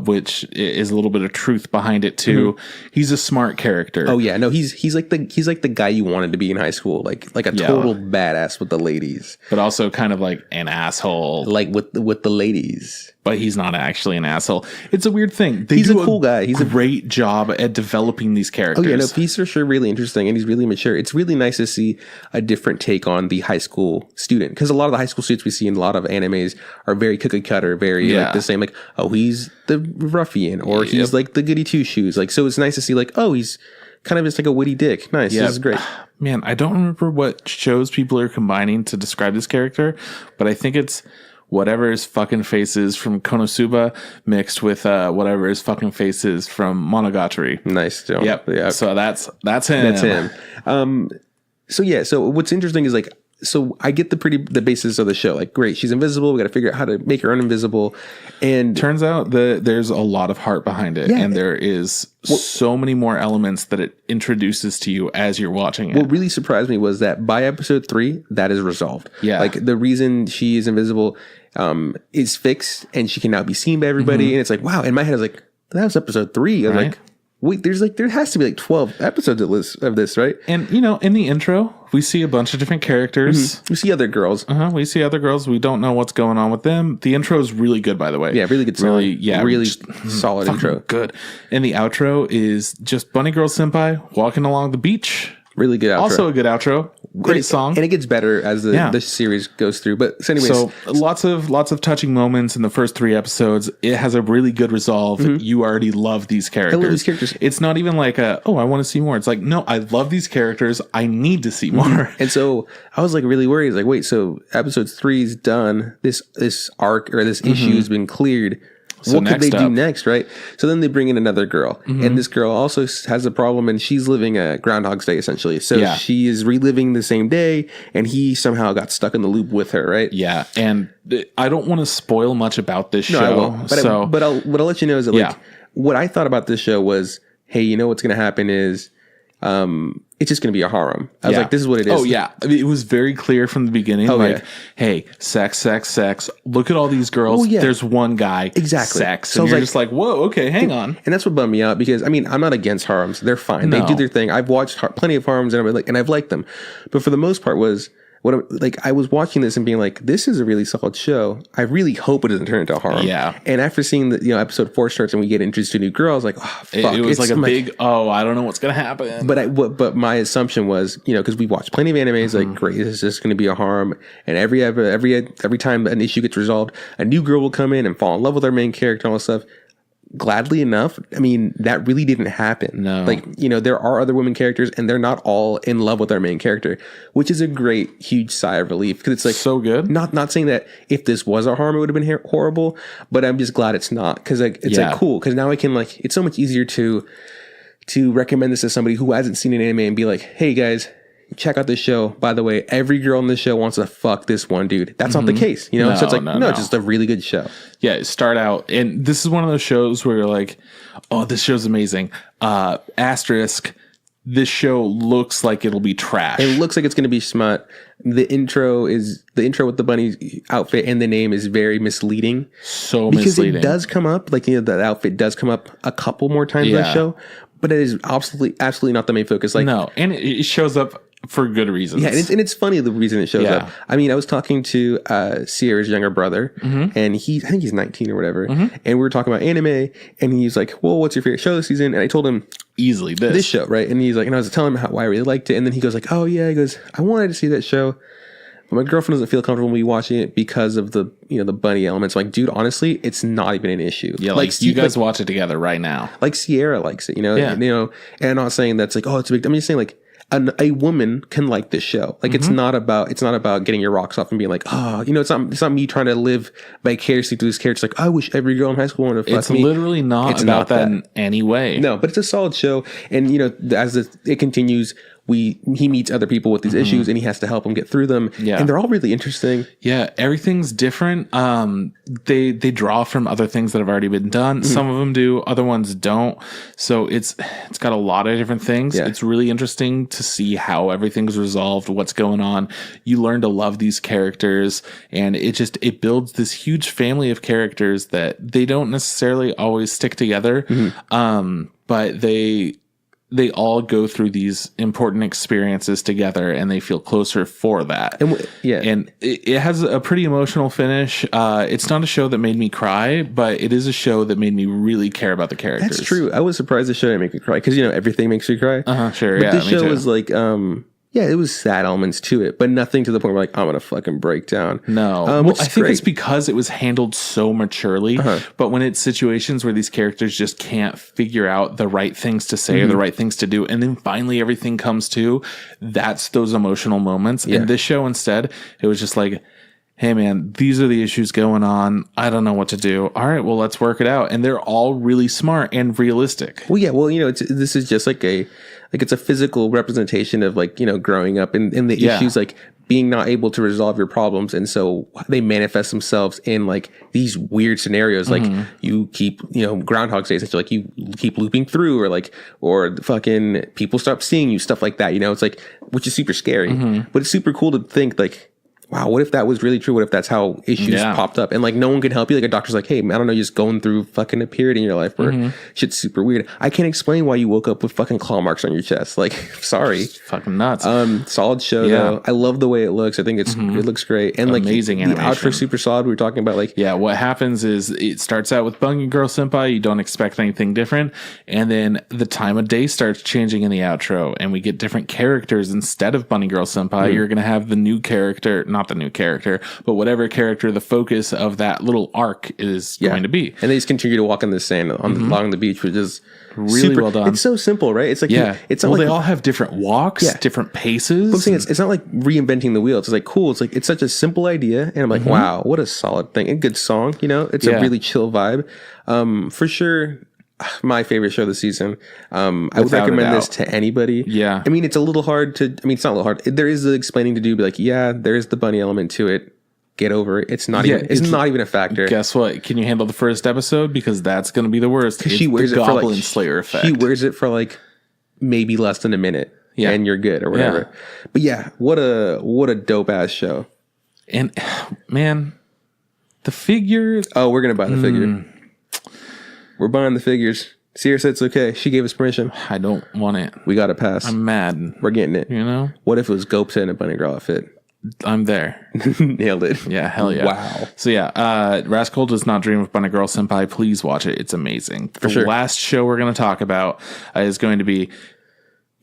which is a little bit of truth behind it too. He's a smart character. Oh yeah, no, he's like the guy you wanted to be in high school, like a total badass with the ladies, but also kind of like an asshole, like with the ladies. But he's not actually an asshole. It's a weird thing. He's a cool guy. He's a great job at developing these characters. Oh yeah, no, he's for sure really interesting, and he's really mature. It's really nice to see a different take on the high school student, because a lot of the high school students we see in a lot of animes are very cookie cutter, very like the same. Like, oh, he's the ruffian, or he's like the goody two shoes. Like, so it's nice to see like, oh, he's kind of just like a witty dick. Nice, this is great. Man, I don't remember what shows people are combining to describe this character, but I think it's whatever his fucking face is from KonoSuba mixed with whatever his fucking face is from Monogatari. Nice, Joe. Yep. Yeah. So that's him. That's him. So what's interesting is like, so I get the basis of the show. Like, great, she's invisible. We got to figure out how to make her uninvisible. And turns out that there's a lot of heart behind it, and there is so many more elements that it introduces to you as you're watching it. What really surprised me was that by episode 3, that is resolved. Yeah, like the reason she is invisible is fixed, and she can now be seen by everybody. And it's like, wow. In my head, I was like, that was episode 3. I was like, wait, there has to be like 12 episodes of this, right? And in the intro, we see a bunch of different characters. We see other girls. We see other girls. We don't know what's going on with them. The intro is really good, by the way. Yeah, really good. Really solid intro. Good. And the outro is just Bunny Girl Senpai walking along the beach. Really good outro. Also a good outro. Great song. And it gets better as the series goes through. But so anyways. So lots of touching moments in the first 3 episodes. It has a really good resolve. You already love these characters. I love these characters. It's not even like I want to see more. It's like, no, I love these characters. I need to see more. And so I was like really worried. Like, wait, so episode 3 is done. This arc or this issue has been cleared. So what could they do next, right? So then they bring in another girl, and this girl also has a problem, and she's living a Groundhog's Day essentially. So she is reliving the same day, and he somehow got stuck in the loop with her, right? Yeah, and I don't want to spoil much about this show. I won't. But I'll let you know is that like what I thought about this show was, hey, you know what's going to happen is it's just going to be a harem. I was like, this is what it is. Oh, yeah. I mean, it was very clear from the beginning. Hey, sex. Look at all these girls. Oh, yeah. There's one guy. Exactly. Sex. So and you're just like, whoa, okay, hang on. And that's what bummed me out because, I mean, I'm not against harems. They're fine. No. They do their thing. I've watched plenty of harems and I've liked them. But for the most part I was watching this and being like, this is a really solid show. I really hope it doesn't turn into a harem. Yeah. And after seeing the episode 4 starts and we get introduced to a new girl, I was like, oh, fuck. It was like a big, I don't know what's going to happen. But my assumption was, because we watched plenty of animes, like, great, this is just going to be a harem. And every time an issue gets resolved, a new girl will come in and fall in love with our main character and all this stuff. gladly enough, I mean, that really didn't happen. No. Like, you know, there are other women characters and they're not all in love with our main character, which is a great, huge sigh of relief. Because it's like, so good. Not saying that if this was a harm, it would have been horrible, but I'm just glad it's not. Because like, it's like cool. Because now I can like, it's so much easier to recommend this to somebody who hasn't seen an anime and be like, hey guys, check out this show. By the way, every girl in this show wants to fuck this one dude. That's not the case, you know? So it's like, no, just a really good show. Yeah, start out. And this is one of those shows where you're like, oh, this show's amazing. Asterisk, this show looks like it'll be trash. It looks like it's going to be smut. The intro with the bunny outfit and the name is very misleading. So because misleading. It does come up, like, you know, that outfit does come up a couple more times in the show, but it is absolutely not the main focus. Like, no, and it shows up for good reasons. Yeah, and it's funny the reason it shows up. I mean, I was talking to Sierra's younger brother, and I think he's 19 or whatever, and we were talking about anime, and he's like, well, what's your favorite show this season? And I told him, easily this show, right? And he's like, and I was telling him why I really liked it, and then he goes like, oh yeah, he goes, I wanted to see that show, but my girlfriend doesn't feel comfortable me watching it because of the, you know, the bunny elements. I'm like, dude, honestly, it's not even an issue. Yeah, like you guys watch it together right now. Like Sierra likes it, you know, and I'm not saying that's like, oh, it's a big. I'm just saying like, a woman can like this show. Like it's not about getting your rocks off and being like, oh, you know, it's not me trying to live vicariously through this character. It's like, I wish every girl in high school wanted to fuck it's me. It's literally not about that in any way. No, but it's a solid show. And you know, as it continues, he meets other people with these issues and he has to help them get through them. Yeah. And they're all really interesting. Yeah. Everything's different. They draw from other things that have already been done. Some of them do, other ones don't. So it's got a lot of different things. Yeah. It's really interesting to see how everything's resolved, what's going on. You learn to love these characters, and it builds this huge family of characters that they don't necessarily always stick together. But they all go through these important experiences together, and they feel closer for that. And it has a pretty emotional finish. It's not a show that made me cry, but it is a show that made me really care about the characters. That's true. I was surprised the show didn't make me cry because, you know, everything makes you cry. Sure. But this show was like, it was sad elements to it, but nothing to the point where like, I'm going to fucking break down. No. Well, I think it's because it was handled so maturely, but when it's situations where these characters just can't figure out the right things to say or the right things to do, and then finally everything comes to, that's those emotional moments. In this show instead, it was just like, hey man, these are the issues going on. I don't know what to do. All right, well, let's work it out. And they're all really smart and realistic. Well, yeah, well, you know, this is just like it's a physical representation of like, you know, growing up and the issues, like being not able to resolve your problems. And so they manifest themselves in like these weird scenarios. Like you keep, you know, Groundhog Day, essentially, like you keep looping through, or the fucking people stop seeing you, stuff like that. You know, it's like, which is super scary, but it's super cool to think like, wow, what if that was really true? What if that's how issues popped up? And like no one can help you. Like a doctor's like, hey, I don't know, you're just going through fucking a period in your life where shit's super weird. I can't explain why you woke up with fucking claw marks on your chest. Like, sorry. It's fucking nuts. Solid show though. I love the way it looks. I think it looks great. And amazing like the animation. outro super solid. We were talking about like, what happens is it starts out with Bunny Girl Senpai. You don't expect anything different. And then the time of day starts changing in the outro, and we get different characters instead of Bunny Girl Senpai. You're going to have the new character, not the new character, but whatever character the focus of that little arc is going to be. And they just continue to walk in the sand along the beach, which is really well done. It's so simple, right? It's like, it's not they all have different walks, different paces. But I'm saying it's not like reinventing the wheel. It's like cool. It's like, it's such a simple idea. And I'm like, wow, what a solid thing. And good song, you know, it's a really chill vibe. For sure. My favorite show this season. I would recommend this to anybody. Yeah. I mean, it's a little hard to, it's not a little hard. There is the explaining to do, be like, there is the bunny element to it. Get over it. It's not even a factor. Guess what? Can you handle the first episode? Because that's going to be the worst. Because she wears it for Goblin Slayer effect. She wears it for like maybe less than a minute. Yeah. And you're good or whatever. But what a dope ass show. And man, the figure. Oh, we're going to buy the figure. We're buying the figures. Sierra said it's okay. She gave us permission. I don't want it. We got to pass. I'm mad. We're getting it. You know? What if it was Gopta in a bunny girl outfit? I'm there. Nailed it. Yeah, hell yeah. Wow. So Rascal Does Not Dream of Bunny Girl Senpai. Please watch it. It's amazing. The last show we're going to talk about is going to be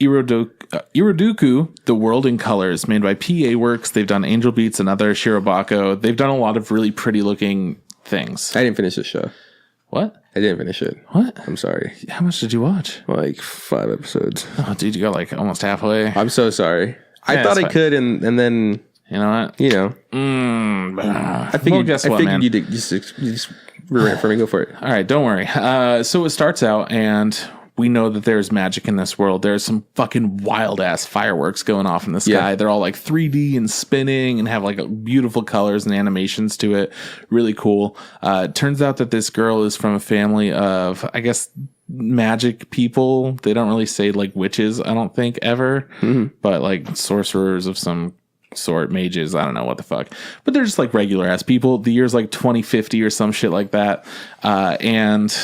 Iroduku, The World in Colors, made by PA Works. They've done Angel Beats and other Shirobako. They've done a lot of really pretty looking things. I didn't finish this show. What? I didn't finish it. What? I'm sorry. How much did you watch? Like 5 episodes. Oh, dude, you got like almost halfway. I'm so sorry. I Yeah, thought it's I fine. could, and then You know what? you know, I figured, guess I what, figured man? you just ruin it for me. Go for it. All right, don't worry. So it starts out, and we know that there's magic in this world. There's some fucking wild ass fireworks going off in the sky. Yeah. They're all like 3D and spinning and have like beautiful colors and animations to it. Really cool. It turns out that this girl is from a family of, I guess, magic people. They don't really say like witches, I don't think, ever, but like sorcerers of some sort, mages, I don't know what the fuck, but they're just like regular ass people. The year's like 2050 or some shit like that, and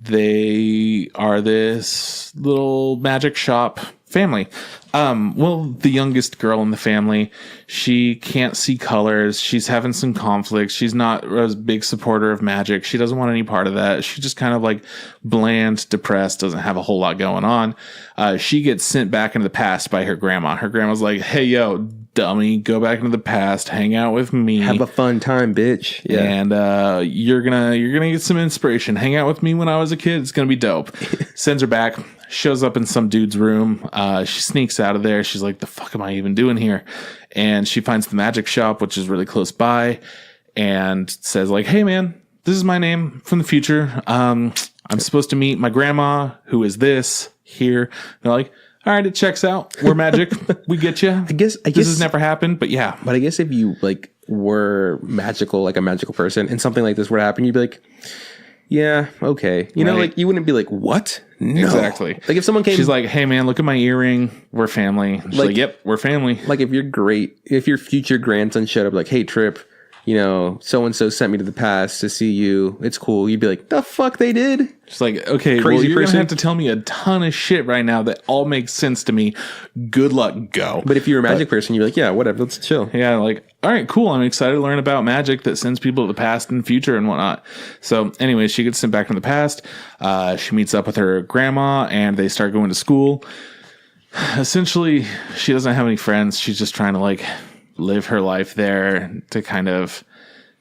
they are this little magic shop family. Well, the youngest girl in the family, she can't see colors. She's having some conflicts. She's not a big supporter of magic. She doesn't want any part of that. She's just kind of like bland, depressed, doesn't have a whole lot going on. She gets sent back into the past by her grandma. Her grandma's like, hey, yo, dummy, go back into the past, hang out with me. Have a fun time, bitch. Yeah. And you're gonna get some inspiration. Hang out with me when I was a kid. It's gonna be dope. Sends her back. Shows up in some dude's room. She sneaks out of there. She's like, the fuck am I even doing here? And she finds the magic shop, which is really close by, and says like, hey man, this is my name from the future. I'm supposed to meet my grandma, who is this here. They're like, all right, it checks out. We're magic. We get you. I guess this has never happened, but yeah. But I guess if you like were magical, like a magical person, and something like this were to happen, you'd be like, yeah, okay. You know, like you wouldn't be like, what? No. Exactly. Like if someone came, she's like, hey man, look at my earring. We're family. She's like, yep, we're family. like if your future grandson showed up like, hey Trip, you know, so-and-so sent me to the past to see you. It's cool. You'd be like, the fuck they did? She's like, okay, well, you're going to have to tell me a ton of shit right now that all makes sense to me. Good luck, go. But if you're a magic person, you're like, yeah, whatever, let's chill. Yeah, like, all right, cool. I'm excited to learn about magic that sends people to the past and future and whatnot. So anyway, she gets sent back in the past. She meets up with her grandma and they start going to school. Essentially, she doesn't have any friends. She's just trying to like live her life there to kind of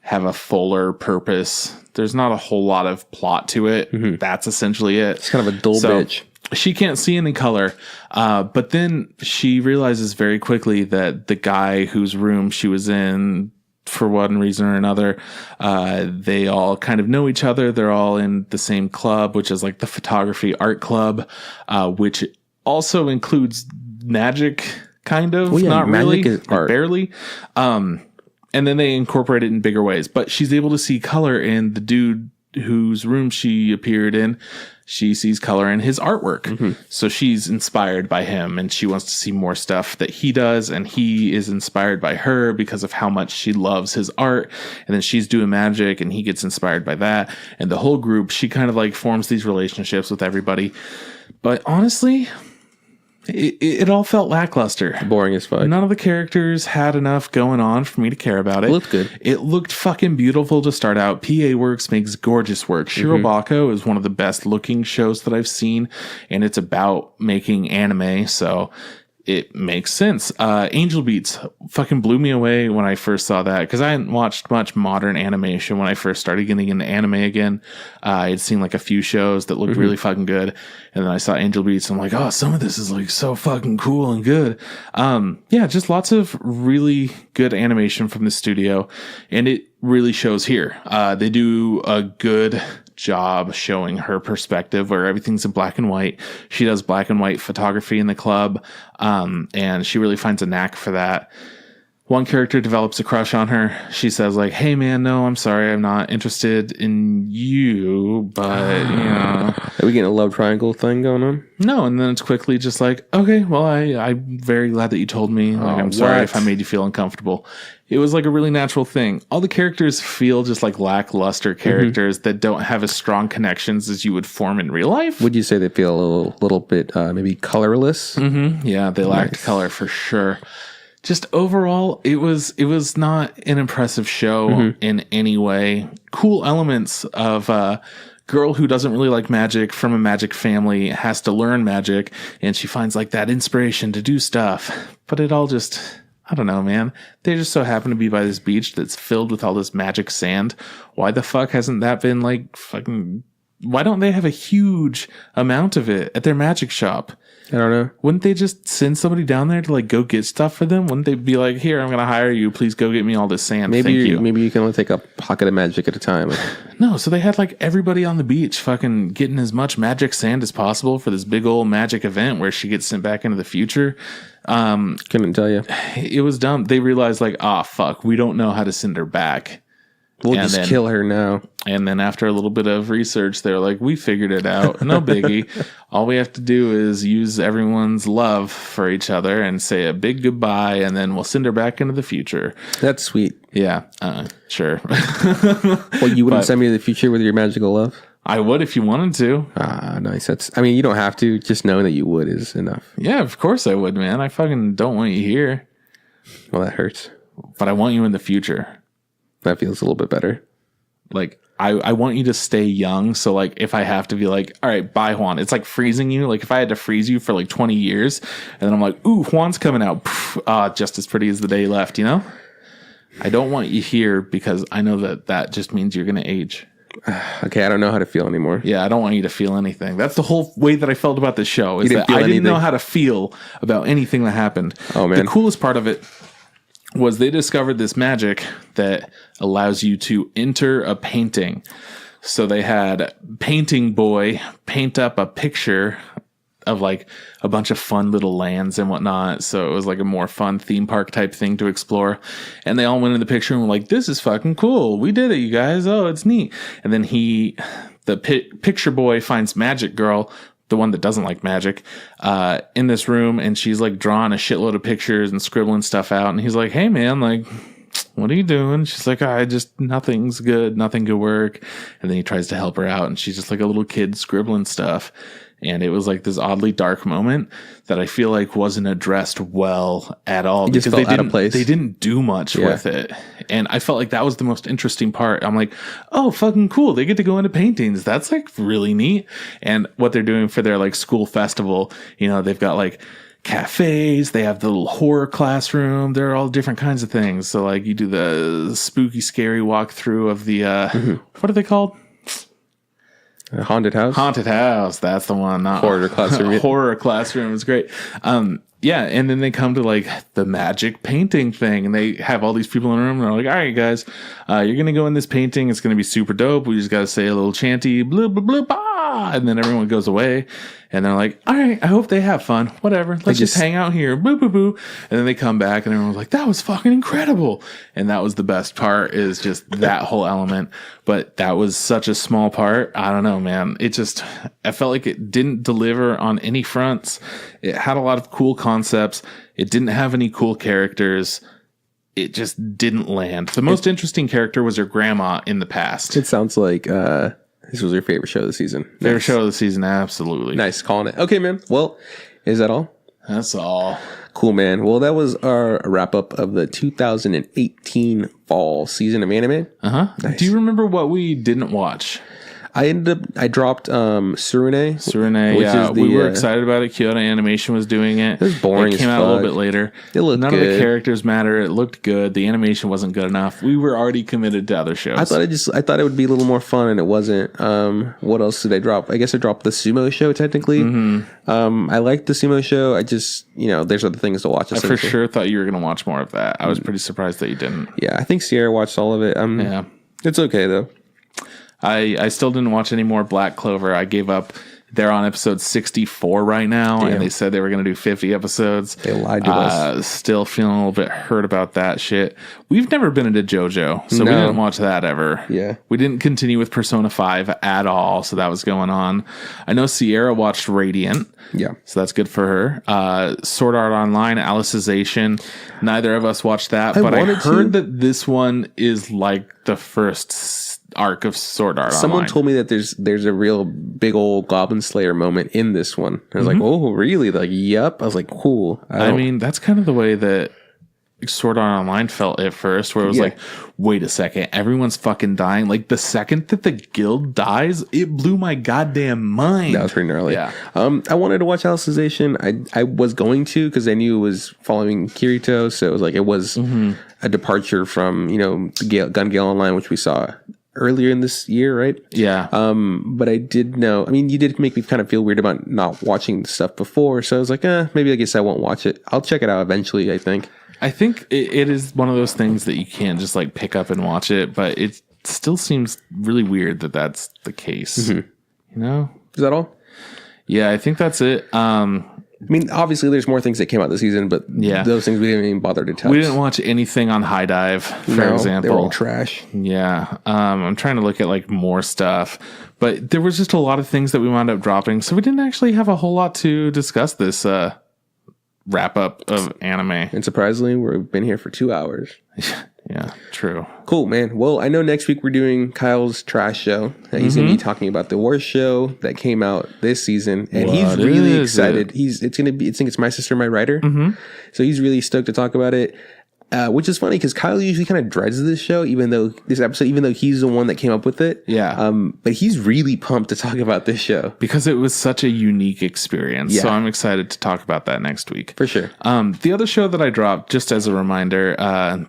have a fuller purpose. There's not a whole lot of plot to it. Mm-hmm. That's essentially it. It's kind of a dull bitch. She can't see any color. But then she realizes very quickly that the guy whose room she was in, for one reason or another, they all kind of know each other. They're all in the same club, which is like the photography art club, which also includes magic. Kind of, not really, like barely. And then they incorporate it in bigger ways. But she's able to see color in the dude whose room she appeared in. She sees color in his artwork. Mm-hmm. So she's inspired by him and she wants to see more stuff that he does. And he is inspired by her because of how much she loves his art. And then she's doing magic and he gets inspired by that. And the whole group, she kind of like forms these relationships with everybody. But honestly, it all felt lackluster. Boring as fuck. None of the characters had enough going on for me to care about it. It looked good. It looked fucking beautiful to start out. PA Works makes gorgeous work. Shirobako is one of the best looking shows that I've seen, and it's about making anime, so it makes sense. Angel Beats fucking blew me away when I first saw that because I hadn't watched much modern animation when I first started getting into anime again. I had seen like a few shows that looked really fucking good. And then I saw Angel Beats. And I'm like, oh, some of this is like so fucking cool and good. Yeah, just lots of really good animation from the studio. And it really shows here. They do a good job showing her perspective where everything's in black and white. She does black and white photography in the club, and she really finds a knack for that. One character develops a crush on her. She says like, hey man, no, I'm sorry, I'm not interested in you, but you know. Are we getting a love triangle thing going on? No, and then it's quickly just like, okay, well, I'm very glad that you told me. Like, I'm sorry if I made you feel uncomfortable. It was like a really natural thing. All the characters feel just like lackluster characters that don't have as strong connections as you would form in real life. Would you say they feel a little bit maybe colorless? Mm-hmm. Yeah, they lacked color for sure. Just overall, it was not an impressive show in any way. Cool elements of girl who doesn't really like magic from a magic family has to learn magic, and she finds like that inspiration to do stuff. But it all just, I don't know, man. They just so happen to be by this beach that's filled with all this magic sand. Why the fuck hasn't that been like fucking Why don't they have a huge amount of it at their magic shop? I don't know. Wouldn't they just send somebody down there to like go get stuff for them? Wouldn't they be like, here, I'm going to hire you. Please go get me all this sand. Maybe Thank you. Maybe you can only take a pocket of magic at a time. No, so they had like everybody on the beach fucking getting as much magic sand as possible for this big old magic event where she gets sent back into the future. Couldn't tell you. It was dumb. They realized like, fuck, we don't know how to send her back. We'll just kill her now. And then after a little bit of research, they're like, we figured it out. No biggie. All we have to do is use everyone's love for each other and say a big goodbye, and then we'll send her back into the future. That's sweet. Yeah, sure. Well, you wouldn't send me to the future with your magical love? I would if you wanted to. Nice. I mean, you don't have to. Just knowing that you would is enough. Yeah, of course I would, man. I fucking don't want you here. Well, that hurts. But I want you in the future. That feels a little bit better. Like, I want you to stay young. So, like, if I have to be like, all right, bye, Juan. It's like freezing you. Like, if I had to freeze you for like 20 years, and then I'm like, ooh, Juan's coming out. Just as pretty as the day left, you know? I don't want you here because I know that just means you're going to age. Okay, I don't know how to feel anymore. Yeah, I don't want you to feel anything. That's the whole way that I felt about this show. Is that I didn't know how to feel about anything that happened. Oh, man. The coolest part of it was they discovered this magic that allows you to enter a painting. So they had Painting Boy paint up a picture of like a bunch of fun little lands and whatnot. So it was like a more fun theme park type thing to explore. And they all went in the picture and were like, this is fucking cool. We did it, you guys. Oh, it's neat. And then the picture boy finds Magic Girl, the one that doesn't like magic, in this room, and she's like drawing a shitload of pictures and scribbling stuff out. And he's like, hey man, like, what are you doing? She's like, nothing's good, nothing could work. And then he tries to help her out, and she's just like a little kid scribbling stuff. And it was like this oddly dark moment that I feel like wasn't addressed well at all, because they didn't do much with it. And I felt like that was the most interesting part. I'm like, oh, fucking cool. They get to go into paintings. That's like really neat. And what they're doing for their like school festival, you know, they've got like cafes, they have the little horror classroom. There are all different kinds of things. So like you do the spooky, scary walkthrough of the, what are they called? Haunted house. That's the one. Not horror classroom. Horror classroom is great. Yeah, and then they come to like the magic painting thing, and they have all these people in a room, and they're like, all right, guys, you're gonna go in this painting. It's gonna be super dope. We just gotta say a little chanty, blah blah blah, bah, and then everyone goes away. And they're like, all right, I hope they have fun. Whatever. Let's just hang out here. Boo, boo, boo. And then they come back and everyone's like, that was fucking incredible. And that was the best part, is just that whole element. But that was such a small part. I don't know, man. I felt like it didn't deliver on any fronts. It had a lot of cool concepts. It didn't have any cool characters. It just didn't land. The most interesting character was her grandma in the past. It sounds like, this was your favorite show of the season. Favorite show of the season, absolutely. Nice, calling it. Okay, man. Well, is that all? That's all. Cool, man. Well, that was our wrap-up of the 2018 fall season of anime. Uh-huh. Nice. Do you remember what we didn't watch? I dropped Kurenai. Kurenai, we were excited about it. Kyoto Animation was doing it. It was boring. It came out a little bit later. It looked None good. of the characters matter. It looked good. The animation wasn't good enough. We were already committed to other shows. I thought it would be a little more fun, and it wasn't. What else did I drop? I guess I dropped the sumo show technically. Mm-hmm. I liked the sumo show. I just, there's other things to watch. I for sure thought you were going to watch more of that. I was pretty surprised that you didn't. Yeah, I think Sierra watched all of it. Yeah, it's okay though. I still didn't watch any more Black Clover. I gave up. They're on episode 64 right now. Damn. And they said they were going to do 50 episodes. They lied to us. Still feeling a little bit hurt about that shit. We've never been into JoJo, so we didn't watch that ever. Yeah. We didn't continue with Persona 5 at all, so that was going on. I know Sierra watched Radiant. Yeah. So that's good for her. Sword Art Online, Alicization. Neither of us watched that, but I heard that this one is like the first arc of Sword Art Online. Someone told me that there's a real big old Goblin Slayer moment in this one. I was like, oh, really? Like, yep. I was like, cool. I mean, that's kind of the way that Sword Art Online felt at first, where it was like, wait a second, everyone's fucking dying. Like, the second that the guild dies, it blew my goddamn mind. That was pretty gnarly. Yeah. I wanted to watch Alicization. I was going to, because I knew it was following Kirito, so it was like, it was a departure from, the Gun Gale Online, which we saw earlier in this year, right? Yeah. But I did know. I mean, you did make me kind of feel weird about not watching the stuff before, so I was like, maybe I guess I won't watch it. I'll check it out eventually, I think. I think it is one of those things that you can't just like pick up and watch it, but it still seems really weird that that's the case. You know? Is that all? Yeah, I think that's it. I mean, obviously, there's more things that came out this season, but those things we didn't even bother to touch. We didn't watch anything on High Dive, for example. They were all trash. Yeah. I'm trying to look at like more stuff, but there was just a lot of things that we wound up dropping, so we didn't actually have a whole lot to discuss this wrap up of anime. And surprisingly, we've been here for 2 hours. Yeah, true. Cool, man. Well, I know next week we're doing Kyle's trash show. He's going to be talking about the worst show that came out this season, and he's really excited. It's going to be. I think it's My Sister, My Writer. So he's really stoked to talk about it. Which is funny because Kyle usually kind of dreads this show, even though he's the one that came up with it. Yeah. But he's really pumped to talk about this show because it was such a unique experience. Yeah. So I'm excited to talk about that next week. For sure. The other show that I dropped, just as a reminder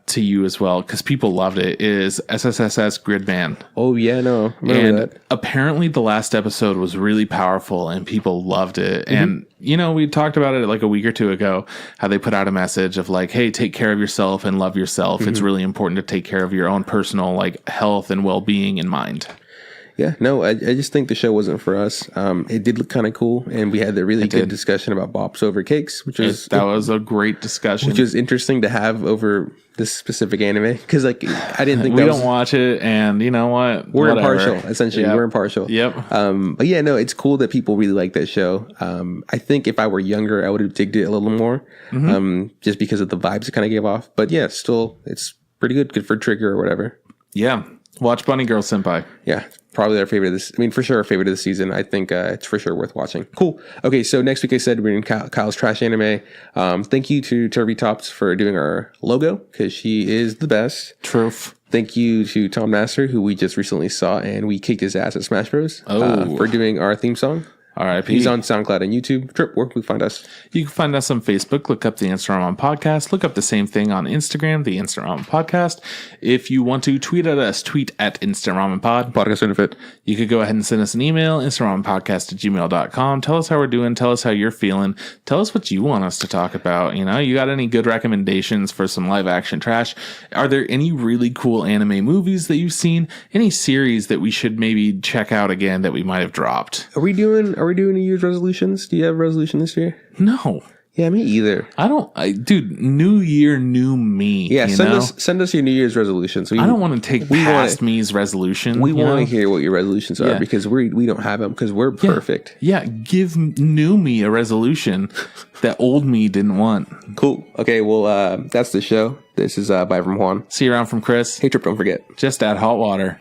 to you as well, because people loved it, is SSSS Gridman. Oh, yeah, no. Remember that. Apparently the last episode was really powerful and people loved it. And, you know, we talked about it like a week or two ago, how they put out a message of like, hey, take care of yourself and love yourself. It's really important to take care of your own personal like health and well-being in mind. Yeah, no, I just think the show wasn't for us. It did look kind of cool, and we had a really good discussion about bops over cakes, that was a great discussion, which was interesting to have over this specific anime because like I didn't think we don't watch it, and you know what, we're impartial. Essentially, we're impartial. Yep. But yeah, no, it's cool that people really like that show. I think if I were younger, I would have digged it a little more, just because of the vibes it kind of gave off. But yeah, still, it's pretty good. Good for Trigger or whatever. Yeah. Watch Bunny Girl Senpai. Yeah, probably our favorite of this. I mean, for sure our favorite of the season. I think it's for sure worth watching. Cool. Okay, so next week I said we're in Kyle's Trash Anime. Thank you to Turvy Tops for doing our logo because she is the best. Truth. Thank you to Tom Nasser, who we just recently saw, and we kicked his ass at Smash Bros. For doing our theme song. R.I.P. He's on SoundCloud and YouTube. Trip, where can we find us? You can find us on Facebook. Look up the Instagram Podcast. Look up the same thing on Instagram, the Instagram Podcast. If you want to tweet at us, tweet at Instagram Pod. Podcast benefit. You could go ahead and send us an email, instagrampodcast@gmail.com. Tell us how we're doing. Tell us how you're feeling. Tell us what you want us to talk about. You know, you got any good recommendations for some live action trash? Are there any really cool anime movies that you've seen? Any series that we should maybe check out again that we might have dropped? Are we doing New Year's resolutions? Do you have a resolution this year? No. Yeah, me either. Dude, new year, new me. Yeah, send us your New Year's resolutions. I don't want to take past me's resolution. We want to hear what your resolutions are because we don't have them because we're perfect. Yeah, give new me a resolution that old me didn't want. Cool. Okay, well, that's the show. This is Bye from Juan. See you around from Chris. Hey, Trip, don't forget. Just add hot water.